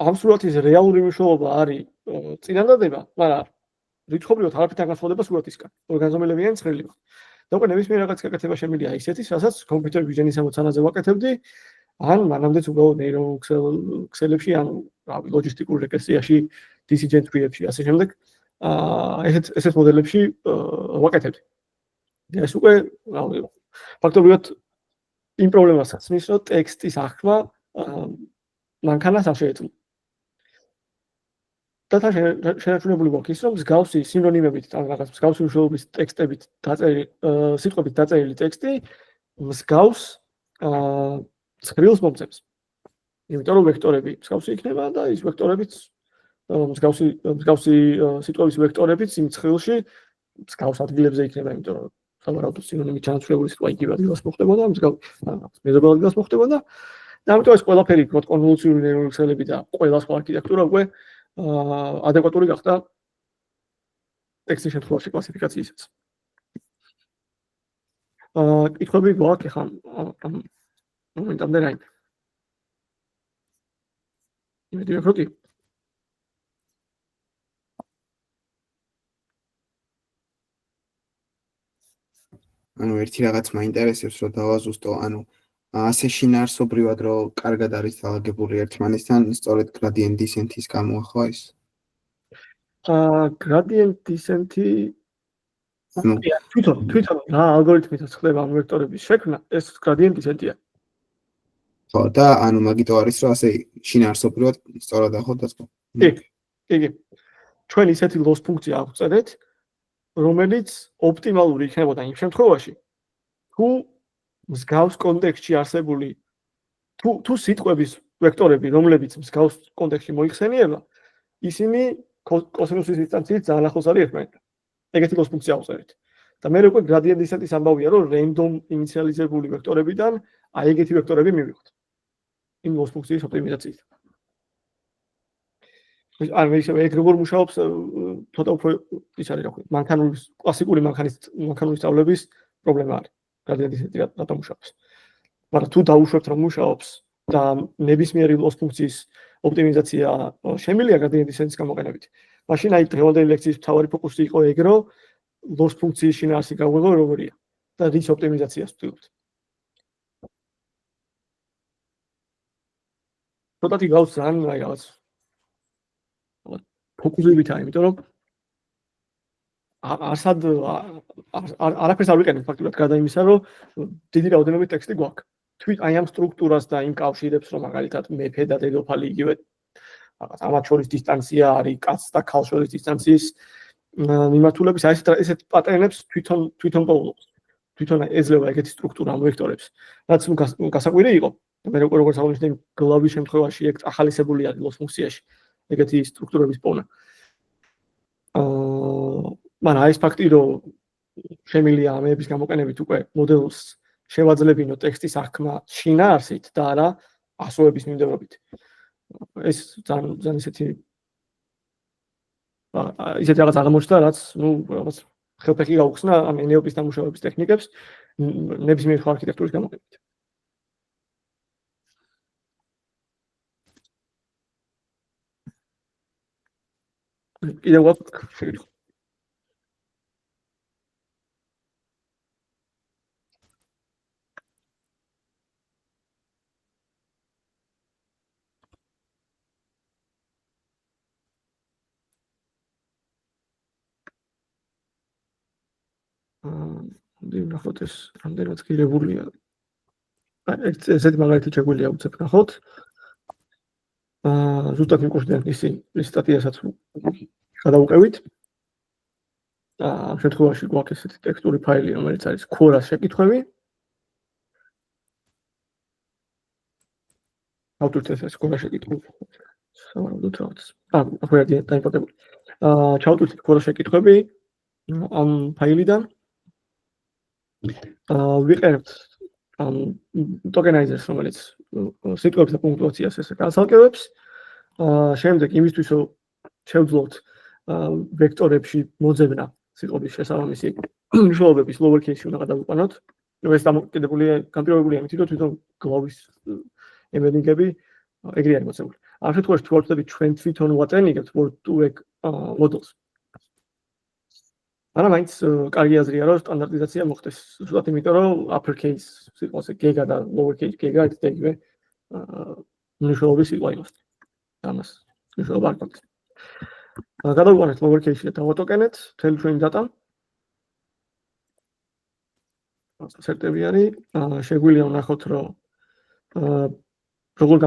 ამ სურათის რეალური მნიშვნელობა არის წინადადება, მაგრამ რიცხობრივად არაფერთან განსხვავდება სურათისგან. ორი განზომილებიანი ცხრილი. და უკვე ნებისმიერ რაღაც გაკეთება შემიძლია ისეთის, რასაც computer vision-ის ამოცანაზე ვაკეთებდი, ან მანამდეც უბრალოდ ნეირონულ ქსელებში, ან რავი, ლოჯისტიკურ რეგრესიაში, decision tree-ებში, ასე შემდეგ, ესეთ მოდელებში ვაკეთებდი. და ეს უკვე, რავი, ფაქტობრივად იმ პრობლემასაც ნიშნავს, რომ ტექსტის აღქმა მანქანას არ შეეძლო. და თან შენარჩუნებული გვაქვს ის, რომ მსგავსი სინონიმებით, ან რაღაც მსგავსი მნიშვნელობის ტექსტებით დაწერილი, სიტყვებით დაწერილი ტექსტი მსგავს ცხრილს მომცემს. იმიტომ რომ ვექტორები მსგავსი იქნება და ის ვექტორებიც მსგავსი სიტყვების ვექტორებიც იმ ცხრილში მსგავს ადგილებზე იქნება, იმიტომ რომ სავარაუდოდ სინონიმით ჩანაცვლებული სიტყვა იგივე ადგილას მოხდებოდა, მეზობელ ადგილას მოხდებოდა. და ამიტომ ეს ყველაფერი, თქო, კონვოლუციური ნეირონული ქსელები და ყველა სხვა არქიტექტურა უკვე ადეკვატური გახდა ტექსტის შემთხვევაში კლასიფიკაციისას. კითხვები გვაქვს ახლა ამ მომენტამდე რაიმე? იმედი მაქვს, რომ კი. ანუ ერთი რაღაც მაინტერესებს, რომ დავაზუსტო, ანუ ასე შინაარსობრივად რომ კარგად არის დალაგებული ერთმანეთთან, სწორედ gradient descent-ის გამო ახლა ის. gradient descent-ი ანუ თვითონ რა ალგორითმითაც ხდება ამ ვექტორების შექმნა, ეს gradient descent-ია. ხო და ანუ მაგიტო არის რომ ასე შინაარსობრივად სწორად ახოთ დაწყო. კი. ჩვენ ისეთი loss ფუნქცია აღვწერეთ, რომელიც ოპტიმალური იქნებოდა იმ შემთხვევაში, თუ მსგავს კონტექსტში არსებული თუ სიტყვების ვექტორები, რომლებიც მსგავს კონტექსტში მოიხსენიება, ისინი კოსინუსის დისტანციით ძალიან ახლოს არის ერთმანეთთან. ეგეთი loss ფუნქცია აღვწერეთ. და მე უკვე gradient descent-ის ამბავია, რომ random ინიციალიზებული ვექტორებიდან აი ეგეთი ვექტორები მივიღოთ. იმ loss ფუნქციის ოპტიმიზაციით. ანუ ეგ როგორ მუშაობს ცოტა უფრო ის არის რა ქვია, მანქანური კლასიკური მანქანური სწავლების პრობლემა არის. gradient descent-ი რატომ მუშაობს. მაგრამ თუ დაუშვებთ რომ მუშაობს და ნებისმიერი loss ფუნქციის ოპტიმიზაცია შემილია gradient descent-ის გამოყენებით. მაშინ აი დღევანდელი ლექციის მთავარი ფოკუსი იყო ეგ, რომ loss ფუნქციის შინაარსი გავიღო როგორია და რის ოპტიმიზაციას ვწვდით. ცოტათი გავს ძალიან აი რაღაც ფოკუსებითა, იმიტომ რომ არაფერს არ ვიყენებ ფაქტურად გარდა იმისა, რომ დიდი რაოდენობით ტექსტი გვაქვს. თვით აი ამ სტრუქტურას და იმ კავშირებს, რომ მაგალითად მეფე და დედოფალი იგივე რაღაც ამათ შორის დისტანცია არის, კაცს და ქალს შორის დისტანციის მიმართულების ესეთ პატერნებს თვითონ პოულობს. თვითონ ეძლევა ეგეთი სტრუქტურა ამ ვექტორებს. რაც გასაკვირი იყო, მე როგორც აღნიშნე, გლავის შემთხვევაში ეგ ახალისებული არის loss ფუნქციაში. ეგეთი სტრუქტურების პოვნა. მაგრამ აი ეს ფაქტი, რომ შემილია ამების გამოყენებით უკვე მოდელს შევაძლებინო ტექსტის აღქმა შინაარსით და არა ასოების მიმდევრობით. ეს ძალიან ისეთი რაღაც აღმოჩნდა, რაც რაღაც ხელფეხი გაუხსნა ამ ენეობის დამუშავების ტექნიკებს ნებისმიერ არქიტექტურის გამოყენებით. კიდევ გვაქვს შეკითხვა. ნახოთ ეს რამდენად ღირებულია. ესეთი მაგალითი შეგვიძლია უცებ ნახოთ. ზუსტად იმ კურსიდან ის სტატიასაც გადავუყევით. ამ შემთხვევაში გვაქვს ესეთი ტექსტური ფაილი, რომელიც არის Quora-ს შეკითხვები. ავტორთა ეს Quora შეკითხვები. სავარაუდოდ რაღაც. ახლა დაიმპორტებული. ჩავტვირთით Quora შეკითხვები ამ ფაილიდან. ვიყენებთ ტოკენაიზერს, რომელიც სიტყვებს და პუნქტუაციას ესე განსაკუთრებს. შემდეგ იმისთვის, რომ შევძლოთ ვექტორებში მოძებნა სიტყვების შესაბამისი მნიშვნელობების lower case-ში უნდა გადავიყვანოთ. ეს განპირობებულია იმით, რომ თვითონ გლავის ემბედინგები ეგრე არის მოცემული. ამ შემთხვევაში თუ ვარცდებით ჩვენ თვითონ ვატენიგებთ Word2Vec მოდელს. მაგრამ მაინც კარგი აზრია, რომ სტანდარტიზაცია მოხდეს. ზუსტად იმიტომ, რომ upper case სიტყვაზე გეგა და lower case გეგა ერთად იგივე მნიშვნელობის სიტყვა იყოს. ამას მნიშვნელობა არ გვაქვს. გადავიყვანეთ lower case-ში და დავატოკენეთ მთელი ჩვენი data. ასეთები არის. შეგვიძლია ვნახოთ, რომ როგორ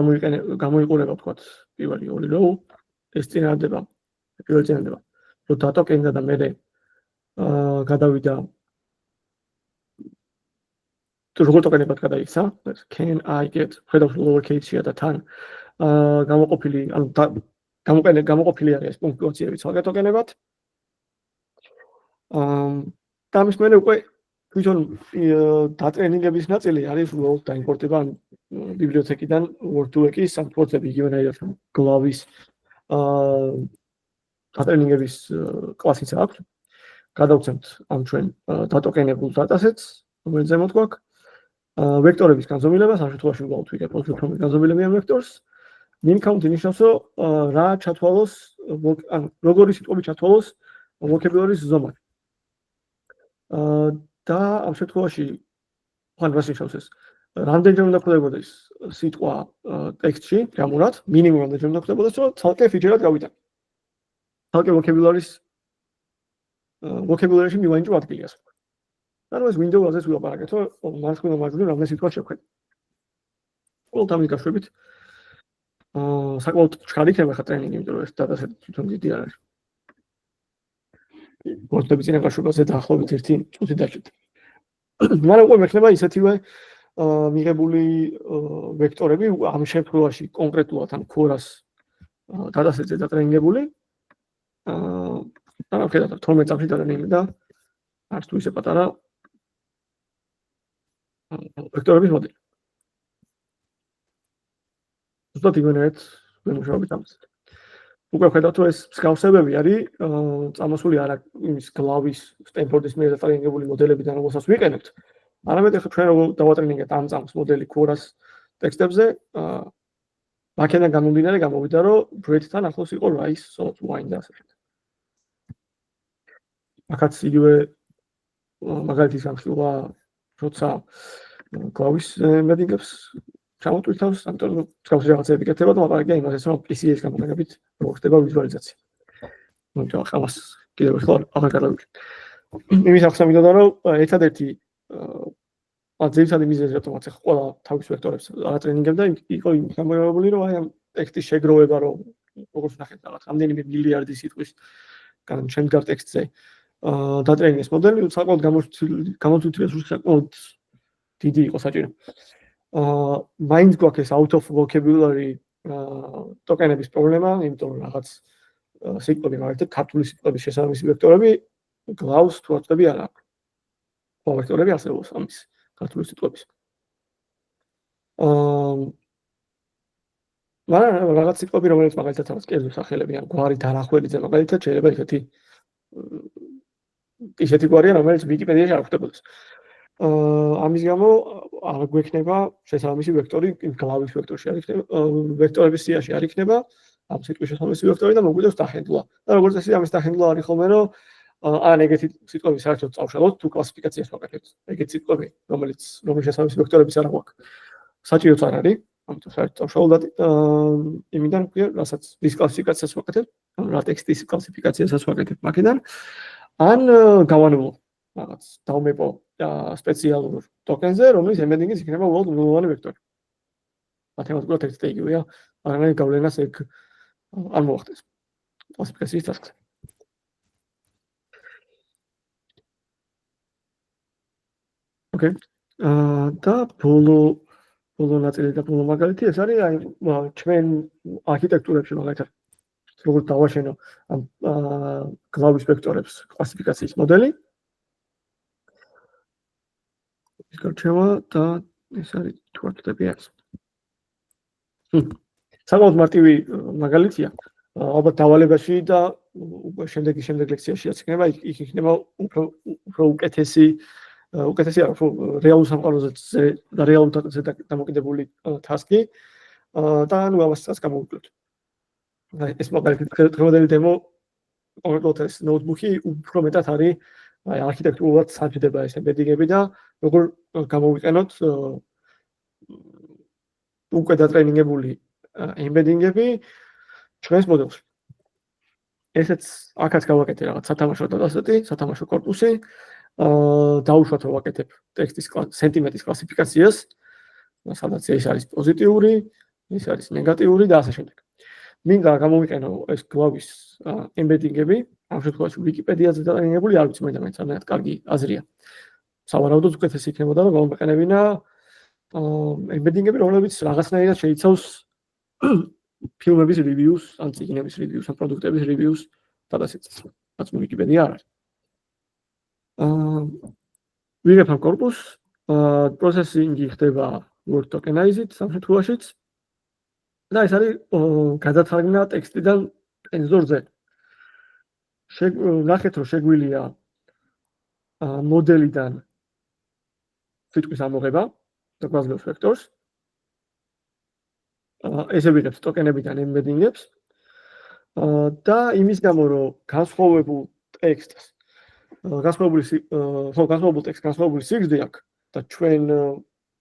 გამოიყურება თქვათ პირველი ორი row, ეს წინადადება, პირველი წინადადება. რომ დატოკენდა და მე გადავიდა როგორ ტოკენებად გადაიქცა? Can I get ხედავთ lower case-ია და თან გამოყოფილი, ანუ გამოყოფილი არის ეს პუნქტუაციები ცალკე ტოკენებად. და ამის მერე უკვე თვითონ დატრენინგების ნაწილი არის უბრალოდ დაიმპორტება ბიბლიოთეკიდან Word2Vec-ის სამფორცები იგივენაირად გლავის დატრენინგების კლასიც აქვს. გადავცემთ ამ ჩვენ დატოკენებულ დატასეტს, რომელიც ზემოთ გვაქვს. ვექტორების განზომილებას, ამ შემთხვევაში უბრალოდ ვიგებ რომ განზომილები ამ ვექტორს. min count ნიშნავს, რომ რა ჩათვალოს, ანუ როგორი სიტყვები ჩათვალოს vocabulary-ის ზომად. და ამ შემთხვევაში ხან რას ნიშნავს ეს? რამდენჯერ უნდა ხდებოდეს სიტყვა ტექსტში, გამურად, მინიმუმ რამდენჯერ უნდა ხდებოდეს, რომ ცალკე ფიჩერად გავიტანო. თალკე vocabulary-ში მივაინჭო ადგილი ასე. ანუ ეს Windows-აზეც ვილაპარაკეთ, რომ მარცხნიდან მარჯვნივ რამდენი სიტყვა შევხედე. ყოველ ამის გაშვებით საკმაოდ ჩქარი იქნება ხა ტრენინგი, იმიტომ რომ ეს დატასეტი თვითონ დიდი არ არის. ვორდები წინა გაშვებაზე დაახლოებით 1 წუთი დაჭირდა. მაგრამ უკვე მექნება ისეთივე მიღებული ვექტორები ამ შემთხვევაში კონკრეტულად ამ ქორას დატასეტზე დატრენინგებული. ანუ ხედავთ 12 წამში დატრენინგები და არც თუ ისე პატარა ვექტორების მოდელი. ზუსტად იგივენერად ვიმუშავებით ამას. უკვე ხედავთ რომ ეს მსგავსებები არის წამოსული არა იმის გლავის სტენფორდის მიერ დატრენინგებული მოდელებიდან რომელსაც ვიყენებთ. არამედ ახლა ჩვენ როგორ დავატრენინგეთ ამ წამს მოდელი ქორას ტექსტებზე აქედან გამომდინარე გამოვიდა რომ ბრეთთან ახლოს იყო rice, salt, wine და ასე შემდეგ. აქაც იგივე მაგალითის გამშვილა როცა გლავის მედინგებს ჩამოტვირთავს, ამიტომ მსგავსი რაღაცები გეთება და მაგალითია იმასაც რომ PCS გამოყენებით როგორ ხდება ვიზუალიზაცია. ნუ ამას კიდევ ერთხელ აღარ გადავიდეთ. იმის ახსნა მინდოდა რომ ერთადერთი ძირითადი მიზეზი რატომაც ახლა ყველა თავის ვექტორებს ატრენინგებდა იყო იმ გამორებული რომ აი ამ ტექსტის შეგროვება რომ როგორც ნახეთ რაღაც რამდენიმე მილიარდი სიტყვის შემდგარ ტექსტზე დატრენინგეს მოდელი საკმაოდ გამოთვლითი რესურსი საკმაოდ დიდი იყო საჭირო. მაინც გვაქვს ეს out of vocabulary ტოკენების პრობლემა, იმიტომ რომ რაღაც სიტყვები მაგალითად ქართული სიტყვების შესაბამისი ვექტორები გლავს თუ აწები არ აქვს. სხვა ვექტორები არსებობს ამის ქართული სიტყვების. მაგრამ რაღაც სიტყვები რომელიც მაგალითად არის კერძო სახელები ან გვარი დანახველიძე მაგალითად შეიძლება ისეთი გვარია რომელიც ვიკიპედიაში არ ხვდებოდეს. ამის გამო არ გვექნება შესაბამისი ვექტორი გლავის ვექტორში არ იქნება ვექტორების სიაში არ იქნება ამ სიტყვის შესაბამისი ვექტორი და მოგვიდევს დახენდვა. და როგორც წესი ამის დახენდვა არის ხოლმე რომ ან ეგეთი სიტყვები საერთოდ წავშალოთ თუ კლასიფიკაციას ვაკეთებთ. ეგეთი სიტყვები რომელიც შესაბამისი ვექტორებიც არ აქვს. საჭიროც არ არის, ამიტომ საერთოდ წავშალოთ იმიდან ქვია, რასაც ვის კლასიფიკაციას ვაკეთებთ, ან რა ტექსტის კლასიფიკაციასაც ვაკეთებთ მაგიდან. ან გავანებო რაღაც დავმეპო სპეციალურ ტოკენზე, რომელიც ემბედინგის იქნება უბრალოდ ნულოვანი ვექტორი. მათემატიკურად ტექსტი იგივეა, მაგრამ გავლენას ეგ არ მოახდენს. კლასიფიკაციის დასკზე. ოკეი. და ბოლო ნაწილი და ბოლო მაგალითი ეს არის აი ჩვენ არქიტექტურებში მაგალითად როგორც დავაშენო ამ გლავის ვექტორებს კლასიფიკაციის მოდელი. ის გარჩევა და ეს არის თუ არ ვთქვი ეს. საკმაოდ მარტივი მაგალითია. ალბათ დავალებაში და შემდეგი ლექციაშიაც იქნება, იქ იქნება უფრო უკეთესი არა, რეალურ სამყაროზე და რეალურზე დამოკიდებული ტასკი და ანუ ამასაც გამოვიკლოთ. ეს მაგალითად დღევანდელი დემო კონკრეტულად ეს ნოუთბუქი უფრო მეტად არის აი არქიტექტურულად საჭიროება ეს ემბედინგები და როგორ გამოვიყენოთ უკვე დატრენინგებული ემბედინგები ჩვენს მოდელში. ესეც აქაც გავაკეთე რაღაც სათამაშო დატასეტი, სათამაშო კორპუსი. დაუშვათ რომ ვაკეთებ ტექსტის სენტიმეტრის კლასიფიკაციას, სადაც ეს არის პოზიტიური, ეს არის ნეგატიური და ასე შემდეგ. მინდა გამოვიყენო ეს გლავის ემბედინგები, ამ შემთხვევაში ვიკიპედიაზე დატრენინგებული, არ ვიცი მაინც ძალიან კარგი აზრია. სავარაუდოდ უკეთესი იქნებოდა რომ გამოვიყენებინა ემბედინგები, რომლებიც რაღაცნაირად შეიცავს ფილმების რივიუს, ან წიგნების რივიუს, ან პროდუქტების რივიუს დადასეტს. რაც ვიკიპედია არ არის. ვიღებ ამ კორპუსს, პროცესინგი ხდება word tokenized ამ შემთხვევაშიც და ეს არის გადათარგმნა ტექსტიდან ტენზორზე. ნახეთ რომ შეგვიძლია მოდელიდან სიტყვის ამოღება და გვაძლევს ვექტორს. ესე ვიღებთ ტოკენებიდან ემბედინგებს და იმის გამო რომ განსხვავებულ ტექსტს განსხვავებულ ტექსტს განსხვავებული სიგრძე აქვს და ჩვენ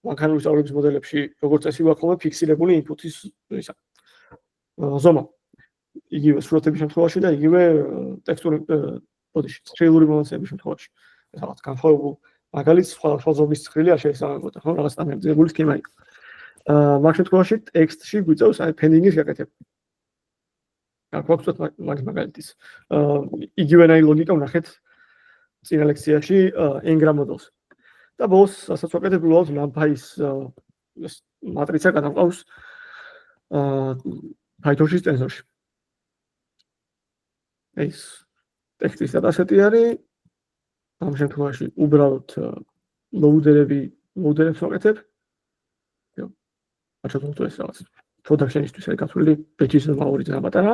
მანქანური სწავლების მოდელებში როგორც წესი გვაქვს ხოლმე ფიქსირებული ინპუტის ზომა. იგივე სურათების შემთხვევაში და იგივე ტექსტური სტრილური მომენტების შემთხვევაში. რაღაც განსხვავებულ მაგალითს სხვა ზომის ცხრილი არ შეესაბამებოდა, ხო, რაღაც სტანდარტიზებული სქემა იყო. მაგ შემთხვევაში ტექსტში გვიწევს აი ფენდინგის გაკეთება. გვაქვს მაგ მაგალითის. იგივენაირი ლოგიკა ვნახეთ წინა ლექციაში Ngram მოდელს. და ბოლოს ასაც ვაკეთებ უბრალოდ NumPy-ის მატრიცა გადამყავს Python-ში ტენზორში. ეს ტექსტის დატასეტი არის. ამ შემთხვევაში უბრალოდ ლოუდერებს ვაკეთებ. აჩვენოთ ეს რაღაც production-ისთვის არის გათვლილი batch-ის ნორმალური ძალიან პატარა.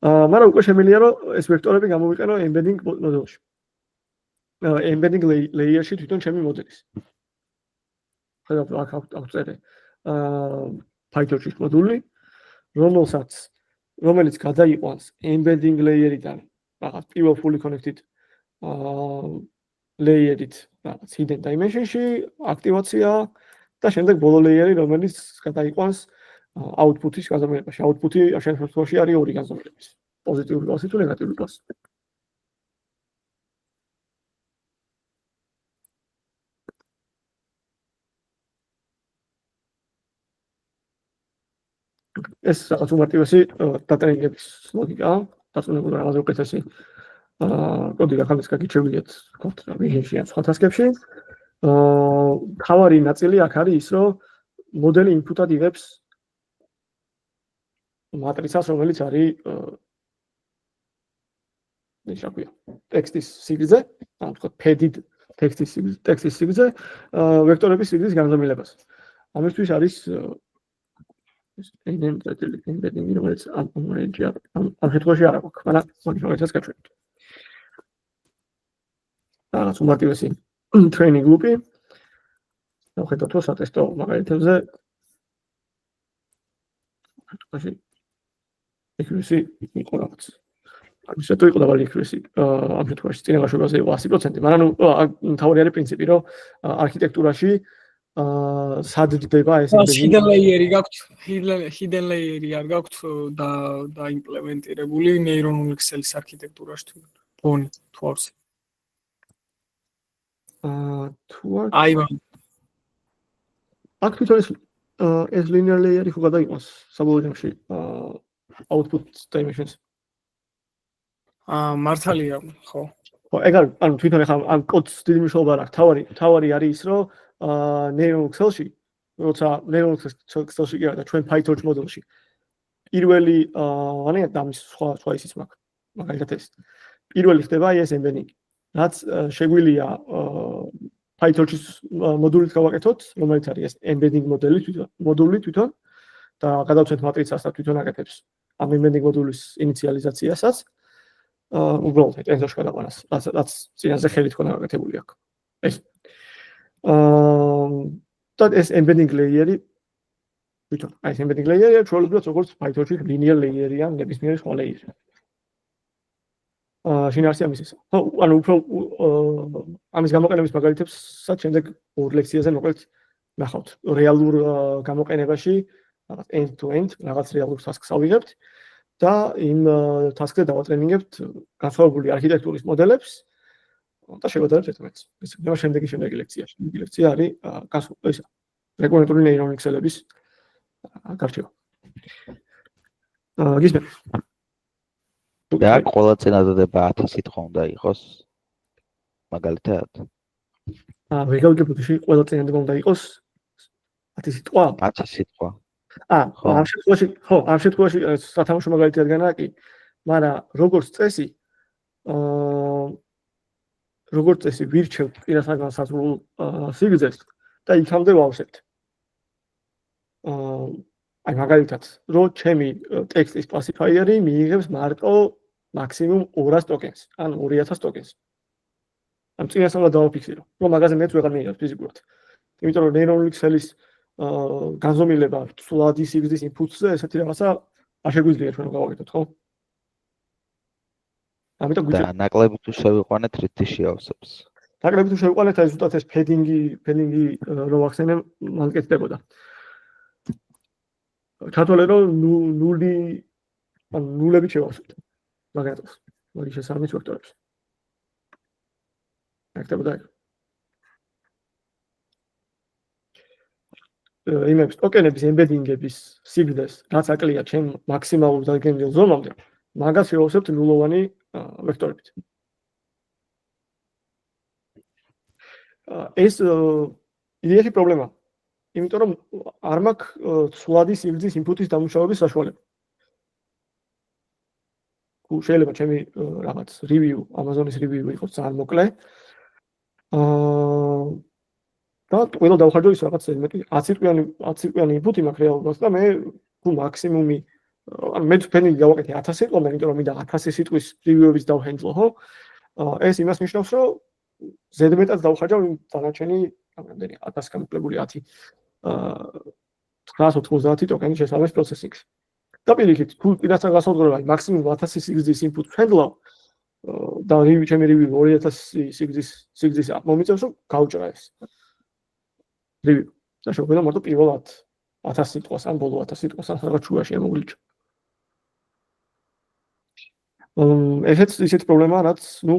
მაგრამ უკვე შემიძლია რომ ეს ვექტორები გამოვიყენო embedding მოდელში. embedding layer-ში თვითონ ჩემი მოდელის. ხედავთ აქ აქვს წერე Python-ში მოდული, რომელიც გადაიყვანს embedding layer-იდან რაღაც პირველ fully connected layer-ით რაღაც hidden dimension-ში აქტივაცია და შემდეგ ბოლო layer-ი, რომელიც გადაიყვანს output-ის გაზომილებაში. Output-ი ამ შემთხვევაში არის ორი გაზომილების. პოზიტიური კლასი თუ ნეგატიური კლასი. ეს რაღაც უმარტივესი დატრენინგების ლოგიკაა, დაწუნებული რაღაცა უკეთესი კოდი გახალეს გაგიჩვენებიათ კოდ ვიჟენში ან სხვა ტასკებში. თავარი ნაწილი აქ არის ის, რომ მოდელი ინფუტად იღებს მატრიცას, რომელიც არის ტექსტის სიგრძე, ან თქო ფედიდ ტექსტის სიგრძე, ვექტორების სიგრძის განზომილებას. ამისთვის არის embedding, რომელიც ამ შემთხვევაში არ აქვს, მაგრამ მაგის მაგალითს გაჩვენებთ. რაღაც უმარტივესი training loop-ი. ნახეთ თუ სატესტო მაგალითებზე accuracy იყო რაღაც. ამისათვის იყო დაბალი accuracy. ამ შემთხვევაში წინა გაშვებაზე იყო 100%, მაგრამ თავი არის პრინციპი, რომ არქიტექტურაში სად ჯდება ეს hidden layer-ი გაქვთ, hidden layer-ი არ გაქვთ და იმპლემენტირებული neural Excel-ის არქიტექტურაში თუ ბონი თუ არის. აი აქ თვითონ ეს linear layer-ი ხო გადაიყვანს საბოლოო ჯამში output dimensions. მართალია, ხო. ხო, ეგ არის, ანუ თვითონ ახლა ამ კოდს დიდი მნიშვნელობა არ აქვს. თავარი არის ის, რომ neural Excel-ში, როცა neural Excel-ში და ჩვენ PyTorch მოდელში პირველი ვარიანტი და ამის სხვა ისიც მაქვს. მაგალითად ეს პირველი ხდება ეს embedding. რაც შეგვიძლია PyTorch-ის მოდულით გავაკეთოთ, რომელიც არის ეს embedding მოდული თვითონ და გადავცეთ მატრიცას და თვითონ აკეთებს ამ embedding მოდულის ინიციალიზაციასაც. უბრალოდ ტენზორში გადაყვანას, რაც წინაზე ხელით ქონა გაკეთებული აქვს. ეს და ეს embedding layer-ი თვითონ აი ეს embedding layer-ი ჩვეულებრივად როგორც PyTorch-ში linear layer-ი ან ნებისმიერი სხვა layer-ი. შინაარსი ამის ისე. ხო, ანუ უფრო ამის გამოყენების მაგალითებსაც შემდეგ ორ ლექციაზე მოკლედ ნახავთ. რეალურ გამოყენებაში რაღაც end to end რაღაც რეალურ tasks ავიღებთ და იმ task-ზე დავატრენინგებთ განსხვავებული არქიტექტურის მოდელებს და შევადარებთ ერთმანეთს. ეს იქნება შემდეგი ლექციაში. შემდეგი ლექცია არის ეს რეკურენტული neural Excel-ების გარჩევა. გისმენთ? და ყველა წინადადება 1000 სიტყვა უნდა იყოს. მაგალითად. ვეგალგებოდში ყველა წინადადება უნდა იყოს 10 სიტყვა. 1000 სიტყვა. ამ შემთხვევაში სათამაშო მაგალითად განაკი, მაგრამ როგორც წესი ვირჩევთ პირასაგან სასრულ სიგრძეს და იქამდე ვავსებთ. აი მაგალითად, რომ ჩემი ტექსტის კლასიფაიერი მიიღებს მარტო მაქსიმუმ 200 ტოკენს, ან 2000 ტოკენს. ამ წინასწარ უნდა დავაფიქსირო, რომ მაგაზე მეც ვეღარ მიიღებს ფიზიკურად. იმიტომ რომ neural Excel-ის განზომილება სულადი სიგრძის input-ზე ესეთი რაღაცა არ შეგვიძლია ჩვენ გავაკეთოთ, ხო? ამიტომ და ნაკლები თუ შევიყვანეთ რითი ავსებს. ნაკლები თუ შევიყვანეთ აი ზუსტად ეს ფედინგი რო ვახსენე მან კეთდებოდა. ჩათვალე რომ 0 ან ნულებით შევავსებთ მაგალითად მაგის შესაბამის ვექტორებს აქტებოდა იმებს ტოკენების ემბედინგების სიგნეს რაც აკლია ჩემ მაქსიმალურ დადგენილ ზომამდე მაგას შევავსებთ ნულოვანი ვექტორებით ეს იდეაში პრობლემა იმიტომ რომ არ მაქვს სვლადი სიგრძის ინფუტის დამუშავების საშუალება შეიძლება ჩემი რაღაც რივიუ Amazon-ის რივიუ იყოს ძალიან მოკლე და ყველა დავხარჯო ის რაღაც მეტი 10 წუთიანი ინფუტი მაქვს რეალურად და მე თუ მაქსიმუმი ან მე თქვენი გავაკეთე 1000 სიტყვამდე იმიტომ რომ მინდა 1000 სიტყვის რივიუების დავჰენდლო ხო ეს იმას ნიშნავს რომ ზედმეტად დავხარჯავ დანარჩენი რამდენი 1000 გამოკლებული 10 990 ტოკენის შესაბამის პროცესინგს და პირიქით თუ პირასთან გასაუბრება მაქსიმუმ 1000 სიგრძის ინფუტს ვენდლავ და ჩემი რივიუ 2000 სიგრძის მომიწევს რომ გავჭრა ეს რივიუ და შეგვიძლია მარტო პირველად 1000 სიტყვას ან ბოლო 1000 სიტყვას ან რაღაც შუაში ამოგვიჭრა ესეც ისეთი პრობლემაა რაც ნუ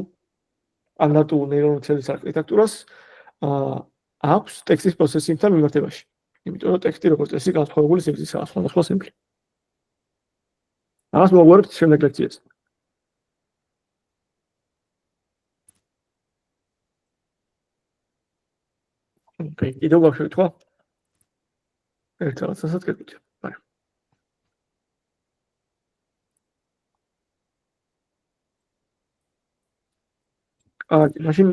ანდატულ ნეირონულ ქსელის არქიტექტურას აქვს ტექსტის პროცესინგთან მიმართებაში იმიტომ რომ ტექსტი როგორც წესი განსხვავებული სიგრძისაა სხვადასხვა სემპლი ამას მოვუარებთ შემდეგ ლექციაზე ოკეი კიდევ გავშვით ხო ერთ რაღაცასაც გეტყვით მაგრამ მაშინ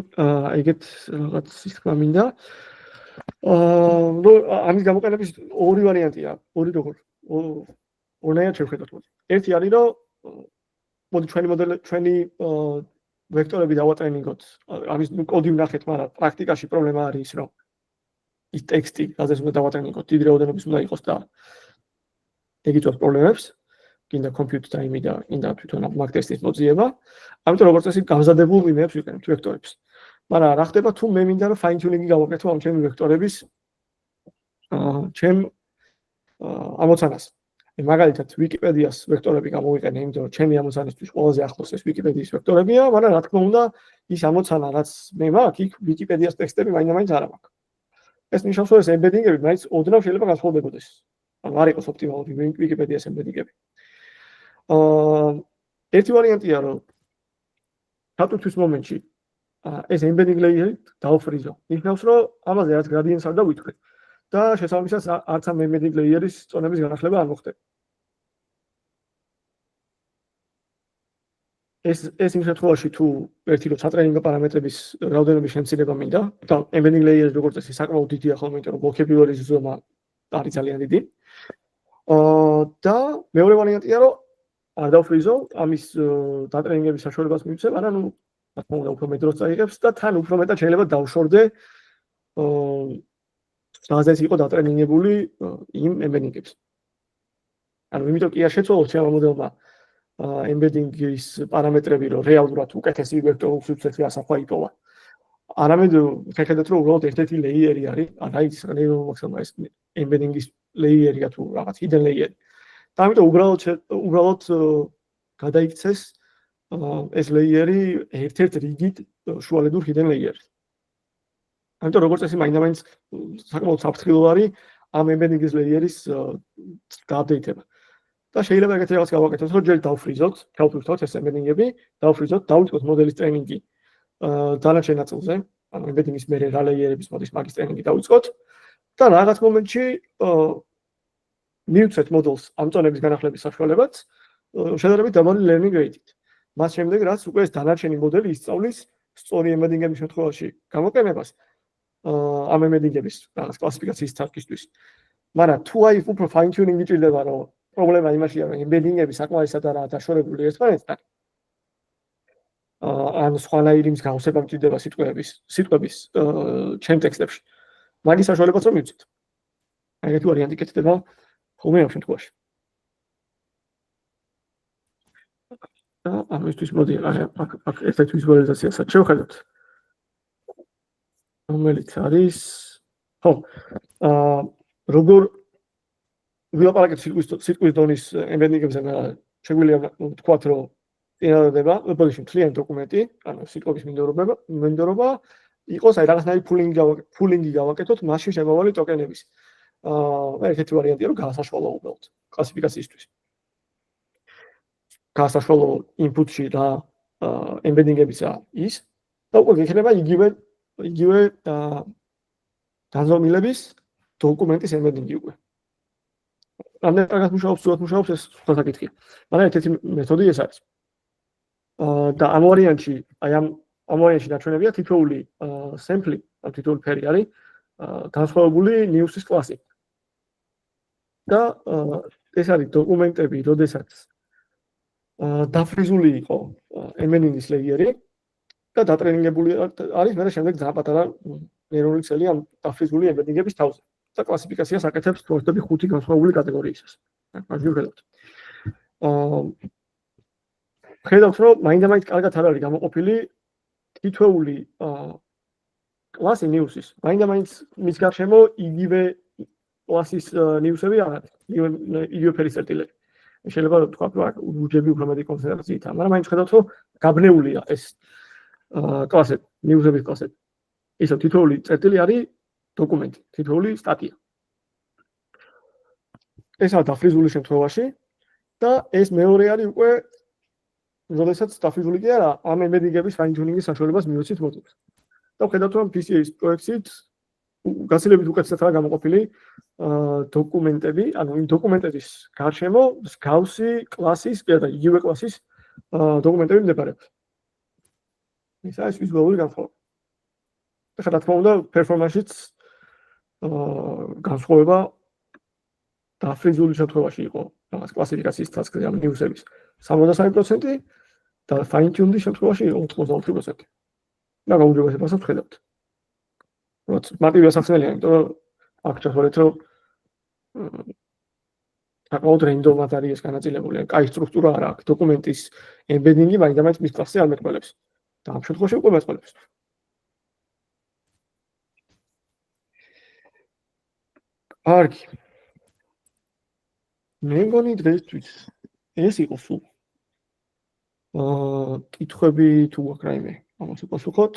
ეგეთ რაღაც სისტემა მინდა ნუ ამის გამოყენების ორი ვარიანტია ორი როგორ ორნაირად შევხედოთ მოდი ერთი არის რომ მოდი ჩვენი ვექტორები დავატრენინგოთ ამის კოდი ვნახეთ მაგრამ პრაქტიკაში პრობლემა არის ის რომ ის ტექსტი რაზეც უნდა დავატრენინგოთ დიდი რაოდენობის უნდა იყოს და ეგ იწვევს პრობლემებს კიდე compute time-ი და კიდე თვითონ მაგ ტესტის მოძიება. ამიტომ როგორც წესი გამზადებულ იმებს ვიყენებთ ვექტორებს. მაგრამ რა ხდება თუ მე მინდა რომ fine tuning-ი გავაკეთო ამ ჩემი ვექტორების ჩემ ამოცანას. მაგალითად Wikipedia-ს ვექტორები გამოვიყენე, იმიტომ რომ ჩემი ამოცანისთვის ყველაზე ახლოს ეს Wikipedia-ის ვექტორებია, მაგრამ რა თქმა უნდა ის ამოცანა რაც მე მაქვს, იქ Wikipedia-ს ტექსტები მაინც არ მაქვს. ეს ნიშნავს რომ ეს embedding-ები მაინც ოდნავ შეიძლება განსხვავდებოდეს. ანუ არ იყოს ოპტიმალური Wikipedia-ს embedding-ები. ერთი ვარიანტია რომ თათთვის მომენტში ეს embedding layer-ი დავფრიზო. ნიშნავს რომ ამაზე რაც gradients არ დავიტყვი და შესაბამისად არც ამ embedding layer-ის წონების განახლება არ მოხდება. ეს იმ შემთხვევაში თუ ერთი რომ სატრენინგო პარამეტრების რაოდენობის შემცირება მინდა და embedding layer-ი როგორც წესი საკმაოდ დიდია ხოლმე, იმიტომ რომ vocabulary-ის ზომა არის ძალიან დიდი. და მეორე ვარიანტია რომ არ დავფრიზო ამის დატრენინგების საშუალებას მივცემ, არა ნუ რა თქმა უნდა უფრო მეტ დროს წაიღებს და თან უფრო მეტად შეიძლება დავშორდე რაზეც იყო დატრენინგებული იმ embedding-ებს. ანუ იმიტომ კი არ შეცვალოთ ჩემმა მოდელმა embedding-ის პარამეტრები რომ რეალურად უკეთესი ვექტორულ სივრცეში ასახვა იპოვა. არამედ შეხედეთ რომ უბრალოდ ერთ-ერთი layer-ი არის, არა ის ნეირონულ ეს embedding-ის layer-ია თუ რაღაც hidden layer. და ამიტომ უბრალოდ გადაიქცეს ეს layer-ი ერთ-ერთ რიგით შუალედურ hidden layer-ს. ამიტომ როგორც წესი მაინც საკმაოდ საფრთხილო არის ამ embedding-ის layer-ის გააპდეიტება. და შეიძლება ეგეთი რაღაც გავაკეთოთ, რომ ჯერ დავფრიზოთ, გავფრიზოთ ეს embedding-ები, დავფრიზოთ, დავიწყოთ მოდელის ტრენინგი დანარჩენ ნაწილზე, ანუ embedding-ის მერე რა layer-ების მოდის მაგის ტრენინგი დავიწყოთ და რაღაც მომენტში მივცეთ მოდელს ამ წონების განახლების საშუალებაც შედარებით დაბალი learning rate-ით. მას შემდეგ რაც უკვე ეს დანარჩენი მოდელი ისწავლის სწორი embedding-ების შემთხვევაში გამოყენებას ამ embedding-ების რაღაც კლასიფიკაციის თარგისთვის. მაგრამ თუ აი უფრო fine tuning გიჭირდება, რომ პრობლემა იმაშია, რომ embedding-ები საკმარისად არაა დაშორებული ერთმანეთთან. ან სხვანაირი მსგავსება მჭირდება სიტყვების ჩემ ტექსტებში. მაგის საშუალებაც რომ მივცეთ. ეგეთი ვარიანტი კეთდება ხოლმე ამ შემთხვევაში. და ამისთვის მოდი აქ ერთ-ერთ ვიზუალიზაციასაც შევხედოთ. რომელიც არის ხო როგორ ვილაპარაკეთ სიტყვის დონის embedding-ებზე შეგვიძლია ვთქვათ, რომ წინადადება, ბოდიში მთლიანი დოკუმენტი, ანუ სიტყვების მინდორობა იყოს აი რაღაცნაირი ფულინგი გავაკეთოთ მასში შემავალი ტოკენების. ერთ-ერთი ვარიანტია, რომ გაასაშვალო უბრალოდ კლასიფიკაციისთვის. გაასაშვალო input-ში რა embedding-ებისა ის და უკვე გექნება იგივე განზომილების დოკუმენტის embedding-ი უკვე. რამდენად კარგად მუშაობს, სულად მუშაობს ეს სხვა საკითხია. მაგრამ ერთ-ერთი მეთოდი ეს არის. და ამ ვარიანტში, აი ამ ვარიანტში ნაჩვენებია თითოეული sample, ან თითოეული ფერი არის განსხვავებული news-ის კლასი. და ეს არის დოკუმენტები, როდესაც დაფრიზული იყო embedding-ის ლეიერი და დატრენინგებული არის მე შემდეგ ძალიან პატარა ნეირონული ქსელი ამ დაფრიზული embedding-ების თავზე. და კლასიფიკაციას აკეთებს თორსები 5 განსხვავებული კატეგორიისას. მაგით ვხედავთ. ხედავთ, რომ მაინდა-მაინც კარგად არ არის გამოყოფილი თითოეული კლასი news-ის. მაინდა-მაინც მის გარშემო იგივე კლასის news-ები არ არის. იგივე ფერის წერტილები. შეიძლება ვთქვათ, რომ უჯები უფრო მეტი კონცენტრაციითაა, მაგრამ მაინც ხედავთ, რომ გაბნეულია ეს კლასები, news-ების კლასები. ისე თითოეული წერტილი არის დოკუმენტი, თითოეული სტატია. ესაა დაფრიზული შემთხვევაში და ეს მეორე არის უკვე როდესაც დაფრიზული კი არა, ამ embedding-ების fine-tuning-ის საშუალებას მივეცით მოდულს. და ვხედავთ, რომ PCA-ის პროექტით გაცილებით უკეთესადაა გამოყოფილი დოკუმენტები, ანუ იმ დოკუმენტების გარშემო მსგავსი კლასის, და იგივე კლასის დოკუმენტები მდებარეობს. ეს არის ვიზუალური განსხვავება. ახლა რა თქმა უნდა, performance-იც განსხვავება დაფრიზული შემთხვევაში იყო რაღაც კლასიფიკაციის task-ზე ამ news-ების 73% და fine-tuned შემთხვევაში იყო 84%. და გაუჯობესებასაც ვხედავთ. როცა მარტივია სახსნელია, იმიტომ რომ აქ ჩასვალეთ, რომ საკმაოდ რენდომად არის ეს განაწილებული, კაი სტრუქტურა არ აქვს, დოკუმენტის embedding-ი მაინდა-მაინც მის კლასზე არ მეტყველებს. და ამ შემთხვევაში უკვე მეტყველებს. კარგი. მე მგონი დღეისთვის ეს იყო სულ. კითხვები თუ აქვს რაიმე, ამას უპასუხოთ.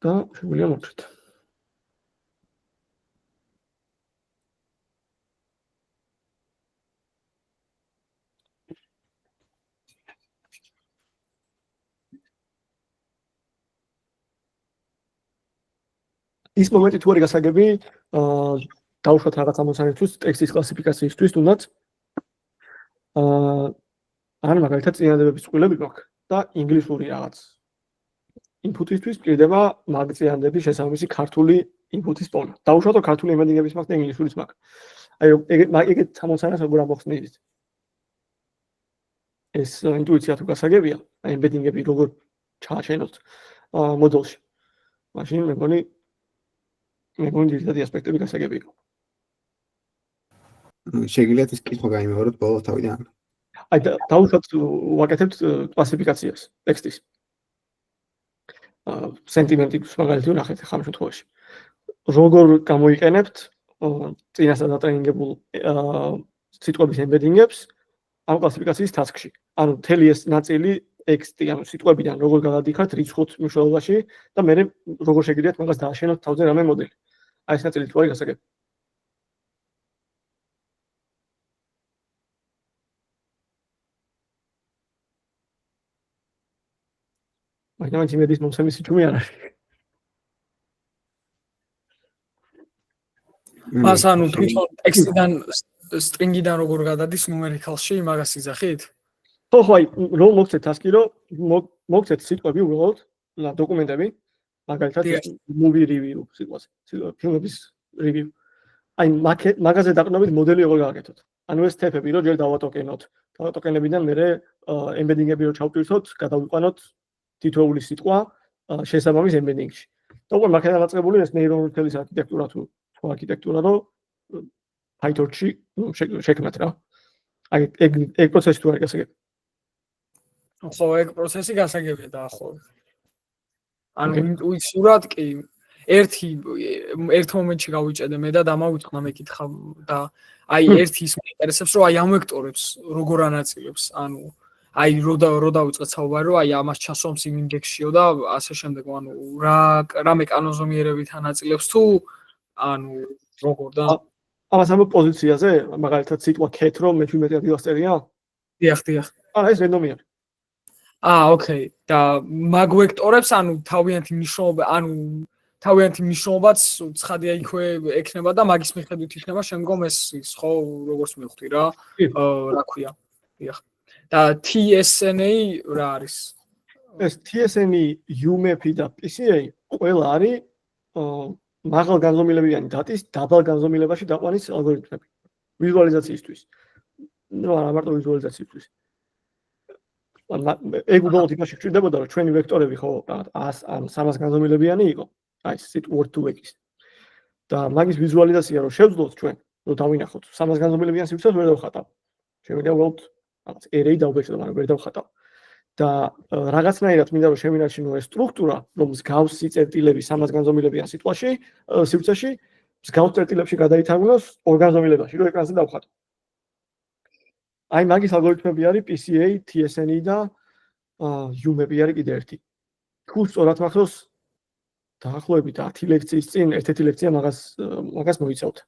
და შეგვიძლია მოვჭრით. ის მომენტი თუ არის გასაგები, დავუშვათ რაღაც ამოცანებისთვის, ტექსტის კლასიფიკაციისთვის თუნდაც. ან მაგალითად წინადადებების წყვილები გვაქვს და ინგლისური რაღაც input-ისთვის პირდება მაგ წინადადების შესაბამისი ქართული input-ის პოვნა. დავუშვათ, რომ ქართული embedding-ების მაქვს და ინგლისურის მაქვს. აი ეგეთ ამოცანას როგორ ამოხსნით? ეს ინტუიცია თუ გასაგებია, embedding-ები როგორ ჩააჩენოთ მოდულში. მაშინ მე მგონი ძირითადი ასპექტები გასაგები იყო. შეგიძლიათ ეს კითხვა გაიმეოროთ ბოლო თავიდან. აი დავუშვათ ვაკეთებთ კლასიფიკაციას ტექსტის. სენტიმენტის მაგალითი ვნახეთ ხამ შემთხვევაში. როგორ გამოიყენებთ წინასწარ დატრენინგებულ სიტყვების embedding-ებს ამ კლასიფიკაციის task-ში. ანუ მთელი ეს ნაწილი ტექსტი, ანუ სიტყვებიდან როგორ გადადიხართ რიცხვით მნიშვნელობაში და მე როგორ შეგიძლიათ მაგას დააშენოთ თავზე რამე მოდელი. აი ეს ნაწილი თუ არის გასაგები. მაგრამ იმედის მომცემის სიჩუმე არ არის. მას ანუ თვითონ ტექსტიდან string-იდან როგორ გადადის numericals-ში, მაგას იძახით? ხო, აი, რომ მოგცეთ task-ი, რომ მოგცეთ სიტყვები უბრალოდ, დოკუმენტები, მაგალითად movie review სიტყვაზე, ფილმების review. აი, მაგაზე დაყრდნობით მოდელი როგორ გავაკეთოთ? ანუ ეს step-ები რომ ჯერ დავატოკენოთ, დავატოკენებიდან მერე embedding-ები რო ჩავტვირთოთ, გადავიყვანოთ თითოეული სიტყვა შესაბამის embedding-ში. და უკვე მაგას დაწყებული ეს ნეირონული ქსელის არქიტექტურა თუ არქიტექტურა რო PyTorch-ში შექმნათ რა. აი ეგ პროცესი თუ არის გასაგები. ხო, ეგ პროცესი გასაგებია დაახლოებით. ანუ ინტუიციურად კი ერთ მომენტში გავიჭედე მე და დამავიწყნა მეკითხა და აი ერთი ის მეინტერესებს რომ აი ამ ვექტორებს როგორ ანაწილებს ანუ აი რო დავიწყეთ საუბარი რომ აი ამას ჩასვამს იმ ინდექსშიო და ასე შემდეგ ანუ რა მექანიზმიერებით ანაწილებს თუ ანუ როგორ და ამას ამ პოზიციაზე მაგალითად სიტყვა cat რომ მე თვითონ ადგილას წერია დიახ არა ეს რენდომია ოკეი და მაგ ვექტორებს ანუ თავიანთი მნიშვნელობაც ცხადია იქვე ექნება და მაგის მიხედვით იქნება შემდგომ ეს ხო როგორც მივხვდი რა რა ქვია დიახ და TSNA რა არის ეს TSNA UMAP და PCA ყველა არის მაღალ განზომილებიანი დატის დაბალ განზომილებაში დაყვანის ალგორითმები ვიზუალიზაციისთვის ნუ არა მარტო ვიზუალიზაციისთვის ეგ უბრალოდ იმაში გვჭირდებოდა რომ ჩვენი ვექტორები ხო რაღაც 300 განზომილებიანი იყო აი sit word to x და მაგის ვიზუალიზაცია რომ შევძლოთ ჩვენ რომ დავინახოთ 300 განზომილებიან სივრცეს ვერ დავხატავ შემიძლია უბრალოდ რაღაც array დავბეჭდო მაგრამ ვერ დავხატავ და რაღაცნაირად მინდა რომ შევინარჩუნო ეს სტრუქტურა რომ მსგავსი წერტილები 300 განზომილებიან სივრცეში მსგავს წერტილებში გადაითარგმნოს ორ განზომილებაში რომ ეკრანზე დავხატო აი მაგის ალგორითმები არის PCA, TSNA და UMAP არის კიდე ერთი. თუ სწორად მახსოვს დაახლოებით 10 ლექციის წინ ერთ-ერთი ლექცია მაგას მოიცავთ.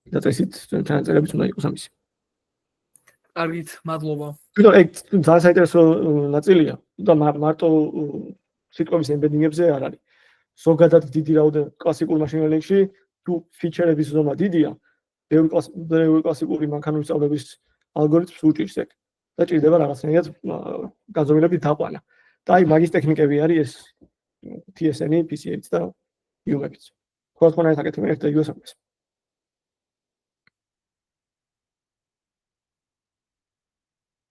და წესით ჩანაწერებიც უნდა იყოს ამისი. კარგით, მადლობა. თვითონ ეგ ძალიან საინტერესო ნაწილია და მარტო სიტყვების ემბედინგებზე არ არის. ზოგადად დიდი რაოდენობა კლასიკურ machine learning-ში თუ ფიჩერების ზომა დიდია, ბევრი კლასიკური მანქანური სწავლების ალგორითმს უჭირს ეგ და ჭირდება რაღაცნაირად განზომილებით დაყვანა. და აი მაგის ტექნიკები არის ეს TSNA, PCA და UMAP-იც. ყველგან აკეთებენ ერთ და იგივე საქმეს.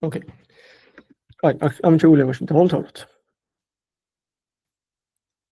ოკეი. აი, ამ შეგვიძლია მაშინ დავამთავროთ.